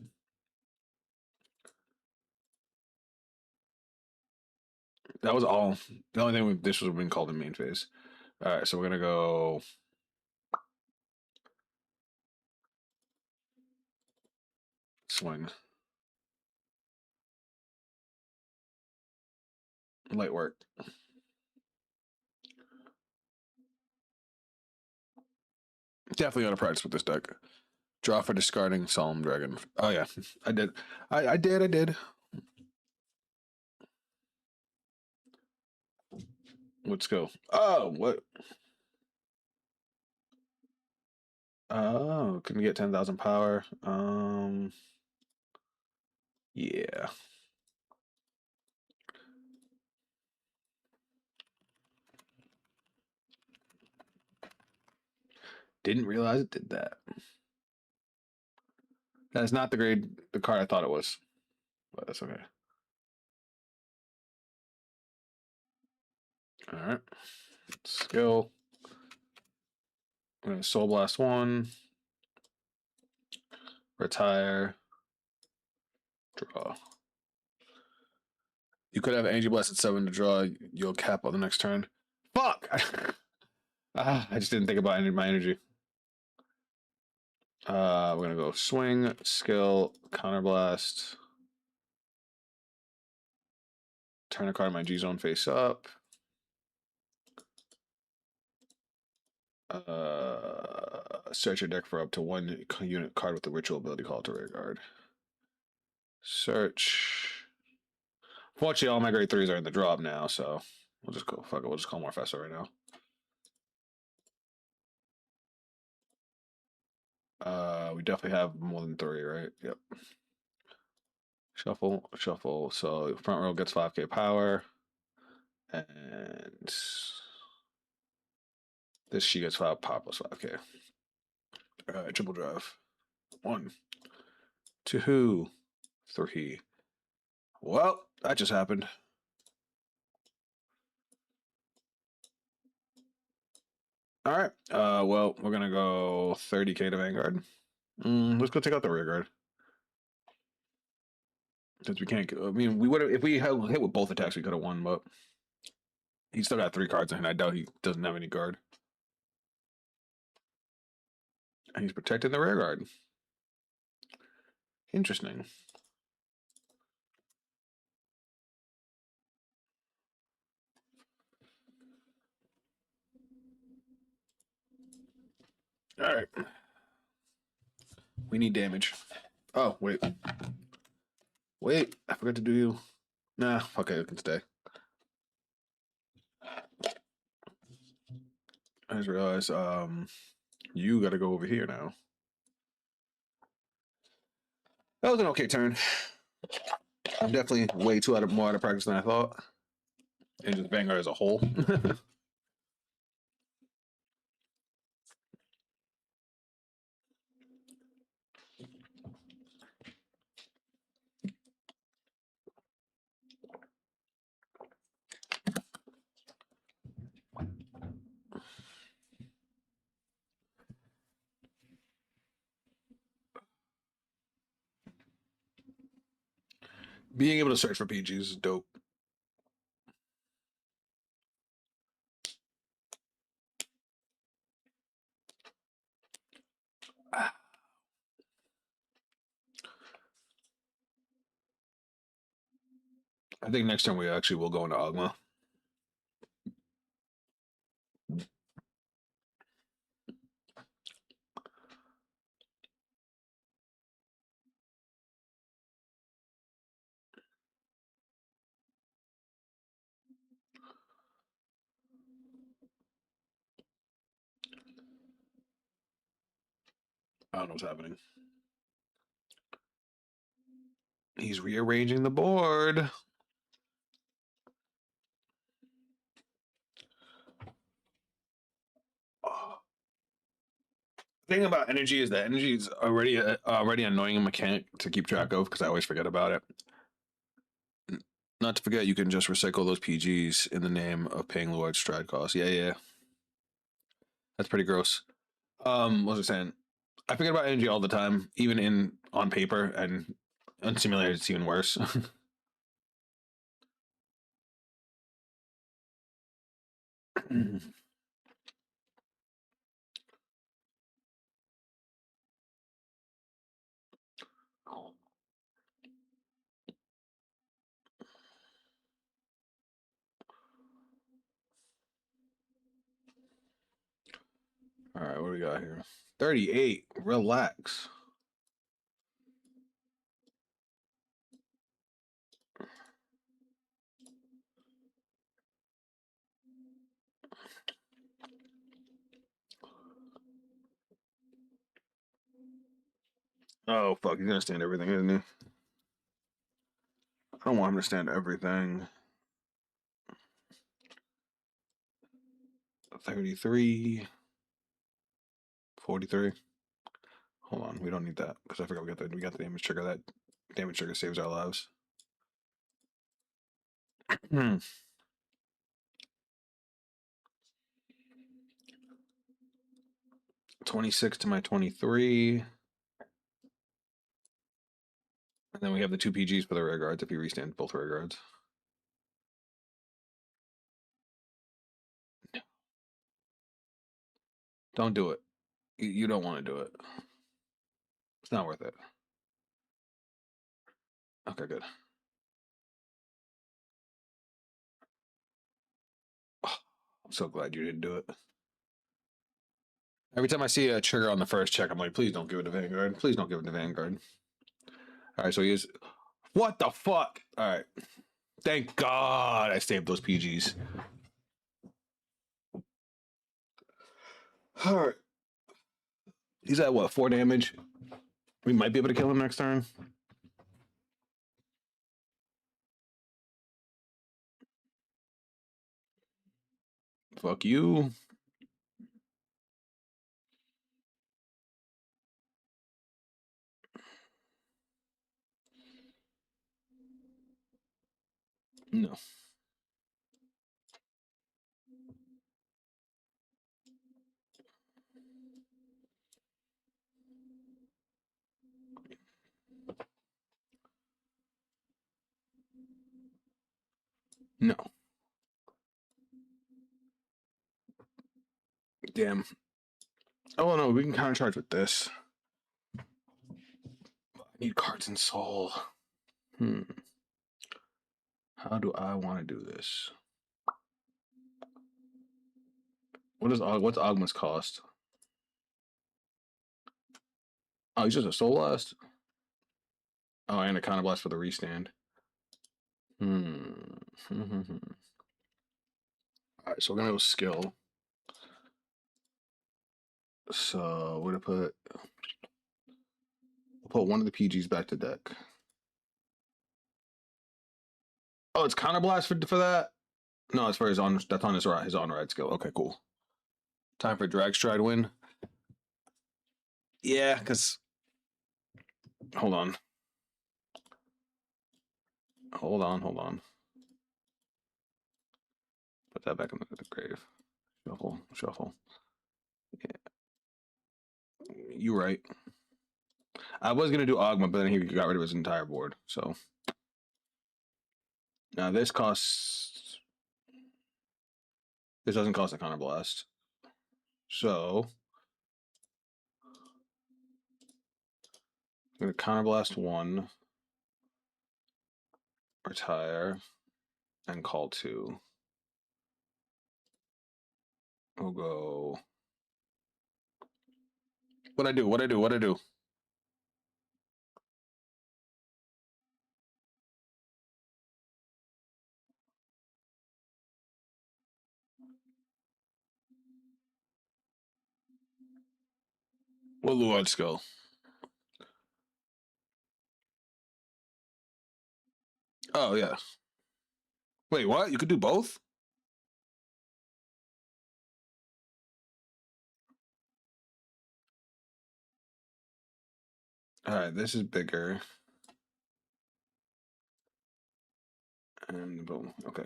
That was all. The only thing this was being called in main phase. All right, so we're gonna go. Swing. Light work. Definitely out of practice with this deck. Draw for discarding Solemn Dragon. Oh yeah, I did. I did. Let's go. Oh, what? Oh, can we get 10,000 power? Yeah. Didn't realize it did that. That's not the card I thought it was, but that's okay. All right. Skill. I'm gonna Soul Blast one. Retire. Draw. You could have Energy Blast at 7 to draw. You'll cap on the next turn. Fuck! I just didn't think about my energy. We're gonna go swing, skill, counterblast. Turn a card in my G zone face up. Search your deck for up to one unit card with the ritual ability called to rear guard. Search. Fortunately, all my grade 3s are in the drop now, so we'll just go. Fuck it, we'll just call Morfessa right now. We definitely have more than 3, right? Yep. Shuffle, shuffle. So front row gets 5k power. And this she gets 5 power plus 5k. Alright, triple drive. 1, 2, 3. Well, that just happened. Alright. Well, we're gonna go 30k to Vanguard. Let's go take out the rear guard. Since we can't, I mean, we would have if we had hit with both attacks, we could have won. But he's still got 3 cards, and I doubt he doesn't have any guard. And he's protecting the rear guard. Interesting. All right, we need damage. Oh wait, I forgot to do you. Nah, okay, it can stay. I just realized, you got to go over here now. That was an okay turn. I'm definitely way too more out of practice than I thought. And just Vanguard as a whole. Being able to search for PGs is dope. I think next time we actually will go into Ogma. I don't know what's happening. He's rearranging the board. The thing about energy is that energy is already annoying mechanic to keep track of because I always forget about it. Not to forget, you can just recycle those PGs in the name of paying large stride costs. Yeah. That's pretty gross. What was I saying? I forget about energy all the time, even in on paper, and on simulator it's even worse. All right, what do we got here? 38. Relax. Oh fuck, he's gonna stand everything, isn't he? I don't want him to stand everything. 33, 43. Hold on, we don't need that because I forgot we got the damage trigger. That damage trigger saves our lives. 26 to my 23. And then we have the 2 PGs for the rear guards if you restand both rear guards. Don't do it. You don't want to do it. It's not worth it. Okay, good. Oh, I'm so glad you didn't do it. Every time I see a trigger on the first check, I'm like, please don't give it to Vanguard. Please don't give it to Vanguard. All right, so he is. What the fuck? All right. Thank God I saved those PGs. All right. He's at what, 4 damage? We might be able to kill him next turn. Fuck you. No. No. Damn. Oh no, we can counter charge with this. I need cards and soul. How do I want to do this? What's Ogma's cost? Oh, he's just a soul blast. Oh, and a counter blast for the restand. All right, so we're gonna go skill. So we're gonna we'll put one of the PGs back to deck. Oh, it's counter blast for that. No, it's for his on. That's on his on ride skill. Okay, cool. Time for drag stride win. Yeah, because hold on. Hold on. Put that back in the grave. Shuffle. Yeah, you right. I was gonna do Ogma, but then he got rid of his entire board. So now this costs. This doesn't cost a counter blast. So I'm gonna counter blast 1, retire, and call 2. We'll go. What I do? What Luad skill? Oh yeah. Wait, what? You could do both? All right, this is bigger. And boom. Okay.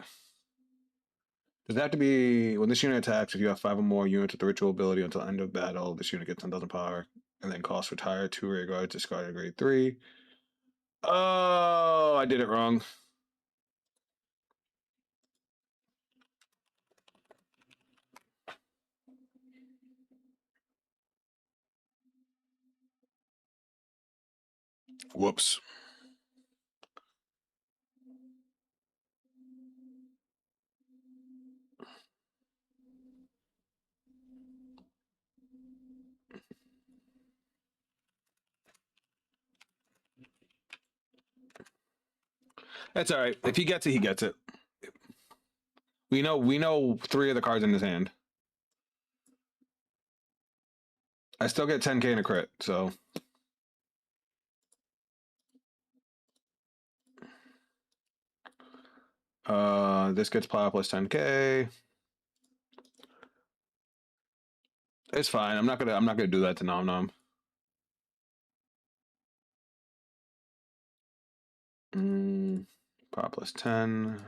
Does it have to be when this unit attacks? If you have 5 or more units with the ritual ability until end of battle, this unit gets 10,000 power, and then cost retire 2 rear guards, discard a grade 3. Oh, I did it wrong. Whoops. That's all right. If he gets it, he gets it. We know 3 of the cards in his hand. I still get 10k in a crit, so This gets power plus 10k. It's fine. I'm not gonna do that to Nom Nom. Power plus 10.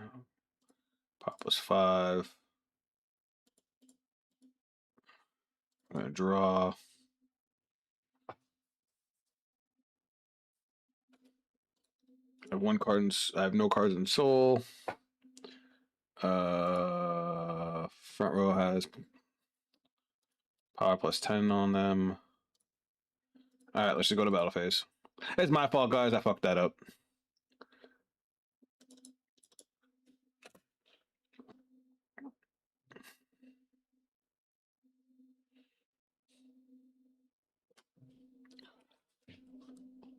Power plus 5. I'm gonna draw. I have one card I have no cards in Soul. Front row has power plus 10 on them. All right, let's just go to battle phase. It's my fault, guys. I fucked that up.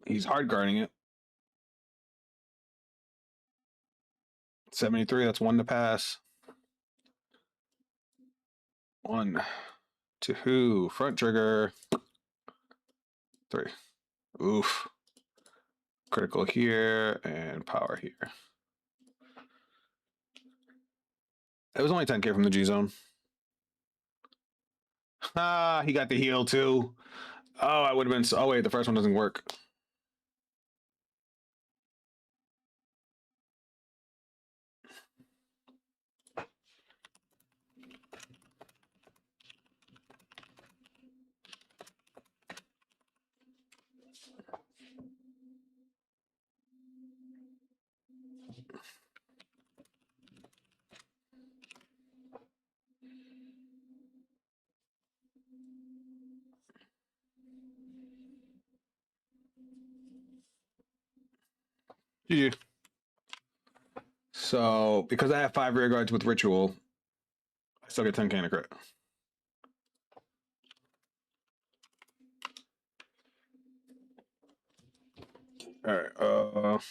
He's hard guarding it. 73, that's one to pass. 1, 2, front trigger. 3. Oof. Critical here and power here. It was only 10k from the G zone. Ah, he got the heal too. Oh, I would have been. Oh wait, the first one doesn't work. GG. So because I have 5 rear guards with ritual, I still get 10k in a crit. All right. All right.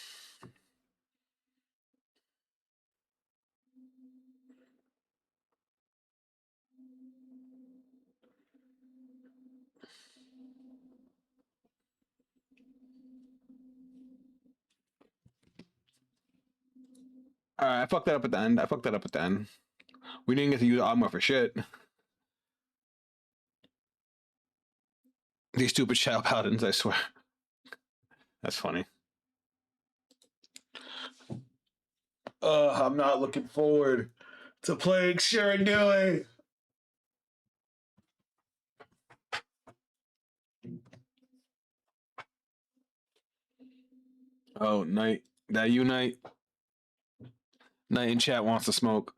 I fucked that up at the end. We didn't get to use Ogma for shit. These stupid Shadow Paladins, I swear. That's funny. I'm not looking forward to playing Shiranui. Oh, Knight. That you, Knight? Knight in chat wants to smoke.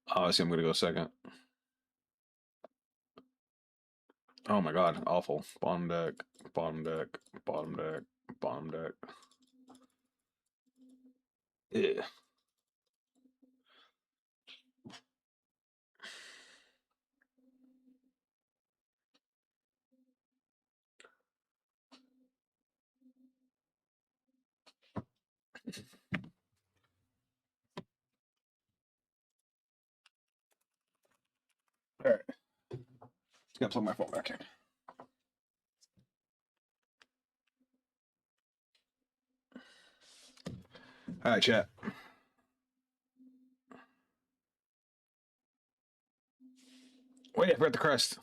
Obviously, I'm going to go second. Oh my god, awful. Bottom deck, bottom deck, bottom deck, bottom deck. Yeah. All right. Just gotta plug my phone back in. All right, chat. Wait, I forgot the crest.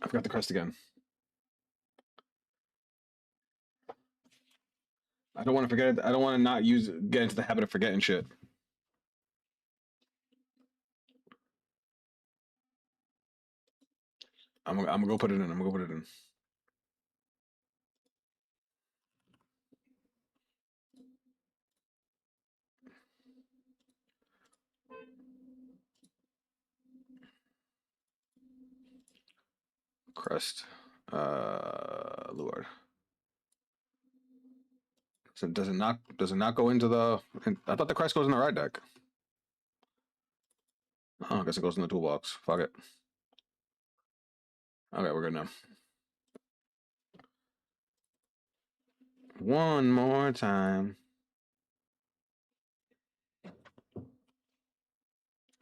I forgot the crest again. I don't want to forget it. I don't want to not get into the habit of forgetting shit. I'm gonna go put it in. I'm gonna go put it in. Crest. Lord. So does it not go into the? I thought the crest goes in the right deck. Oh, I guess it goes in the toolbox. Fuck it. Okay, we're good now. One more time.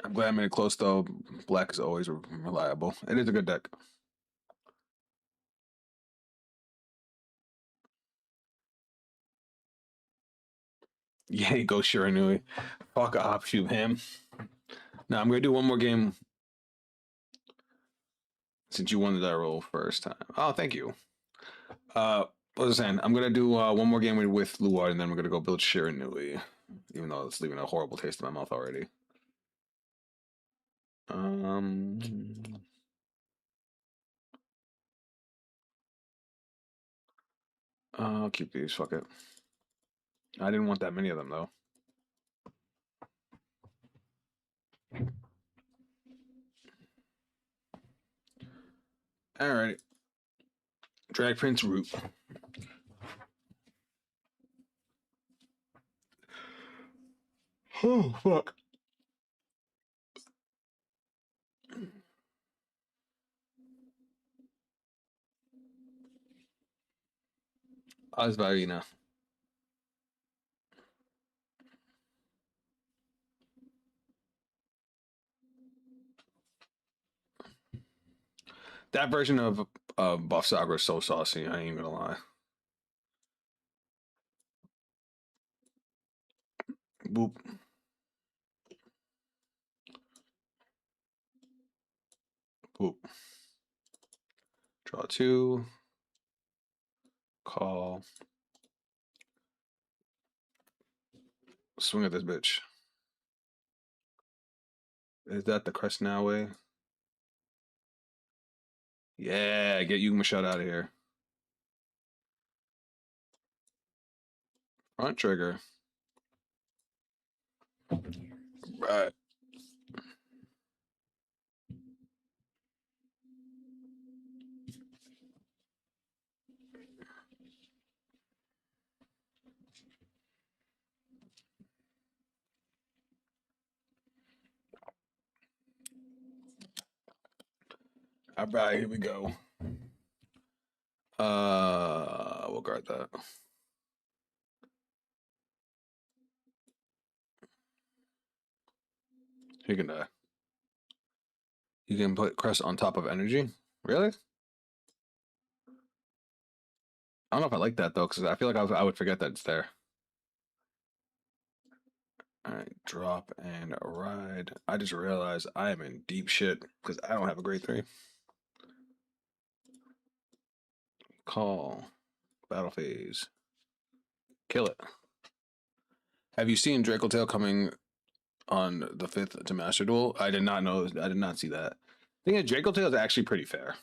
I'm glad I made it close though. Black is always reliable. It is a good deck. Yay, go Shiranui. Fuck off, shoot him. Now I'm gonna do one more game since you won the die roll first time. Oh, thank you. What was I saying? I'm gonna do one more game with Luard, and then we're gonna go build Shiranui, even though it's leaving a horrible taste in my mouth already. I'll keep these. Fuck it. I didn't want that many of them though. All right. Drag Prince Root. Oh fuck. Asvarina. That version of Buff Saga is so saucy. I ain't even gonna lie. Boop. Boop. Draw two. Call. Swing at this bitch. Is that the Crest Now way? Yeah, get Yugma shot out of here. Front trigger. Right. All right, here we go. We'll guard that. He can die. You can put Crest on top of energy? Really? I don't know if I like that though, because I feel like I would forget that it's there. All right, drop and ride. I just realized I am in deep shit because I don't have a grade 3. Call. Battle phase. Kill it. Have you seen Draco Tail coming on the 5th to Master Duel? I did not know. I did not see that. I think Draco Tail is actually pretty fair.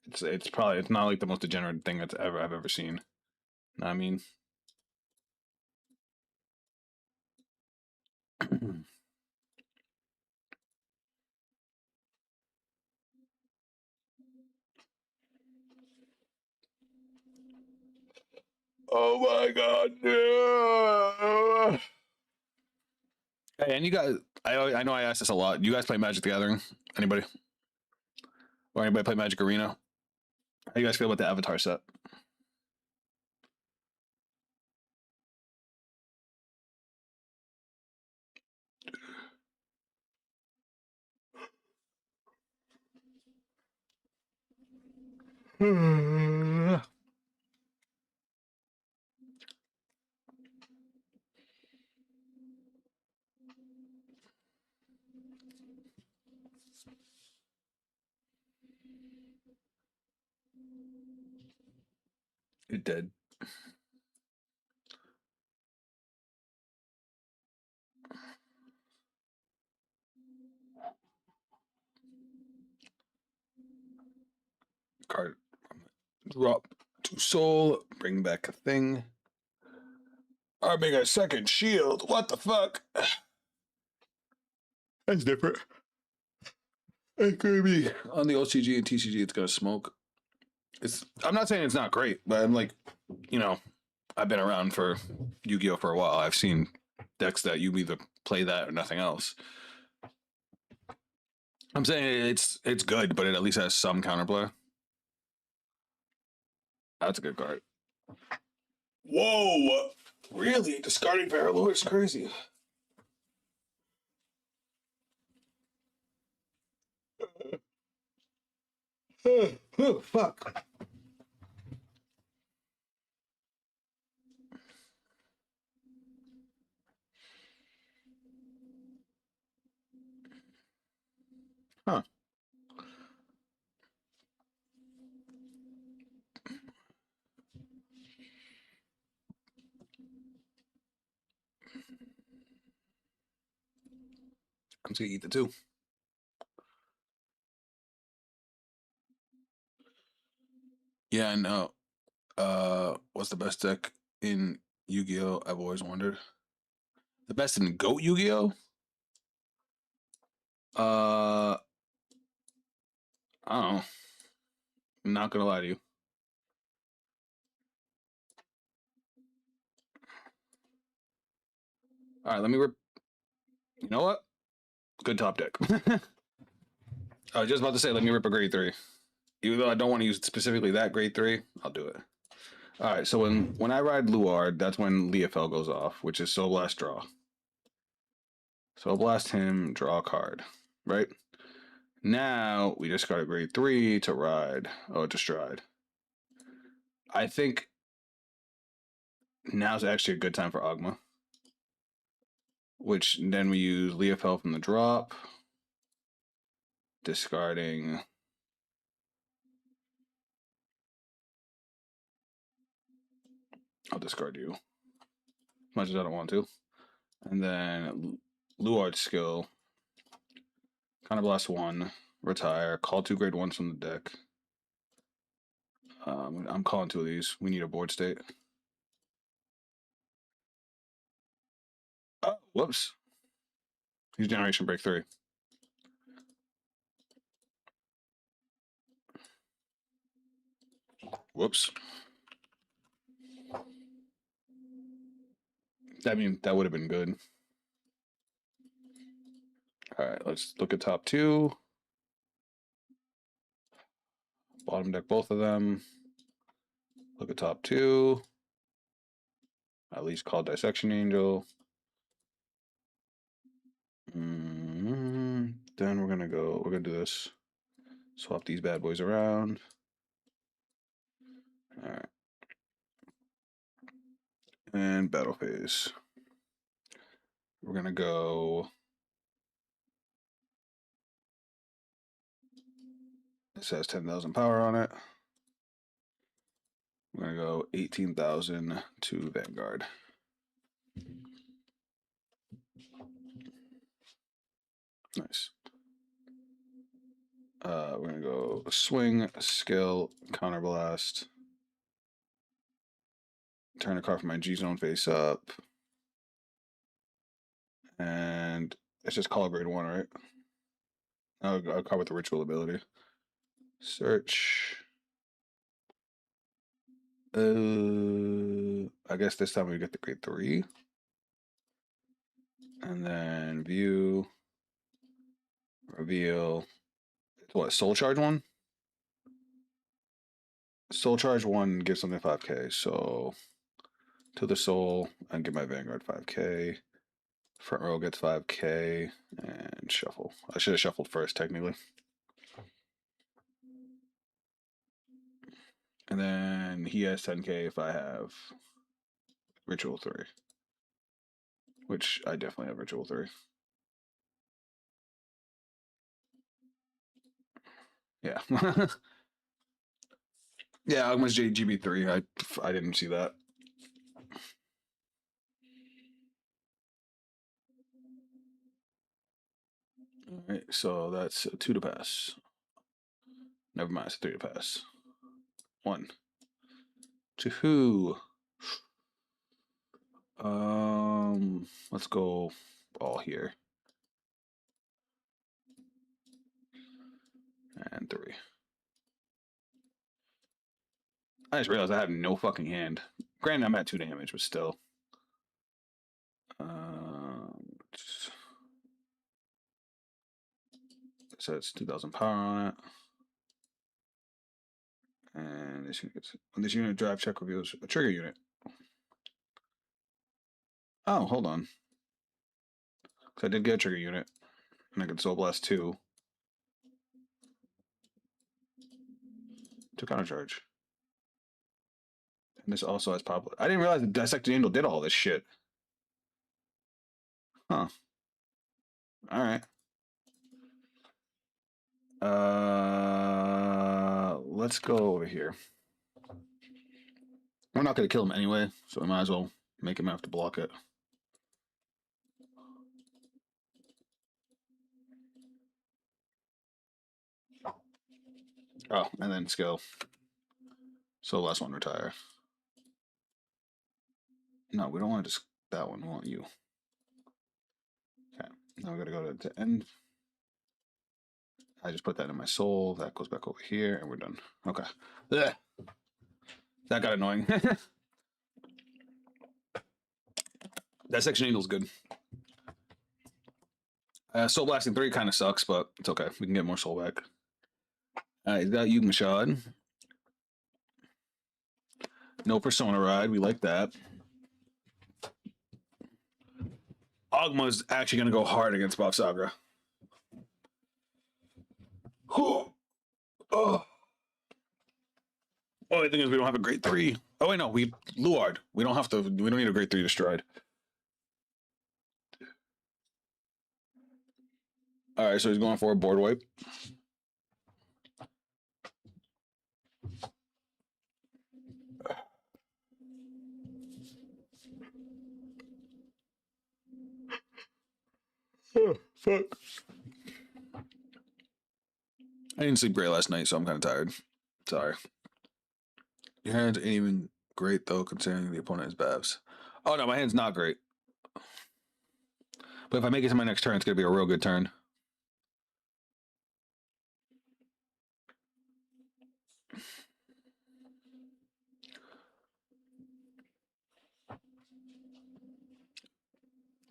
It's not like the most degenerate thing I've ever seen. Know what I mean? Oh my god, no! Hey, and you guys, I know I asked this a lot. You guys play Magic the Gathering? Anybody? Or anybody play Magic Arena? How do you guys feel about the Avatar set? It did. Card. Drop to soul. Bring back a thing. Arming a second shield. What the fuck? That's different. It's gonna be on the OCG and TCG. It's gonna smoke. I'm not saying it's not great, but I'm like, I've been around for Yu-Gi-Oh for a while. I've seen decks that you either play that or nothing else. I'm saying it's good, but it at least has some counterplay. That's a good card. Whoa! Really? Discarding Paralore is crazy. Oh, fuck. I'm just gonna eat the two. Yeah, I know. What's the best deck in Yu-Gi-Oh? I've always wondered. The best in Goat Yu-Gi-Oh? I don't know. I'm not gonna lie to you. All right, let me rip. You know what? Good top deck. I was just about to say, let me rip a grade 3. Even though I don't want to use specifically that grade 3, I'll do it. All right, so when I ride Luard, that's when Leofel goes off, which is Soul Blast draw. So I'll blast him, draw a card, right? Now we just got a grade 3 to ride. Oh, to stride. I think now's actually a good time for Ogma. Which then we use Leofel from the drop. Discarding. I'll discard you. As much as I don't want to. And then Luard skill. Counterblast 1. Retire. Call 2 grade 1s from the deck. I'm calling 2 of these. We need a board state. Oh, whoops. He's Generation Break 3. Whoops. I mean, that would have been good. All right, let's look at top 2. Bottom deck both of them. Look at top 2. At least call Dissection Angel. Then we're gonna do this. Swap these bad boys around. All right. And battle phase. We're gonna go. This has 10,000 power on it. We're gonna go 18,000 to Vanguard. Nice. We're gonna go swing, skill, counterblast. Turn a card from my G zone face up. And it's just call grade 1, right? I'll card with the ritual ability. Search. I guess this time we get the grade 3. And then view. Reveal. It's what, Soul Charge 1? Soul Charge 1 gives something 5k, so to the soul and get my Vanguard 5k. Front row gets 5k and shuffle. I should have shuffled first, technically. And then he has 10k if I have Ritual 3. Which I definitely have Ritual 3. Yeah. Yeah, Ogma's JGB3. I didn't see that. Alright, so that's a 2 to pass. Never mind, it's a 3 to pass. 1. 2. Let's go all here. And 3. I just realized I have no fucking hand. Granted, I'm at 2 damage, but still. So it's 2,000 power on it. And this unit drive check reveals a trigger unit. Oh, hold on. So I did get a trigger unit. And I can Soul Blast 2. To counter charge. And this also has pop. I didn't realize the Dissected Angel did all this shit. Huh. Alright. Let's go over here. We're not going to kill him anyway, so we might as well make him have to block it. Oh, and then skill. So last one, retire. No, we don't want to just that one. We want you. Okay. Now we gotta go to end. I just put that in my soul. That goes back over here, and we're done. Okay. Ugh. That got annoying. That section angel's good. Soul Blasting 3 kind of sucks, but it's okay. We can get more soul back. He's got Yugmashad. No Persona Ride. We like that. Ogma's actually going to go hard against Bob Sagra. Oh. Oh, the thing is, we don't have a grade 3. Oh, wait, no. Luard. We don't have to. We don't need a grade 3 to stride. All right, so he's going for a board wipe. Oh, fuck. I didn't sleep great last night, so I'm kind of tired. Sorry. Your hands ain't even great, though, considering the opponent is Babs. Oh, no, my hand's not great. But if I make it to my next turn, it's going to be a real good turn.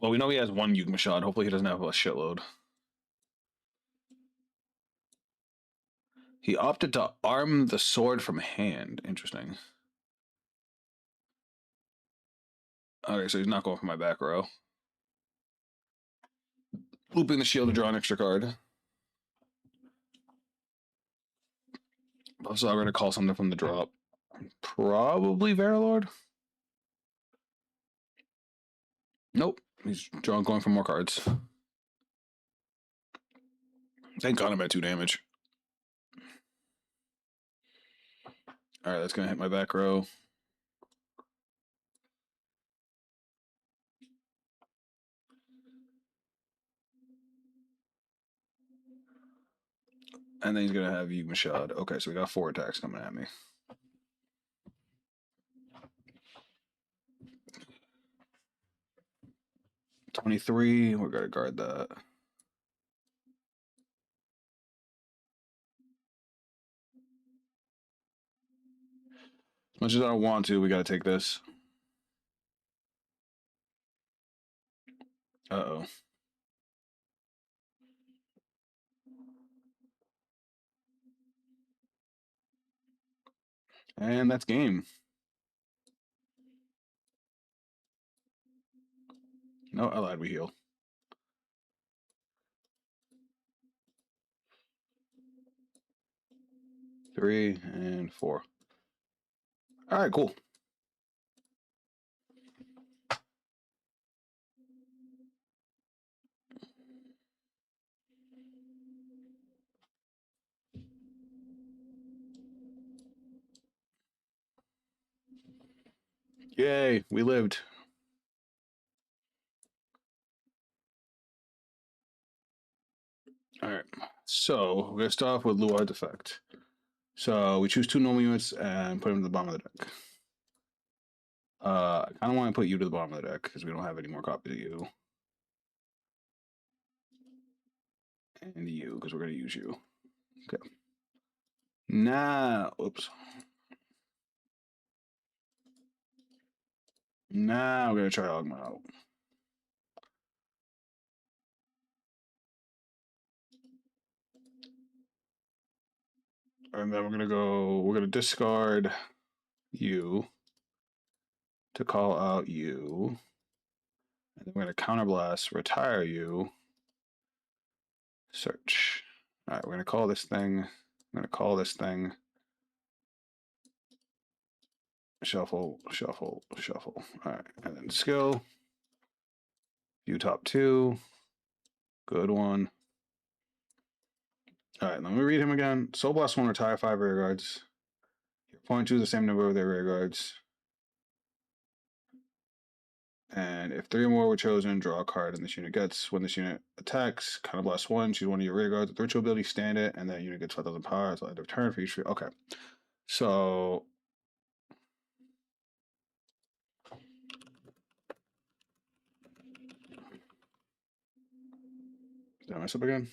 Well, we know he has one Yugmashad. Hopefully he doesn't have a shitload. He opted to arm the sword from hand. Interesting. Okay, so he's not going for my back row. Looping the shield to draw an extra card. So I'm going to call something from the drop. Probably Verilord. Nope. He's going for more cards. Thank God I'm at 2 damage. Alright, that's going to hit my back row. And then he's going to have Yugmashad. Okay, so we got 4 attacks coming at me. $23. We're going to guard that. As much as I don't want to, we got to take this. Uh-oh. And that's game. No, I lied. We heal. Three and 4. All right, cool. Yay, we lived. All right, so we're gonna start off with Luard's effect. So we choose 2 normal units and put them to the bottom of the deck. I kind of want to put you to the bottom of the deck because we don't have any more copies of you. And you, because we're gonna use you. Okay. Now, oops. Now we're gonna try Ogma out. And then we're gonna discard you to call out you. And then we're gonna counterblast, retire you, search. All right, we're gonna call this thing. I'm gonna call this thing. Shuffle, shuffle, shuffle. All right, and then skill. View top 2. Good one. All right, let me read him again. Soul Blast 1, retire 5 rear guards. Your opponent choose the same number of their rear guards. And if 3 or more were chosen, draw a card, and this unit gets when this unit attacks, kind of blast 1, choose one of your rear guards with ritual ability, stand it, and that unit gets 5,000 power until end of turn for each. Okay. So did I mess up again?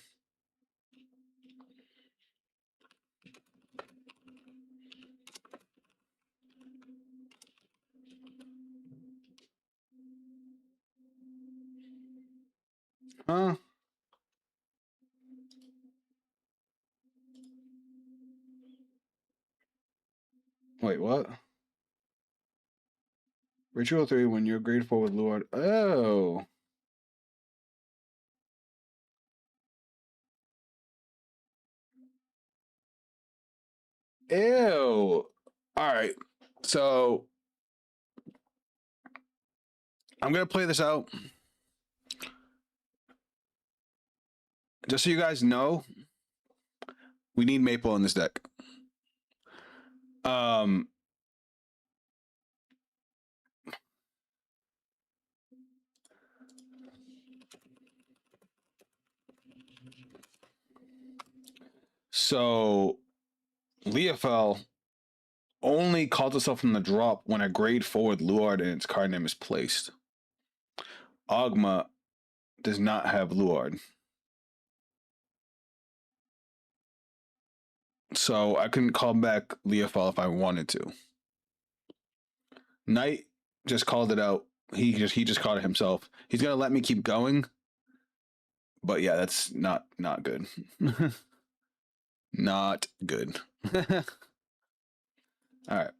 Huh? Wait, what? Ritual 3, when you're grade 4 with Lord. Oh. Ew. All right. So I'm going to play this out. Just so you guys know, we need Maple in this deck. So Leofel only calls itself from the drop when a grade 4 with Luard and its card name is placed. Ogma does not have Luard. So I couldn't call back Leofel if I wanted to. Knight just called it out. He just called it himself. He's gonna let me keep going. But yeah, that's not good. Not good. All right.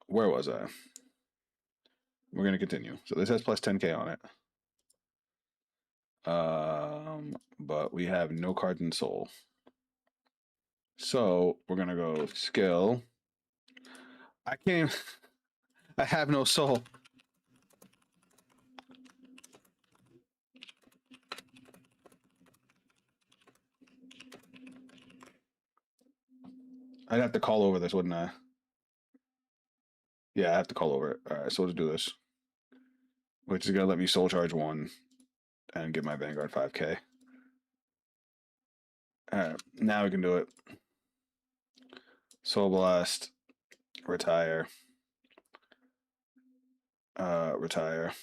Where was I? We're gonna continue. So this has plus 10k on it. But we have no cards in soul. So we're gonna go skill. I can't. I have no soul. I'd have to call over this, wouldn't I? Yeah, I have to call over it. All right, so let's do this. Which is gonna let me soul charge 1 and give my Vanguard 5k. All right, now we can do it. Soul Blast, retire. Retire.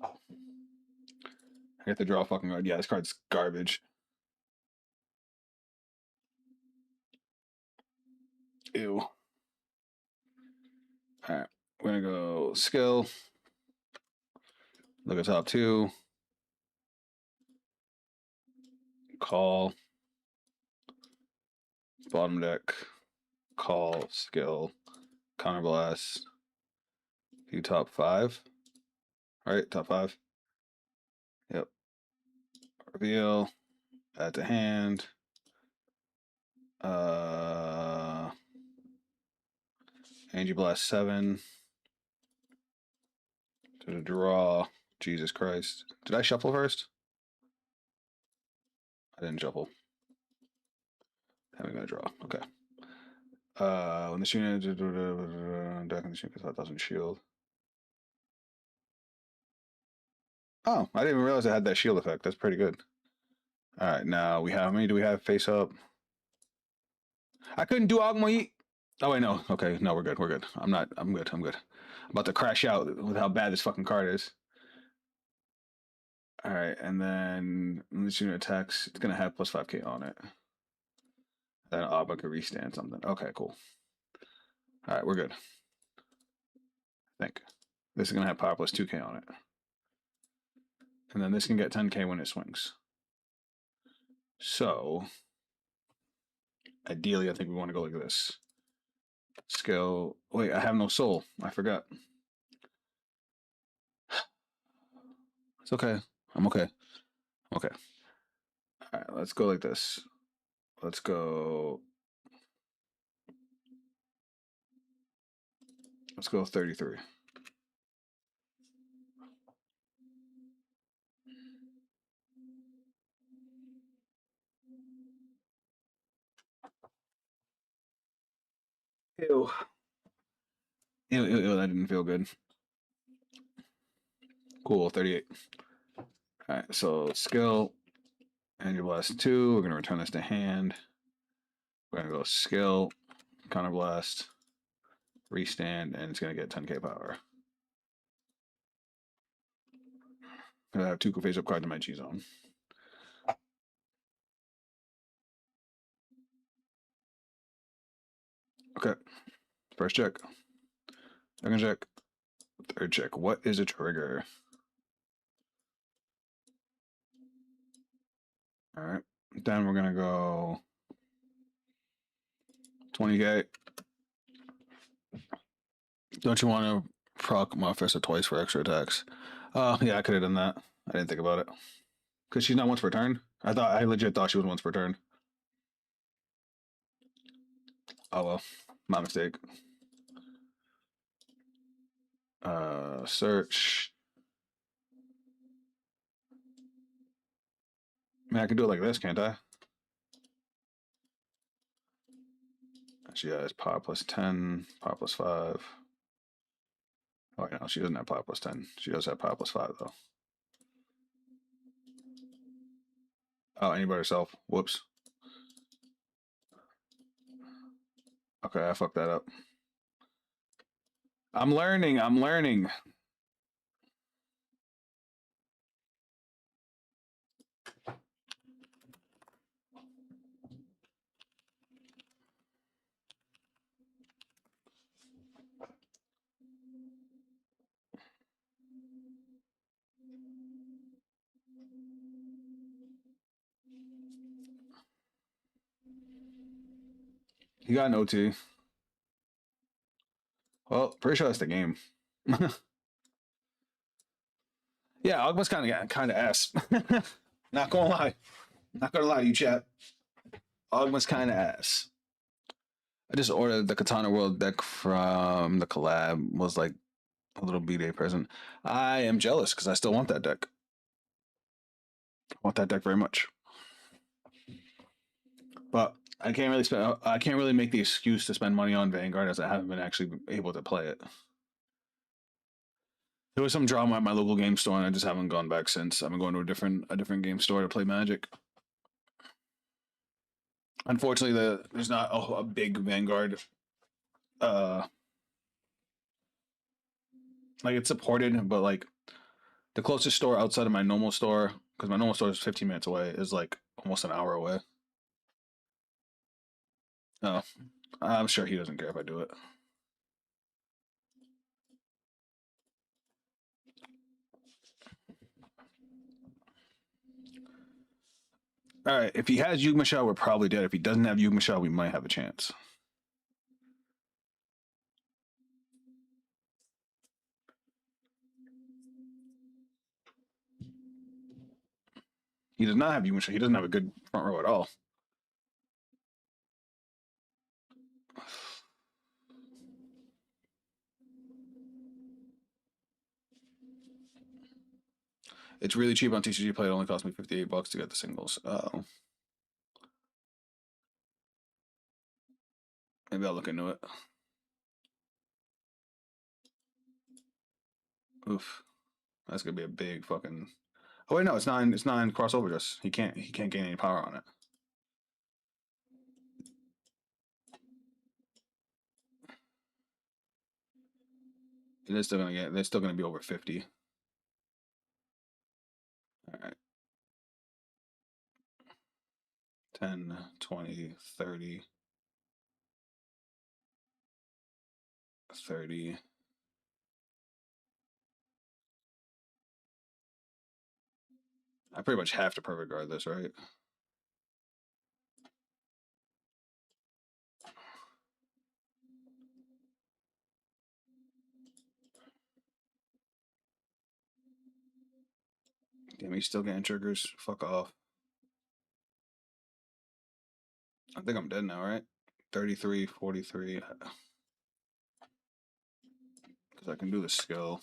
I have to draw a fucking card. Yeah, this card's garbage. Ew. Alright, we're gonna go skill. Look at top 2. Call. Bottom deck. Call, skill, counterblast. Do top 5. Right, top 5. Yep. Reveal. Add to hand. Energy Blast 7. To the draw. Jesus Christ. Did I shuffle first? I didn't shuffle. I'm gonna draw. Okay. When this unit deck in this unit gets 5,000 shield. Oh, I didn't even realize I had that shield effect. That's pretty good. All right, now we have how many do we have face up? I couldn't do Ogma. Oh wait, no. Okay, no, we're good. We're good. I'm good. I'm good. I'm about to crash out with how bad this fucking card is. All right, and then when this unit attacks, it's gonna have plus 5k on it. Then Ogma can restand something. Okay, cool. All right, we're good. I think this is gonna have power plus 2k on it, and then this can get 10k when it swings. So ideally, I think we want to go like this. Skill. Wait, I have no soul. I forgot. It's okay. I'm okay. Okay. All right, let's go like this. Let's go. Let's go 33. Ew. Ew, that didn't feel good. Cool, 38. All right, so skill, and your blast 2. We're gonna return this to hand. We're gonna go skill, counter blast, restand, and it's gonna get 10k power. I have 2 face up cards in my G zone. Okay, first check, second check, third check. What is a trigger? All right, then we're gonna go 20k. Don't you want to proc Mafissa twice for extra attacks? Yeah, I could have done that. I didn't think about it. Because she's not once per turn. I legit thought she was once per turn. Oh well, my mistake. Search. I mean, I can do it like this, can't I? She has power plus 10, power plus 5. Oh, no, she doesn't have power plus 10. She does have power plus 5, though. Oh, anybody herself. Whoops. Okay, I fucked that up. I'm learning. I'm learning. He got an OT. Well, pretty sure that's the game. Yeah, Ogba's kind of ass. Not gonna lie. Not gonna lie to you, chat. Ogba's kind of ass. I just ordered the Katana World deck from the collab. Was like a little B-Day present. I am jealous because I still want that deck. I want that deck very much. But I can't really spend. I can't really make the excuse to spend money on Vanguard as I haven't been actually able to play it. There was some drama at my local game store, and I just haven't gone back since. I've been going to a different game store to play Magic. Unfortunately, there's not a big Vanguard. Like it's supported, but like the closest store outside of my normal store, because my normal store is 15 minutes away, is like almost an hour away. Oh, I'm sure he doesn't care if I do it. All right, if he has Yugma, we're probably dead. If he doesn't have Yugma, we might have a chance. He does not have Yugma. He doesn't have a good front row at all. It's really cheap on TCG Play. It only cost me $58 to get the singles. Oh, maybe I'll look into it. Oof, that's gonna be a big fucking. Oh wait, no, it's not. It's not in crossover. Just he can't. He can't gain any power on it. They're still gonna get. They're still gonna be over 50. All right. 10, 20, 30, 30. I pretty much have to perfect guard this, right? Damn, he's still getting triggers. Fuck off. I think I'm dead now, right? 33, 43. Because I can do the skill,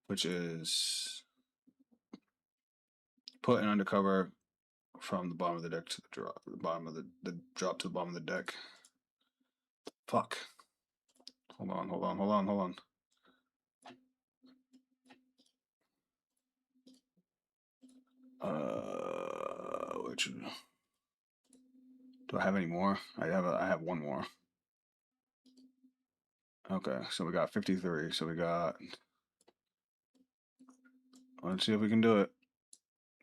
which is put an undercover from the bottom of the deck to the drop, the bottom of the drop to the bottom of the deck. Fuck. Hold on. Which do I have any more? I have one more. Okay, so we got 53. So we got. Let's see if we can do it.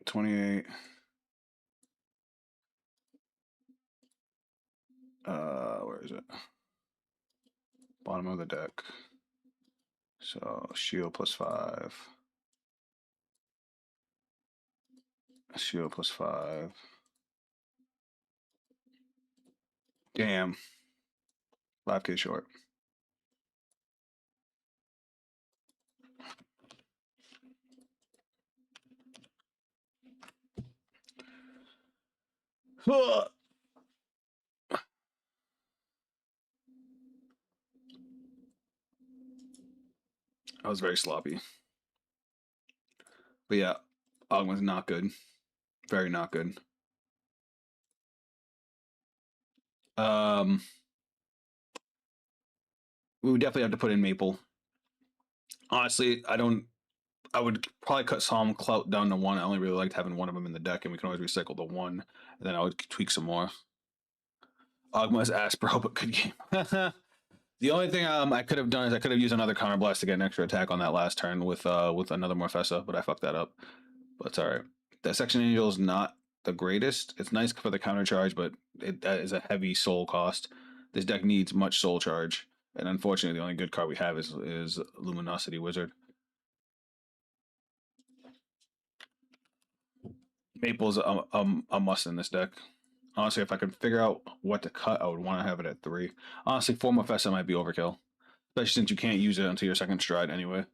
28. Where is it? Bottom of the deck. So shield +5. Shield +5. Damn. 5K short. Huh. I was very sloppy. But yeah, Ogma's not good. Very not good. We would definitely have to put in Maple. Honestly, I would probably cut Psalm Clout down to 1. I only really liked having one of them in the deck, and we can always recycle the 1. And then I would tweak some more. Ogma's ass, bro, but good game. The only thing I could have done is I could have used another counter blast to get an extra attack on that last turn with another Morfessa, but I fucked that up. But it's all right. That Section Angel is not the greatest. It's nice for the counter charge, but that is a heavy soul cost. This deck needs much soul charge, and unfortunately, the only good card we have is Luminosity Wizard. Maple's a must in this deck. Honestly, if I could figure out what to cut, I would want to have it at 3. Honestly, 4 Mephisto might be overkill, especially since you can't use it until your second stride anyway.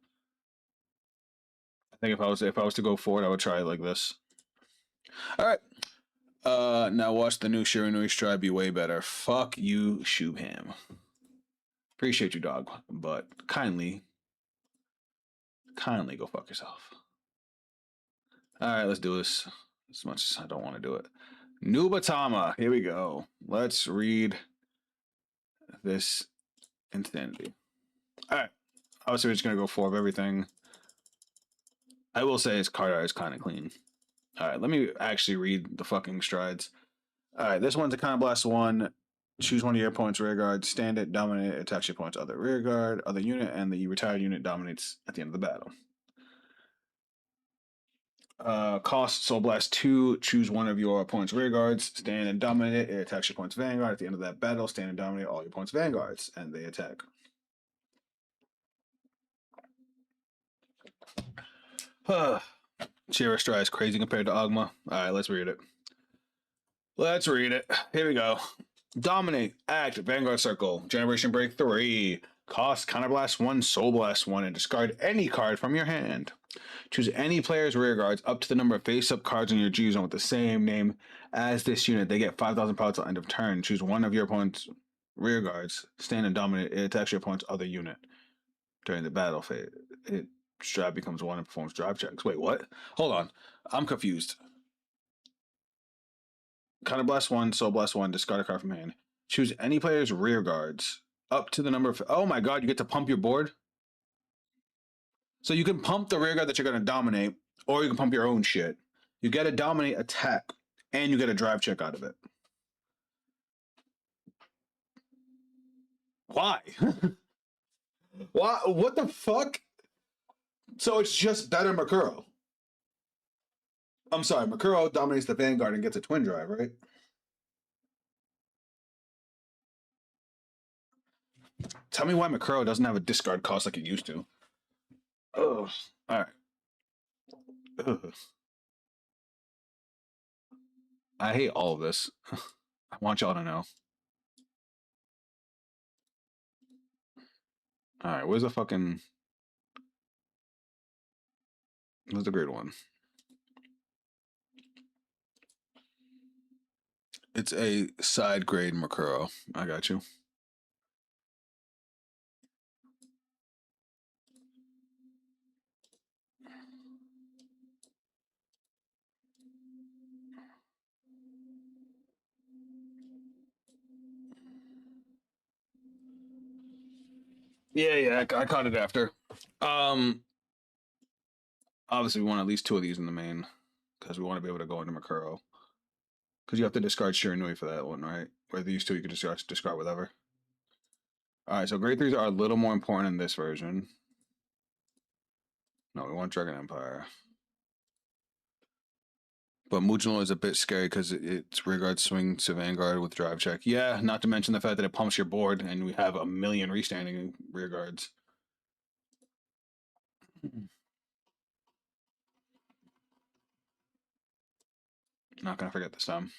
I think if I was to go forward, I would try it like this. All right. Now watch the new Shiranui stride be way better. Fuck you, Shubham. Appreciate you, dog, but kindly go fuck yourself. All right, let's do this. As much as I don't want to do it. Nubatama, here we go. Let's read this insanity. All right, obviously we're just gonna go 4 of everything. I will say his card art is kind of clean. All right, let me actually read the fucking strides. All right, this one's a Counter Blast 1. Choose one of your opponent's rear guard, stand it, dominate, attacks your opponent's other rear guard, other unit, and the retired unit dominates at the end of the battle. Cost Soul Blast 2. Choose one of your opponent's rear guards, stand and dominate it. It attacks your opponent's vanguard. At the end of that battle, stand and dominate all your opponent's vanguards, and they attack. Chira Stride is crazy compared to Ogma. All right, let's read it. Here we go. Dominate. Act. Vanguard Circle. Generation Break 3. Cost Counterblast 1, Soul Blast 1, and discard any card from your hand. Choose any player's rear guards up to the number of face-up cards in your G zone with the same name as this unit. They get 5,000 power till end of turn. Choose one of your opponent's rear guards. Stand and dominate. It attacks your opponent's other unit during the battle phase. Stride becomes 1 and performs drive checks. Wait, what? Hold on. I'm confused. Counter Blast 1, Soul Blast 1, discard a card from hand. Choose any player's rear guards up to the number of. Oh my god, you get to pump your board? So you can pump the rear guard that you're going to dominate, or you can pump your own shit. You get a dominate attack, and you get a drive check out of it. Why? Why? What the fuck? So it's just better Makuro. I'm sorry, Makuro dominates the Vanguard and gets a twin drive, right? Tell me why Makuro doesn't have a discard cost like it used to. Oh, all right. Ugh. I hate all of this. I want y'all to know. All right, where's the fucking... Where's the grade 1? It's a side grade Makuro. I got you. Yeah, I caught it after. Obviously we want at least 2 of these in the main because we want to be able to go into Makuro. Because you have to discard Shiranui for that one, right? Where these two you can just discard whatever. Alright, so grade 3s are a little more important in this version. No, we want Dragon Empire. But Mujino is a bit scary because it's Rearguard swing to Vanguard with drive check. Yeah, not to mention the fact that it pumps your board and we have a million restanding Rearguards. Not gonna forget this time.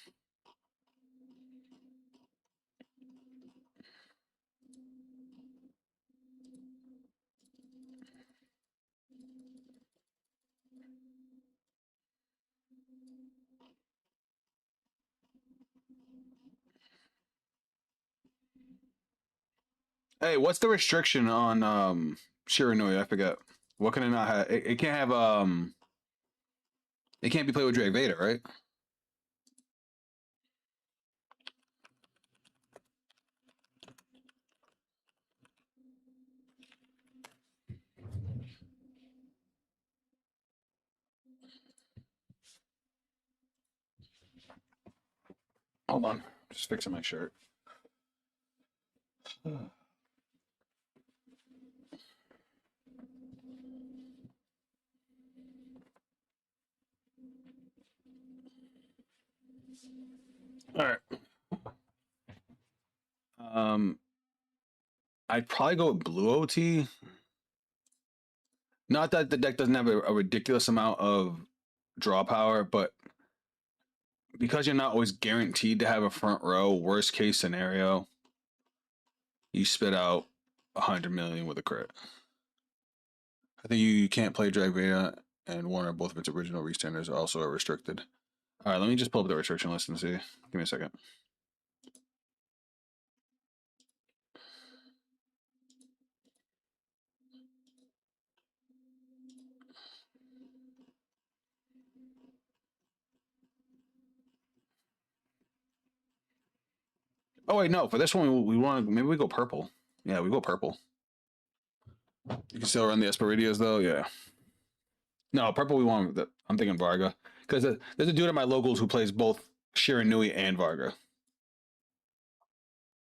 Hey, what's the restriction on Shiranui? I forget. What can it not have? It can't have it can't be played with Drake Vader, right? Hold on. Just fixing my shirt. All right. I'd probably go with blue OT. Not that the deck doesn't have a ridiculous amount of draw power, but because you're not always guaranteed to have a front row, worst case scenario, you spit out 100 million with a crit. I think you can't play Drag Vader and one or both of its original restanders also are restricted. All right, let me just pull up the restriction list and see. Give me a second. Oh wait, no. For this one, we want to maybe we go purple. Yeah, we go purple. You can still run the Esperidias though. Yeah. No, purple. We want. I'm thinking Varga because there's a dude at my locals who plays both Shiranui and Varga.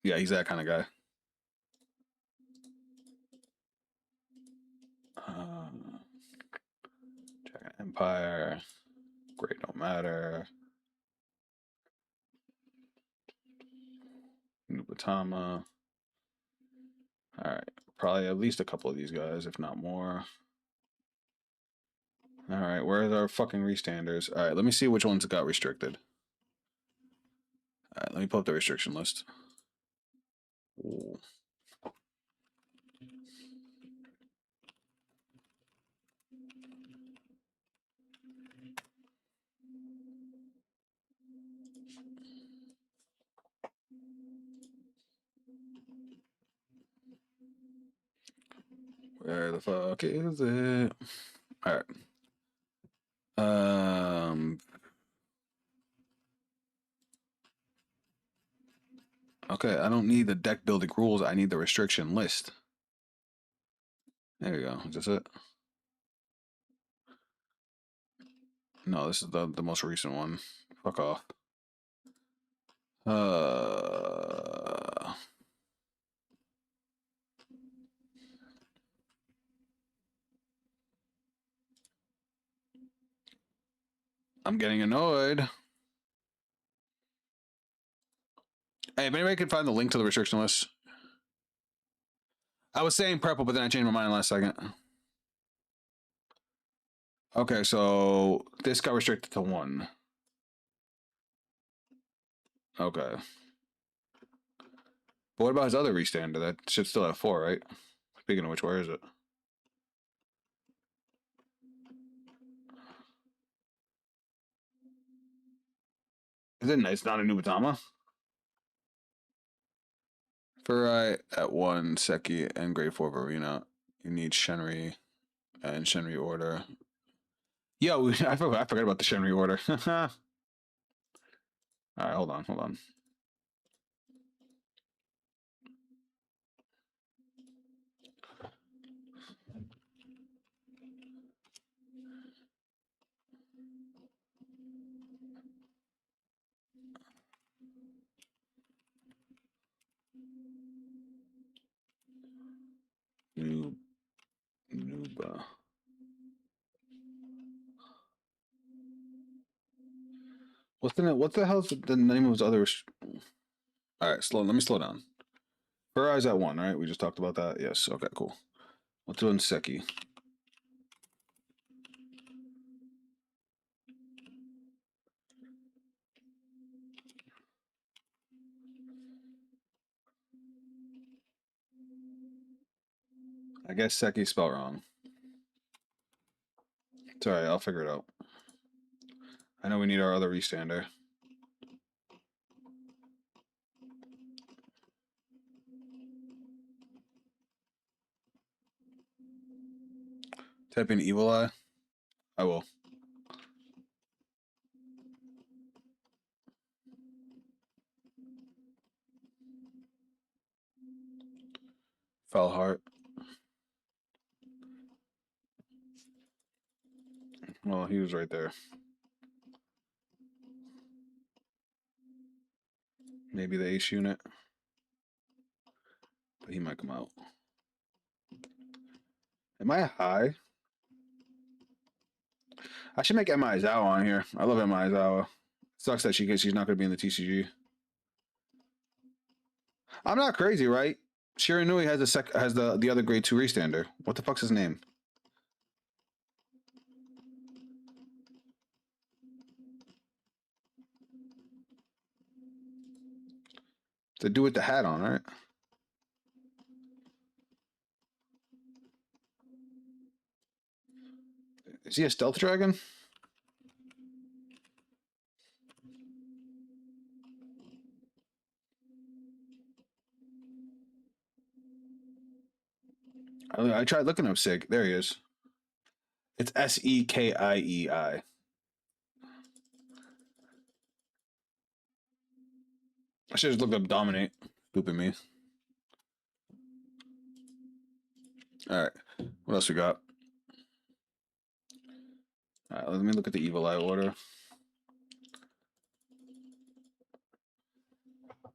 Yeah, he's that kind of guy. Dragon Empire. Great, don't matter. Nubatama. All right, probably at least a couple of these guys, if not more. All right, where's our fucking restanders? All right, let me see which ones got restricted. All right, let me pull up the restriction list. Ooh. Where the fuck is it? All right. Okay, I don't need the deck building rules. I need the restriction list. There you go. Is this it? No, this is the most recent one. Fuck off. I'm getting annoyed. Hey, if anybody can find the link to the restriction list. I was saying purple, but then I changed my mind last second. Okay, so this got restricted to 1. Okay. But what about his other restander? That should still have 4, right? Speaking of which, where is it? Is it nice? Not a Nubatama? For at 1, Seki, and grade 4 Varina, you need Shenri and Shenri Order. Yo, I forgot about the Shenri Order. All right, hold on. What the hell's the name of his other? All right, let me slow down. Her eyes at 1, right? We just talked about that. Yes. Okay. Cool. Let's do Seki. I guess Seki spelled wrong. It's alright, I'll figure it out. I know we need our other restander. Type in Evil Eye. I will. Foul Heart. Well, he was right there. Maybe the Ace unit. But he might come out. Am I high? I should make M.I. Zao on here. I love M.I. Zao. Sucks that she's not going to be in the TCG. I'm not crazy, right? Shiranui has the other grade 2 restander. What the fuck's his name? The dude with the hat on, right? Is he a stealth dragon? I tried looking up Sig. There he is. It's Sekiei. I should just look up Dominate. Stupid me. All right. What else we got? All right, let me look at the Evil Eye order.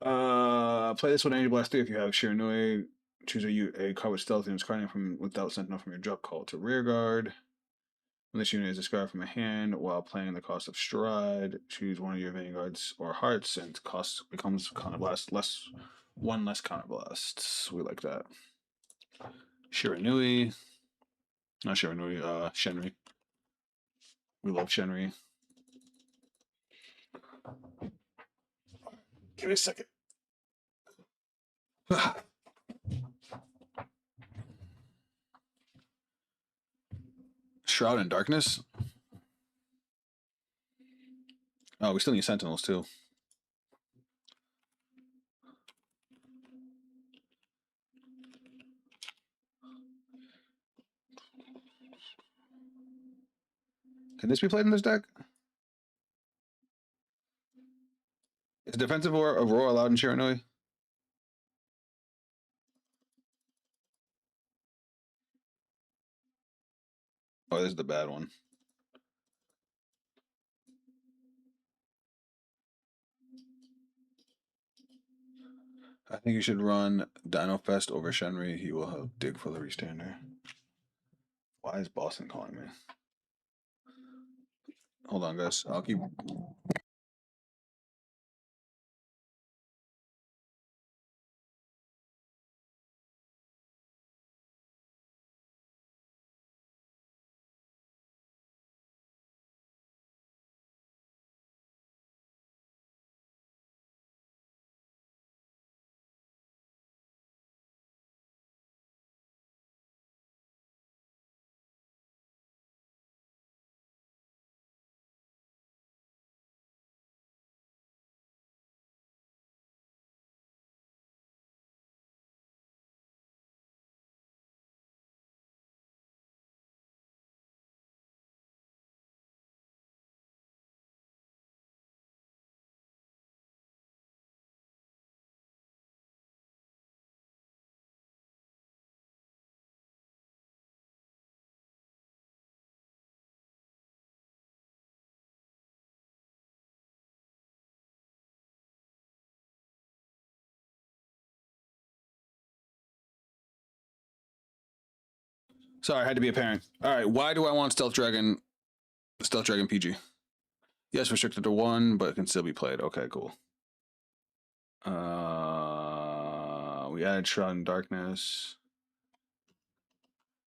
Play this one, Energy Blast 3 if you have Shiranui. Choose a card with stealth and it's carding from without Sentinel from your drop call to rear guard. When this unit is discarded from a hand while playing the cost of Stride, choose one of your Vanguards or Hearts and cost becomes Counterblast one less Counterblast. We like that. Shiranui. Not Shiranui, Shenri. We love Shenri. Give me a second. Shroud in Darkness? Oh, we still need Sentinels too. Can this be played in this deck? Is defensive Aurora allowed in Shiranui? Oh, this is the bad one. I think you should run Dino Fest over Shenri. He will have dig for the restander. Why is Boston calling me? Hold on, guys. I'll keep. Sorry, I had to be a parent. All right, why do I want Stealth Dragon PG? Yes, restricted to 1, but it can still be played. Okay, cool. We added Shroud in Darkness.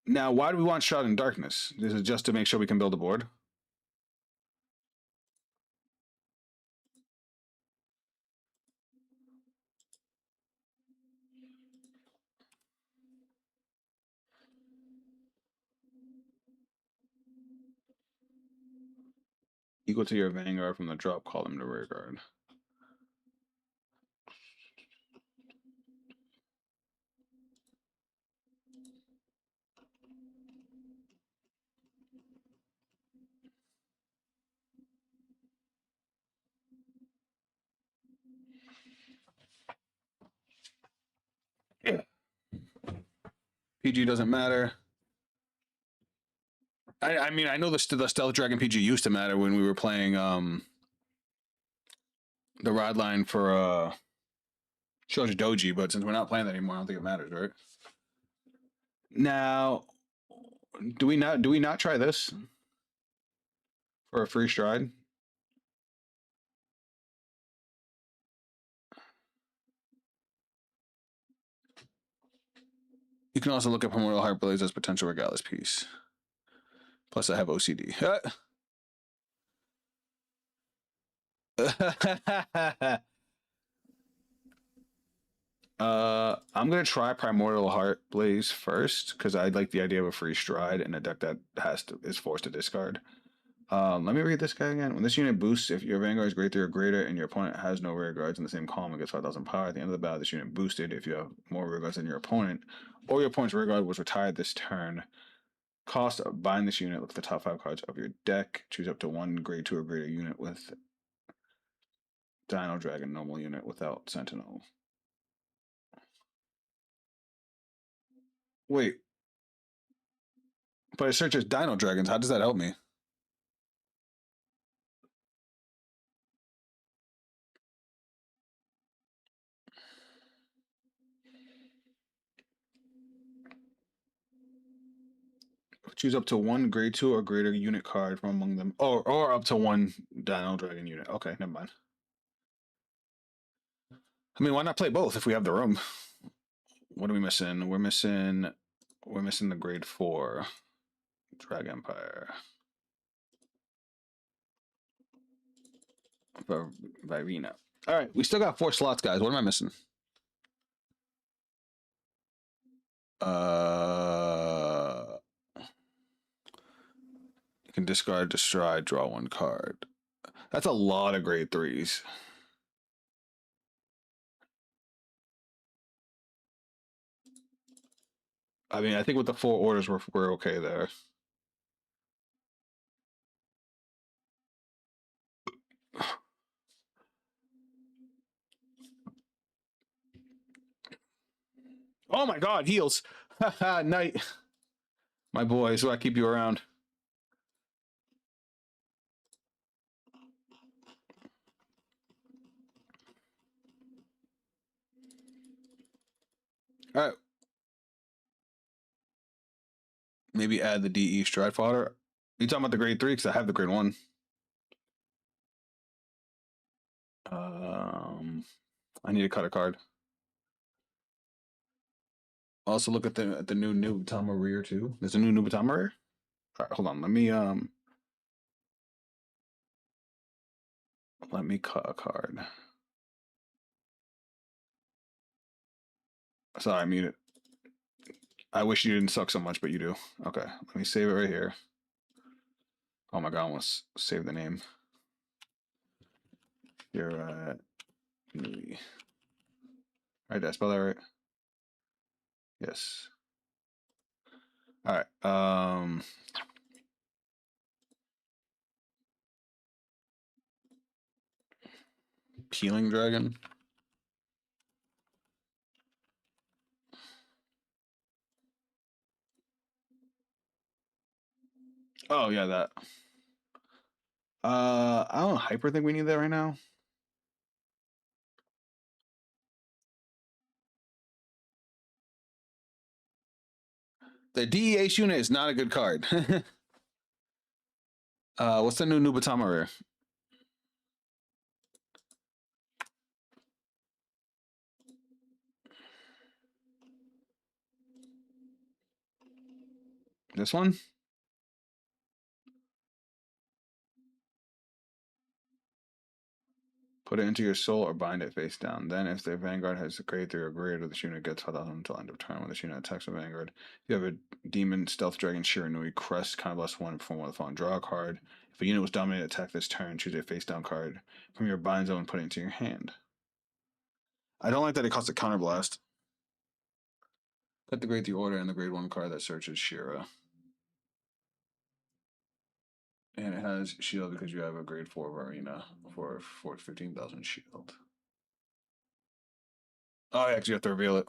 Now, why do we want Shroud in Darkness? This is just to make sure we can build a board. Equal to your Vanguard from the drop column to rear guard. Yeah. PG doesn't matter. I mean, I know the Stealth Dragon PG used to matter when we were playing the rod line for Shoujo Doji, but since we're not playing that anymore, I don't think it matters, right? Now, do we not try this for a free stride? You can also look at Primordial Heartblaze as potential regardless piece. Plus, I have OCD. I'm gonna try Primordial Heartblaze first because I like the idea of a free stride in a deck that is forced to discard. Let me read this guy again. When this unit boosts, if your Vanguard is grade 3 or greater and your opponent has no rear guards in the same column, it gets 5,000 power. At the end of the battle, this unit boosted if you have more rear guards than your opponent, or your opponent's rear guard was retired this turn. Cost of buying this unit, look at the top 5 cards of your deck. Choose up to 1 grade 2 or greater unit with Dino Dragon, normal unit without Sentinel. Wait. But it searches Dino Dragons. How does that help me? Choose up to 1 grade 2 or greater unit card from among them. Or up to 1 Dino Dragon unit. Okay, never mind. I mean, why not play both if we have the room? What are we missing? We're missing the grade 4 Drag Empire. Virina. All right, we still got 4 slots, guys. What am I missing? You can discard to stride, draw 1 card. That's a lot of grade 3s. I mean, I think with the 4 orders, we're okay there. Oh my God, heals! Haha, Knight. My boy, so I keep you around. All right. Maybe add the DE stride fodder. You talking about the grade 3? Because I have the grade 1. I need to cut a card. Also look at the new Nubatama rear too. There's a new Nubatama rear. All right, hold on. Let me cut a card. Sorry, I muted. I wish you didn't suck so much, but you do. Okay, let me save it right here. Oh my God, I almost save the name. You're movie. Right, did I spell that right? Yes. All right. Peeling Dragon. Oh yeah, that. I don't hyper think we need that right now. The DEH unit is not a good card. What's the new Nubatama rare? This one? Put it into your soul or bind it face down. Then, if the Vanguard has a grade 3 or greater, the unit gets 5,000 until end of turn. When this unit attacks a Vanguard, if you have a Demon, Stealth Dragon, Shiranui, Crest, kind of less one from one of the following. Draw a card. If a unit was dominated attack this turn, choose a face down card from your bind zone and put it into your hand. I don't like that it costs a counterblast. Cut the grade 3 order and the grade 1 card that searches Shira. And it has shield because you have a grade 4 Varina for 15,000 shield. Oh, yeah, 'cause you have to reveal it.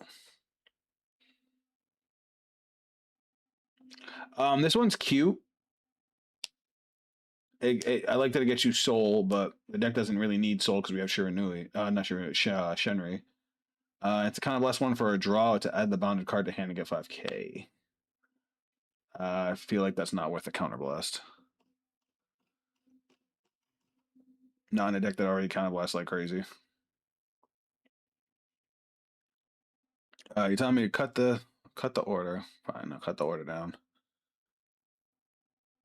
This one's cute. I like that it gets you soul, but the deck doesn't really need soul because we have Shiranui. Not Shiranui, Shenri. It's a kind of less one for a draw to add the bounded card to hand and get 5k. I feel like that's not worth a counterblast. Not in a deck that already counterblasts like crazy. You're telling me to cut the order. Fine, I'll cut the order down.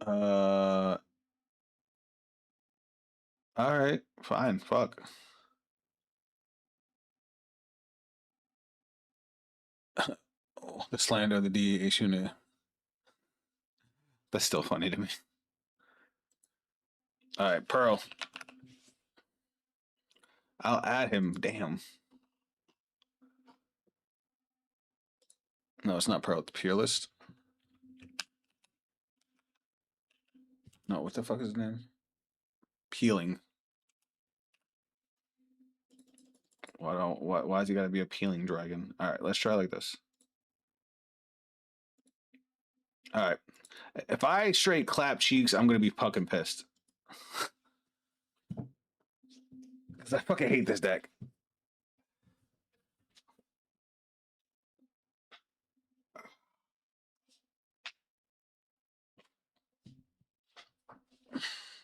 All right, fine, fuck. Oh, the slander of the DH unit. That's still funny to me. All right, Pearl. I'll add him. Damn. No, it's not Pearl. It's Peerless. No, what the fuck is his name? Peeling. Why's he gotta be a peeling dragon? All right, let's try like this. All right. If I straight clap cheeks, I'm gonna be fucking pissed. Because I fucking hate this deck.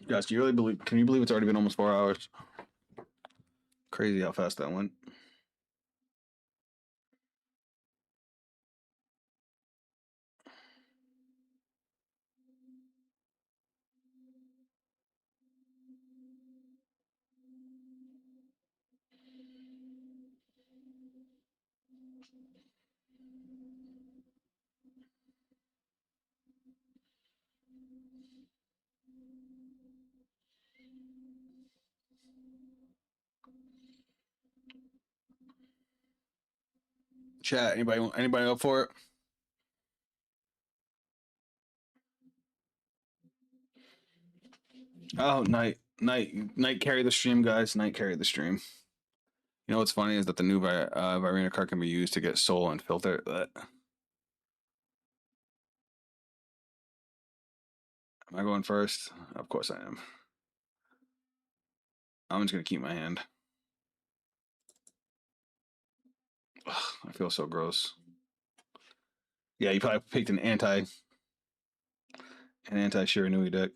Guys, do you really believe? Can you believe it's already been almost 4 hours? Crazy how fast that went. Chat. Anybody up for it? Oh, night carry the stream, guys. Night carry the stream. You know what's funny is that the new Virina card can be used to get soul and filter. Am I going first? Of course I am. I'm just gonna keep my hand. Ugh, I feel so gross. Yeah, you probably picked an anti Shiranui deck.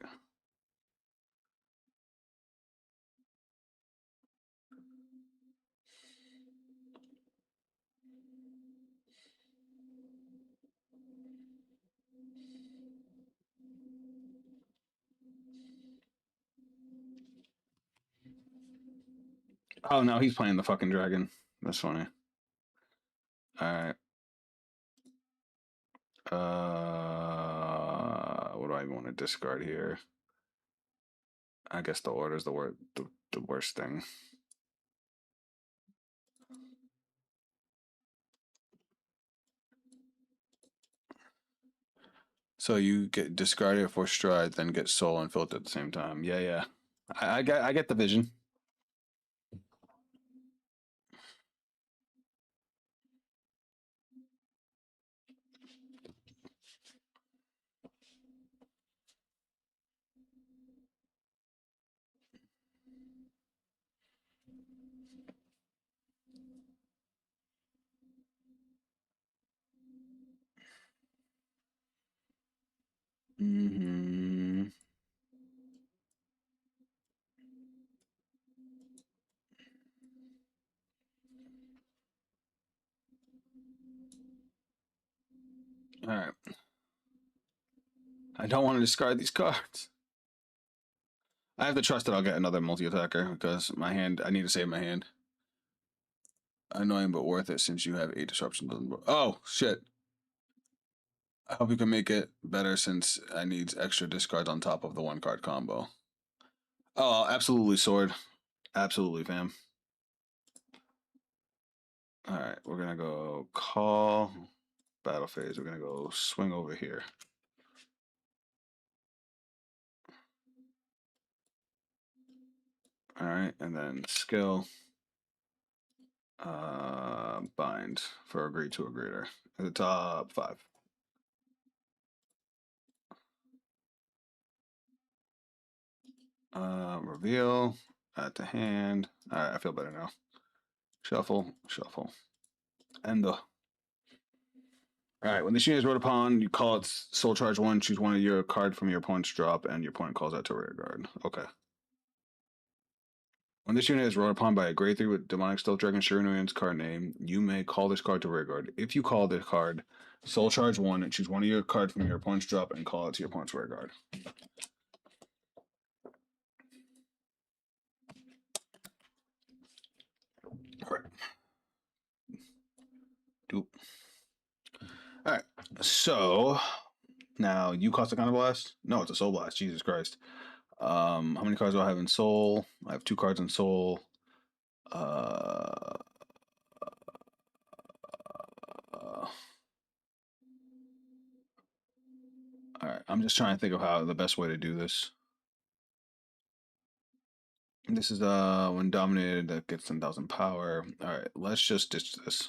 Oh no, he's playing the fucking dragon. That's funny. All right. What do I even want to discard here? I guess the order is the worst thing. So you get discarded for stride, then get soul and filter at the same time. Yeah. I get the vision. Mm-hmm. All right. I don't want to discard these cards. I have to trust that I'll get another multi-attacker because my hand. I need to save my hand. Annoying but worth it since you have 8 disruptions. Oh shit! I hope you can make it better since I need extra discards on top of the 1 card combo. Oh, absolutely, sword. Absolutely, fam. All right, we're gonna go call battle phase. We're gonna go swing over here. All right, and then skill bind for agree to a greater. At the top 5. Reveal, add to hand. All right, I feel better now. Shuffle, shuffle. End the. All right, when this unit is wrote upon, you call its soul charge 1, choose one of your card from your opponent's drop, and your opponent calls that to rear guard. Okay. When this unit is wrote upon by a grade 3 with Demonic Stealth Dragon Shirinuyin's card name, you may call this card to rear guard. If you call this card, soul charge 1, and choose one of your cards from your opponent's drop and call it to your opponent's rear guard. All right. Doop. All right. So now you cost a kind of blast? No, it's a soul blast. Jesus Christ. How many cards do I have in soul? I have 2 cards in soul. Uh, all right. I'm just trying to think of how the best way to do this. This is when dominated that gets 10,000 power. All right, let's just ditch this.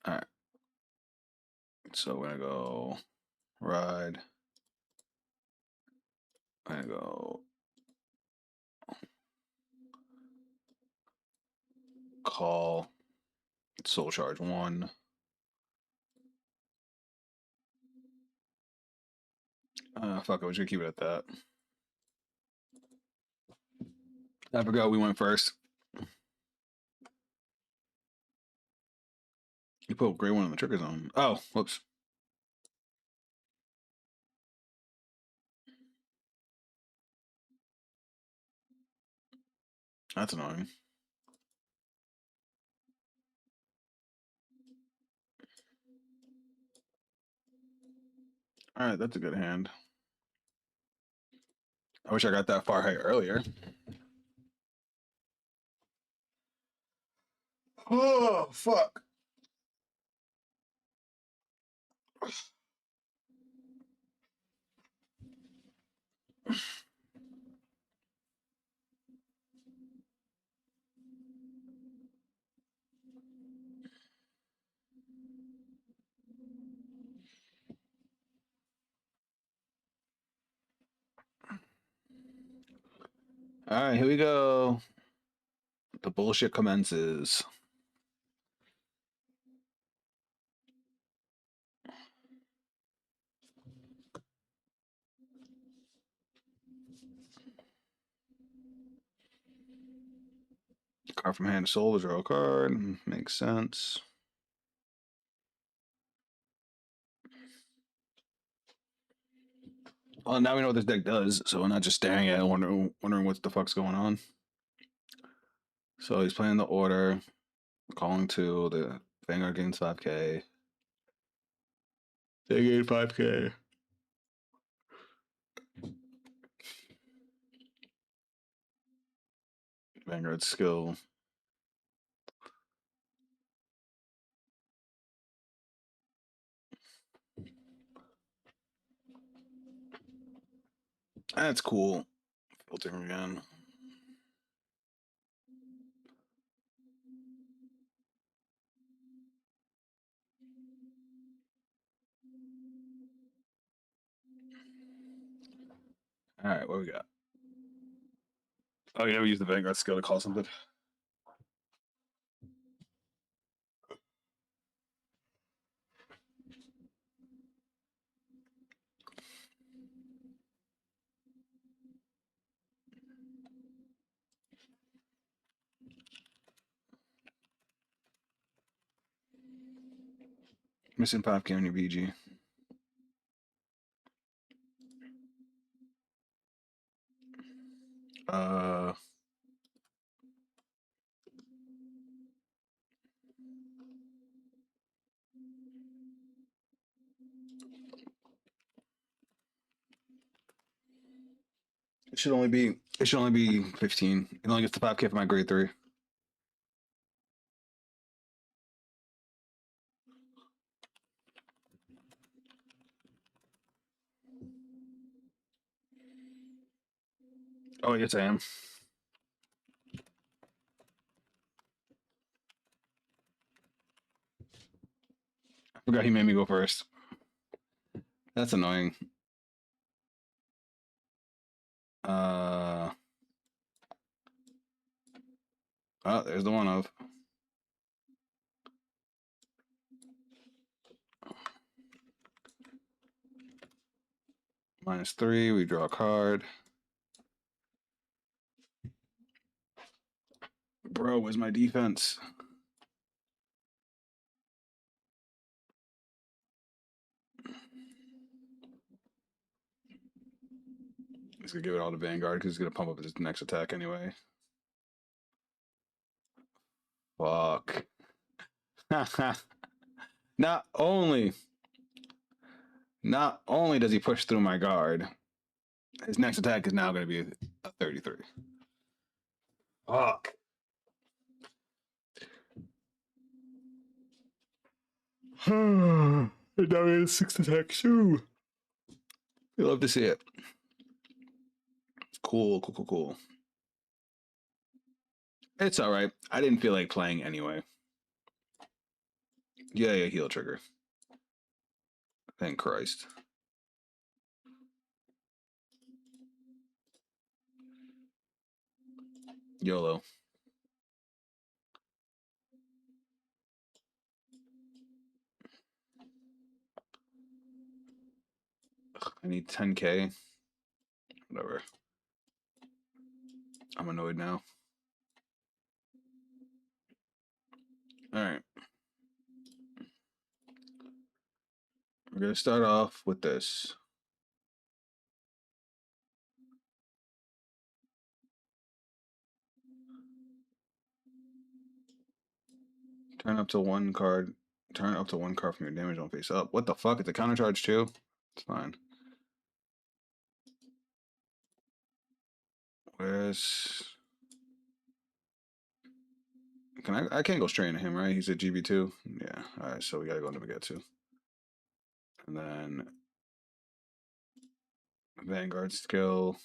All right. So we're gonna go ride. I'm gonna go call soul charge 1. Fuck it, we're just gonna keep it at that. I forgot we went first. You put gray 1 on the trigger zone. Oh, whoops. That's annoying. All right, that's a good hand. I wish I got that far high earlier. Oh, fuck. All right, here we go. The bullshit commences. Card from hand to soul, draw a card. Makes sense. Well, now we know what this deck does, so we're not just staring at it wondering what the fuck's going on. So he's playing the order, calling to the Vanguard gains 5k. They gain 5k. Vanguard skill. That's cool. Filtering again. All right, what we got? Oh, you never use the Vanguard skill to call something? Missing 5k on your VG. It should only be 15. It only gets the 5K for my grade 3. Oh, yes, I am. I forgot he made me go first. That's annoying. Oh, there's the one of. -3, we draw a card. Bro, where's my defense? He's gonna give it all to Vanguard because he's gonna pump up his next attack anyway. Fuck. Not only does he push through my guard, his next attack is now gonna be a 33. Fuck. And now he has 6 attacks too. You love to see it. Cool. It's all right. I didn't feel like playing anyway. Yeah, heal trigger. Thank Christ. YOLO. I need 10K. Whatever. I'm annoyed now. All right. We're going to start off with this. Turn up to one card from your damage on face up. What the fuck? It's a counter charge too? It's fine. Where's... I can't go straight into him, right? He's a GB2. Yeah. Alright, so we gotta go into Magetsu. And then Vanguard skill.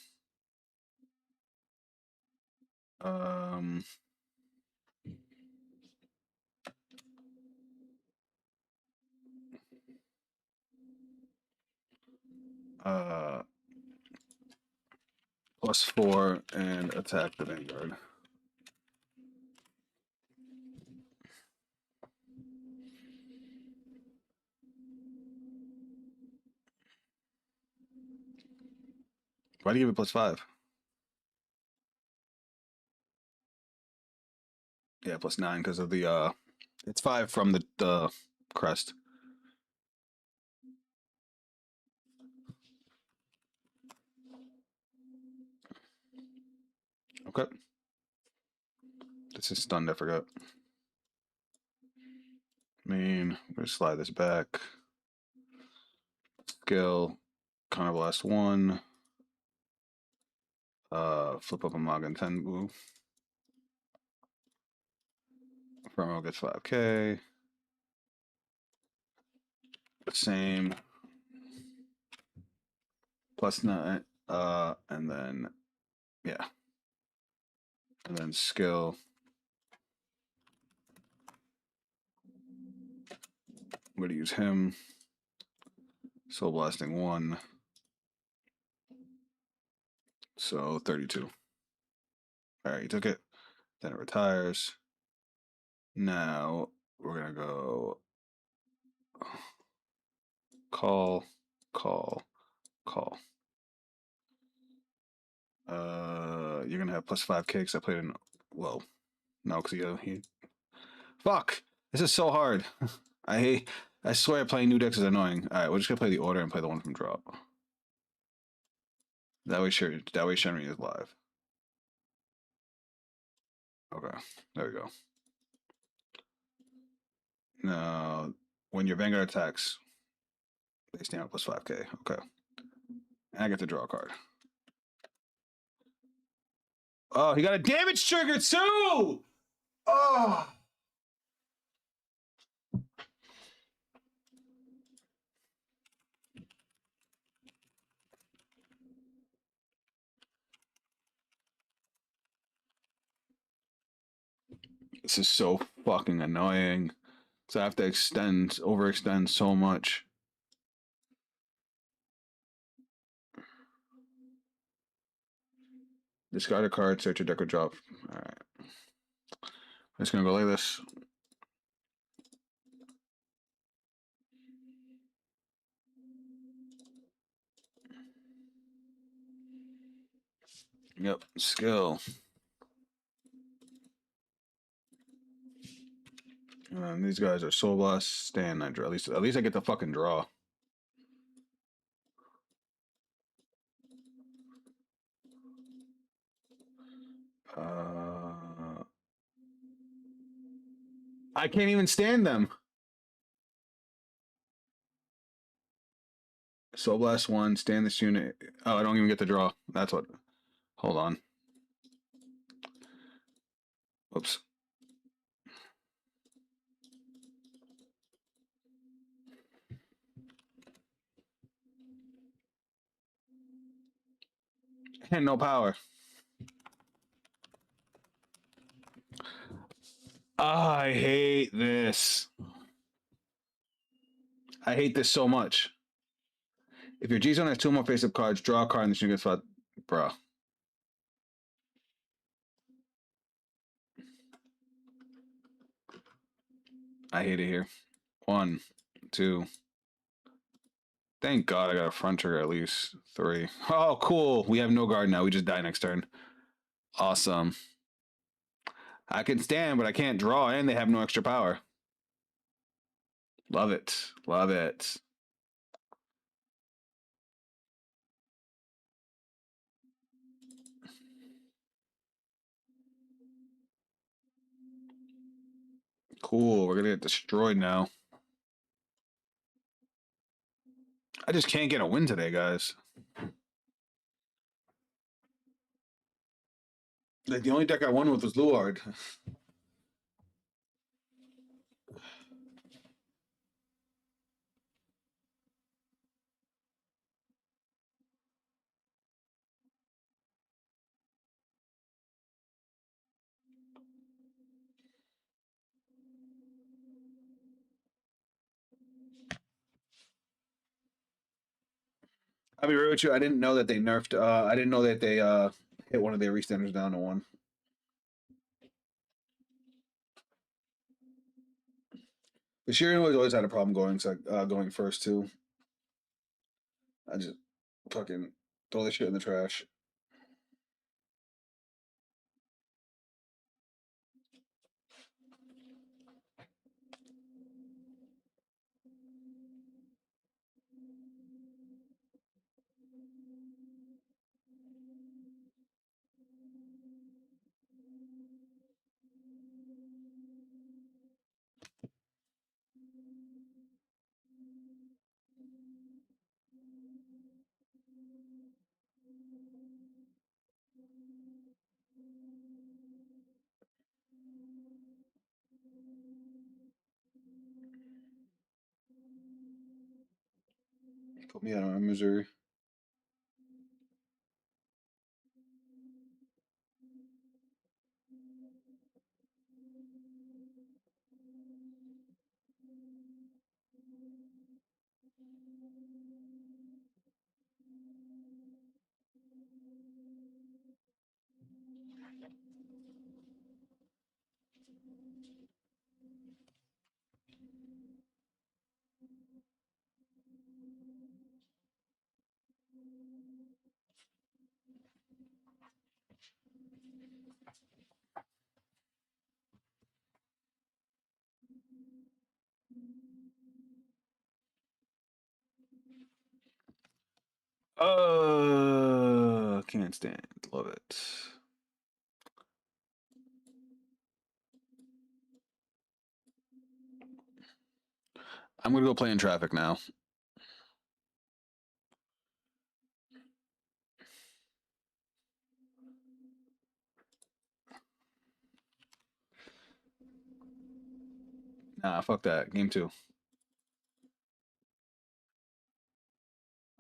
+4 and attack the Vanguard. Why do you give it +5? Yeah, +9 because of the it's 5 from the crest. Okay. This is stunned, I forgot. I'm gonna slide this back. Skill, Counterblast 1. Flip up a Magen Tenbu. Firmo gets 5K. Same. +9. And then, yeah. And then skill. I'm gonna use him. Soul Blasting 1. So 32. Alright, he took it. Then it retires. Now we're gonna go call. You're gonna have +5K because I played in. Well, no, because he. Fuck! This is so hard. I swear playing new decks is annoying. Alright, we're just gonna play the order and play the one from drop. That way Shenri is live. Okay, there we go. Now, when your Vanguard attacks, they stand up +5K. Okay. And I get to draw a card. Oh, he got a damage trigger too. Oh. This is so fucking annoying. So I have to overextend so much. Discard a card, search a deck or drop. Alright. I'm just gonna go like this. Yep, skill. And these guys are Soul Blast, stand, I draw. At least I get the fucking draw. I can't even stand them. Soul Blast 1, stand this unit. Oh, I don't even get the draw. That's what. Hold on. Whoops. And no power. I hate this. I hate this so much. If your G Zone has 2 more face up cards, draw a card and the unit gets fought. Bro. I hate it here. 1, 2. Thank God I got a front trigger at least. 3. Oh, cool. We have no guard now. We just die next turn. Awesome. I can stand, but I can't draw, and they have no extra power. Love it. Love it. Cool. We're going to get destroyed now. I just can't get a win today, guys. Like, the only deck I won with was Luard. I'll be real with you. I didn't know that they nerfed. I didn't know that they hit one of their restanders down to 1. But Sheeran always had a problem going first too. I just fucking throw this shit in the trash. Put me out of my misery. Can't stand. Love it. I'm gonna go play in traffic now. Nah, fuck that. Game 2.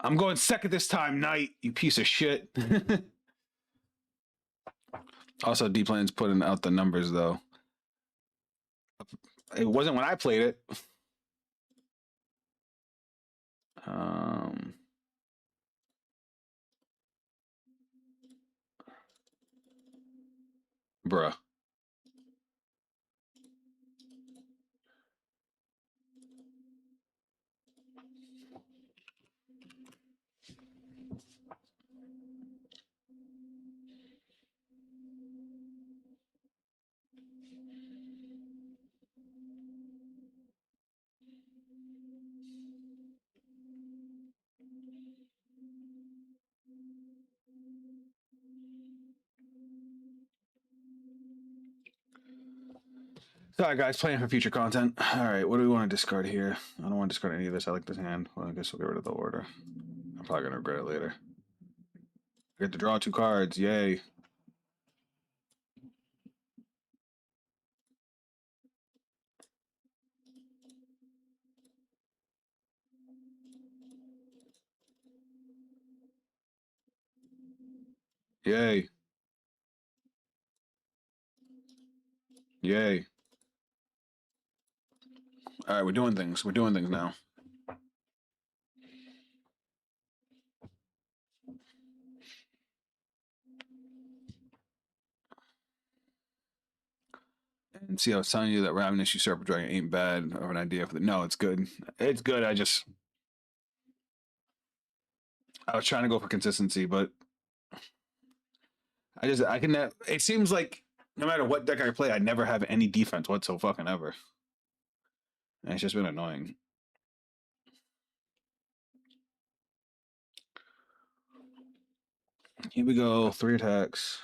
I'm going second this time, Knight, you piece of shit. Also, D-Plane's putting out the numbers, though. It wasn't when I played it. Um, bruh. Sorry, guys, playing for future content. All right, what do we want to discard here? I don't want to discard any of this. I like this hand. Well, I guess we'll get rid of the order. I'm probably going to regret it later. I get to draw 2 cards. Yay. Yay. Yay. All right, we're doing things. We're doing things now. And see, I was telling you that Ravenous Usurper Dragon ain't bad of an idea for the. No, it's good. It's good. I was trying to go for consistency, but I can. It seems like no matter what deck I play, I never have any defense whatsoever, fucking ever. And it's just been annoying. Here we go. 3 attacks.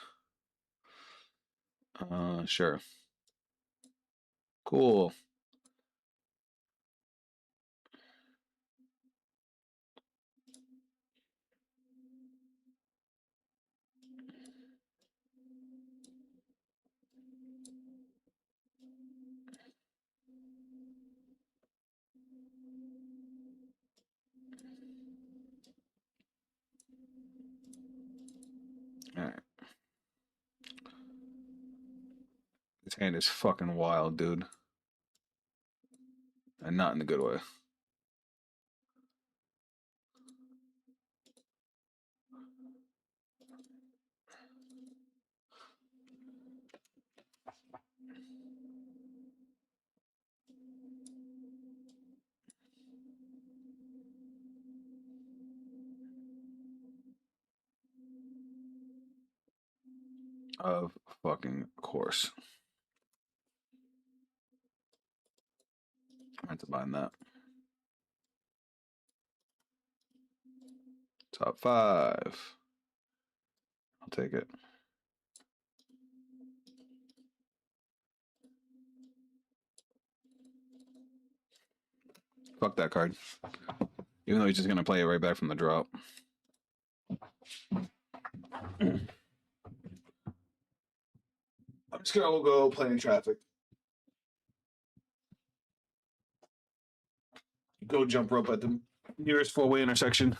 Sure. Cool. All right. This hand is fucking wild, dude. And not in a good way. Of fucking course. I meant to bind that. Top 5. I'll take it. Fuck that card. Even though he's just gonna play it right back from the drop. I'm just gonna go play in traffic. Go jump rope at the nearest 4-way intersection.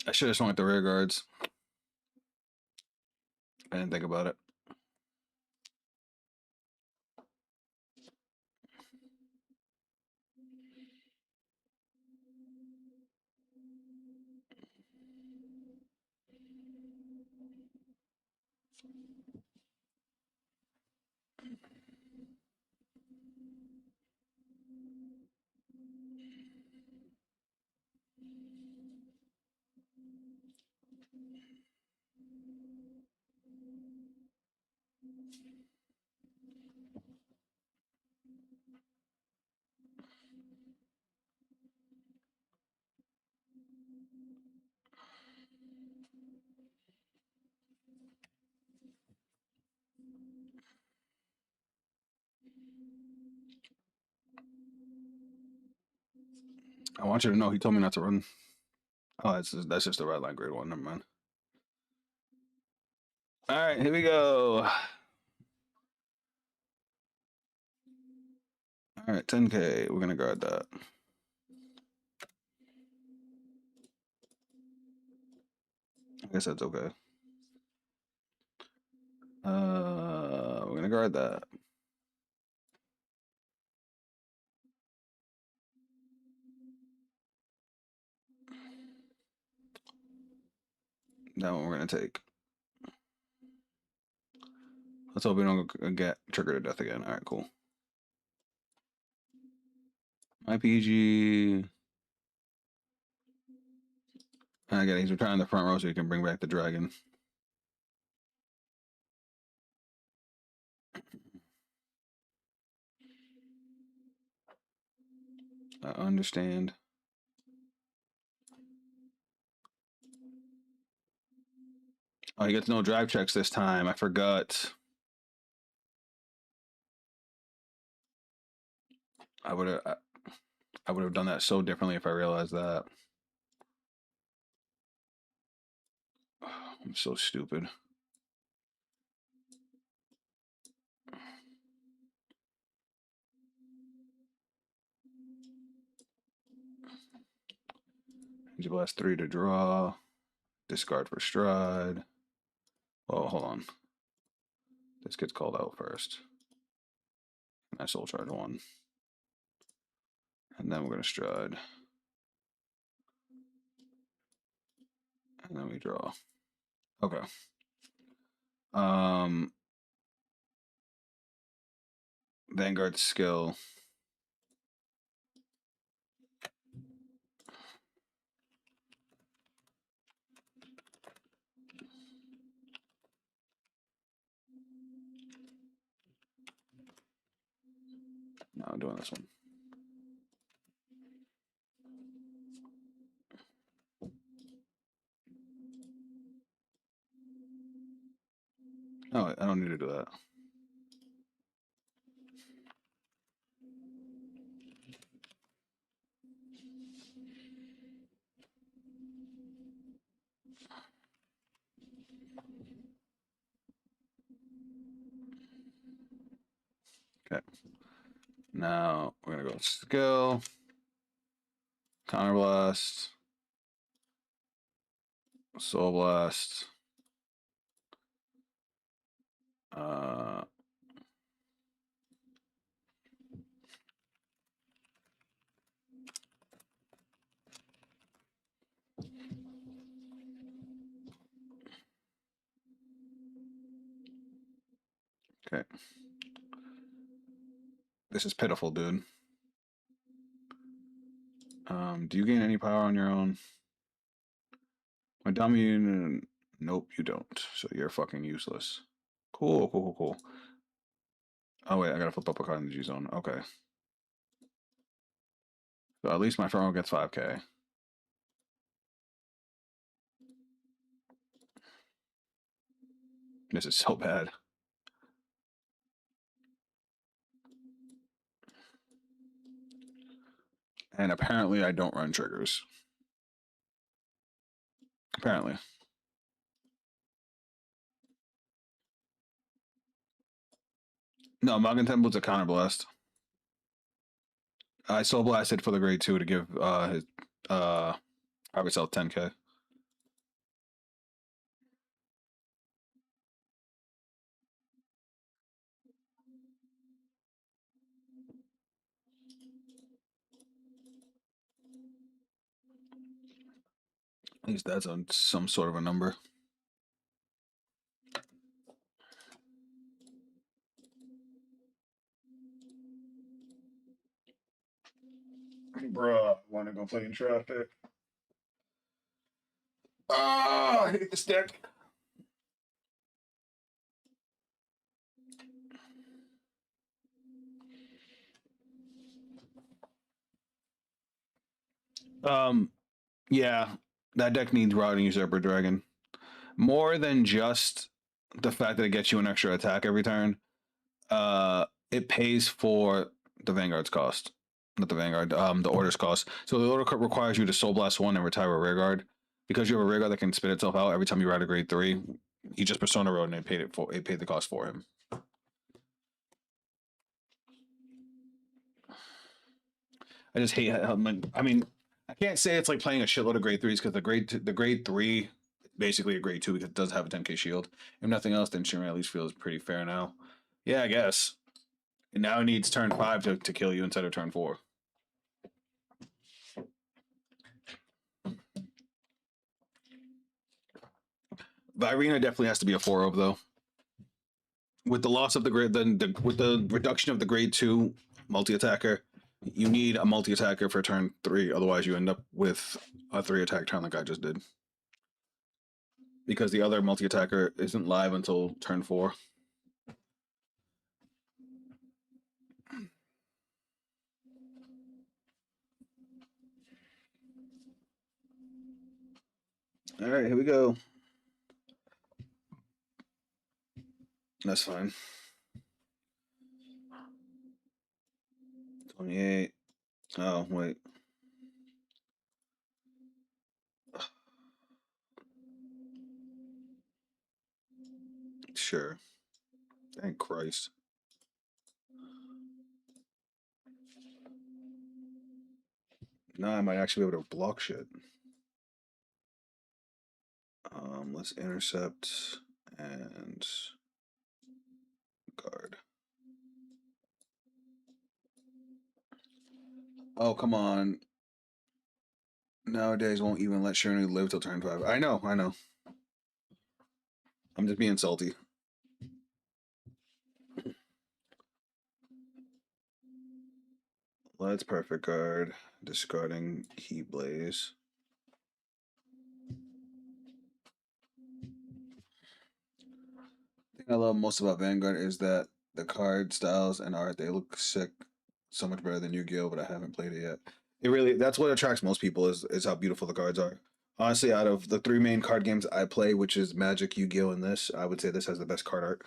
I should have swung at the rear guards. I didn't think about it. I want you to know he told me not to run. Oh, that's just a red line grade 1. Never mind. All right, here we go. All right, 10K. We're gonna guard that. I guess that's okay. We're gonna guard that. That one we're gonna take. Let's hope we don't get triggered to death again. All right, cool. My PG. Again, he's retiring the front row so he can bring back the dragon. I understand. Oh, he gets no drive checks this time. I forgot. I would have done that so differently if I realized that. I'm so stupid. Angel Blast 3 to draw. Discard for stride. Oh, hold on. This gets called out first. And I soul charge 1. And then we're going to stride. And then we draw. Okay. Vanguard skill. No, I'm doing this one. No, I don't need to do that. Okay. Now we're gonna go skill, counter blast, soul blast. Okay. This is pitiful, dude. Do you gain any power on your own? My dummy, nope, you don't. So you're fucking useless. Cool. Oh wait, I gotta flip up a card in the G zone. Okay. So at least my front row gets 5K. This is so bad. And apparently I don't run triggers. Apparently. No, Magen Temple's a counter blast. I soul blasted for the grade 2 to give his private self 10K. At least that's on some sort of a number. Bruh, want to go play in traffic? Ah, I hate this deck. Yeah, that deck needs Routing Usurper Dragon. More than just the fact that it gets you an extra attack every turn. it pays for the Vanguard's cost. Not the Vanguard, the order's cost. So the order requires you to Soul Blast 1 and retire a rear guard. Because you have a rear guard that can spit itself out every time you ride a grade 3, he just Persona Road and it paid the cost for him. I just hate how, I mean, I can't say it's like playing a shitload of grade 3s because the grade 3 basically a grade 2 because it does have a 10k shield. If nothing else, then Shinra at least feels pretty fair now. Yeah, I guess. And now it needs turn 5 to kill you instead of turn 4. Virina definitely has to be a 4-0 though. With the loss of the grade, with the reduction of the grade 2 multi-attacker, you need a multi-attacker for turn 3. Otherwise, you end up with a 3-attack turn like I just did. Because the other multi-attacker isn't live until turn 4. All right, here we go. That's fine. 28. Oh, wait. Sure. Thank Christ. Now I might actually be able to block shit. Let's intercept and guard. Oh, come on. Nowadays won't even let Shirley live till turn 5. I know. I'm just being salty. Let's perfect guard, discarding Heat Blaze. The thing I love most about Vanguard is that the card styles and art, they look sick, so much better than Yu-Gi-Oh, but I haven't played it yet. It really, that's what attracts most people is how beautiful the cards are. Honestly, out of the 3 main card games I play, which is Magic, Yu-Gi-Oh, and this, I would say this has the best card art.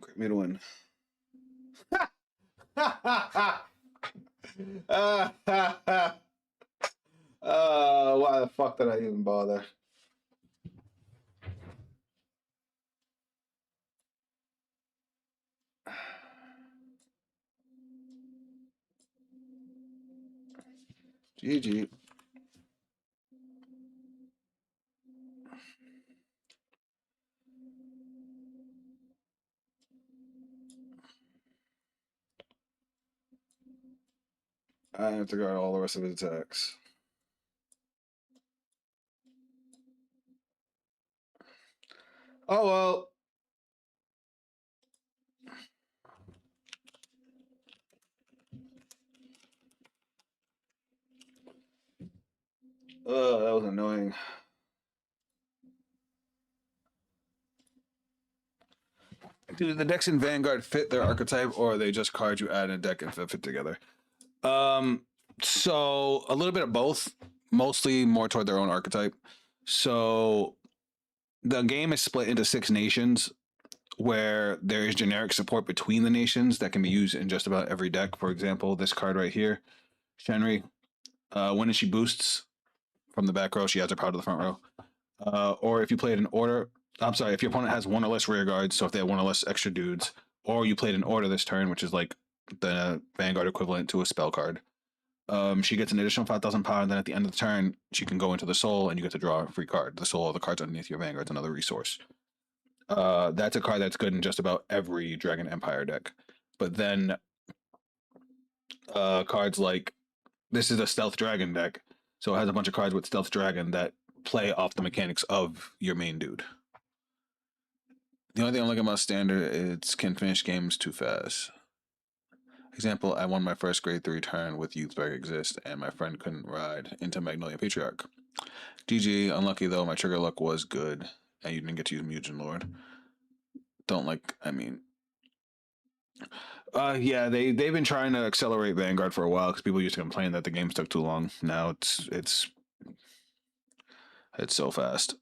Great me to win. Why the fuck did I even bother? GG. I have to guard all the rest of his attacks. Oh well. Oh, that was annoying. Do the decks in Vanguard fit their archetype, or are they just cards you add in a deck and fit together? So a little bit of both, mostly more toward their own archetype. So the game is split into 6 nations where there is generic support between the nations that can be used in just about every deck. For example, this card right here, Shenri, when she boosts from the back row, she adds her power to the front row. Or if you played an order, I'm sorry, if your opponent has 1 or less rear guards, so if they have 1 or less extra dudes, or you played an order this turn, which is like the Vanguard equivalent to a spell card, she gets an additional 5,000 power, and then at the end of the turn, she can go into the soul, and you get to draw a free card. The soul of the cards underneath your Vanguard is another resource. That's a card that's good in just about every Dragon Empire deck. But then cards like, this is a Stealth Dragon deck, so it has a bunch of cards with Stealth Dragon that play off the mechanics of your main dude. The only thing I'm looking about standard is can finish games too fast. Example, I won my first grade 3 turn with Youthberg Exist, and my friend couldn't ride into Magnolia Patriarch. GG. Unlucky though. My trigger luck was good, and you didn't get to use Mugen Lord. Don't like. I mean, yeah, they've been trying to accelerate Vanguard for a while because people used to complain that the games took too long. Now it's so fast.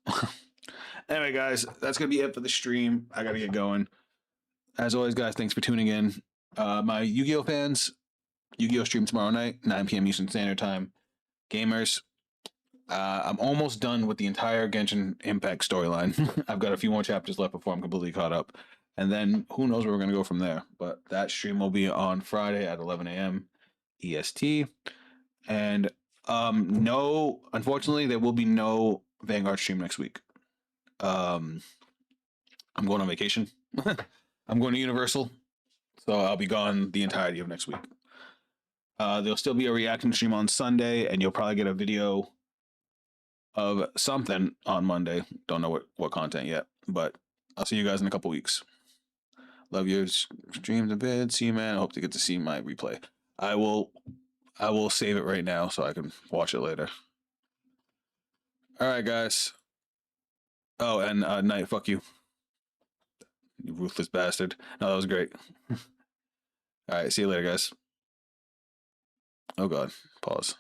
Anyway, guys, that's gonna be it for the stream. I gotta get going. As always, guys, thanks for tuning in. My Yu-Gi-Oh fans, Yu-Gi-Oh stream tomorrow night, 9 p.m. Eastern Standard Time. Gamers, I'm almost done with the entire Genshin Impact storyline. I've got a few more chapters left before I'm completely caught up. And then who knows where we're going to go from there. But that stream will be on Friday at 11 a.m. EST. And no, unfortunately, there will be no Vanguard stream next week. I'm going on vacation. I'm going to Universal. So I'll be gone the entirety of next week. There'll still be a reaction stream on Sunday, and you'll probably get a video of something on Monday. Don't know what content yet, but I'll see you guys in a couple weeks. Love your streams a bit. See you, man. I hope to get to see my replay. I will save it right now so I can watch it later. All right, guys. Oh, and Knight, fuck you. You ruthless bastard. No, that was great. All right, see you later, guys. Oh, God. Pause.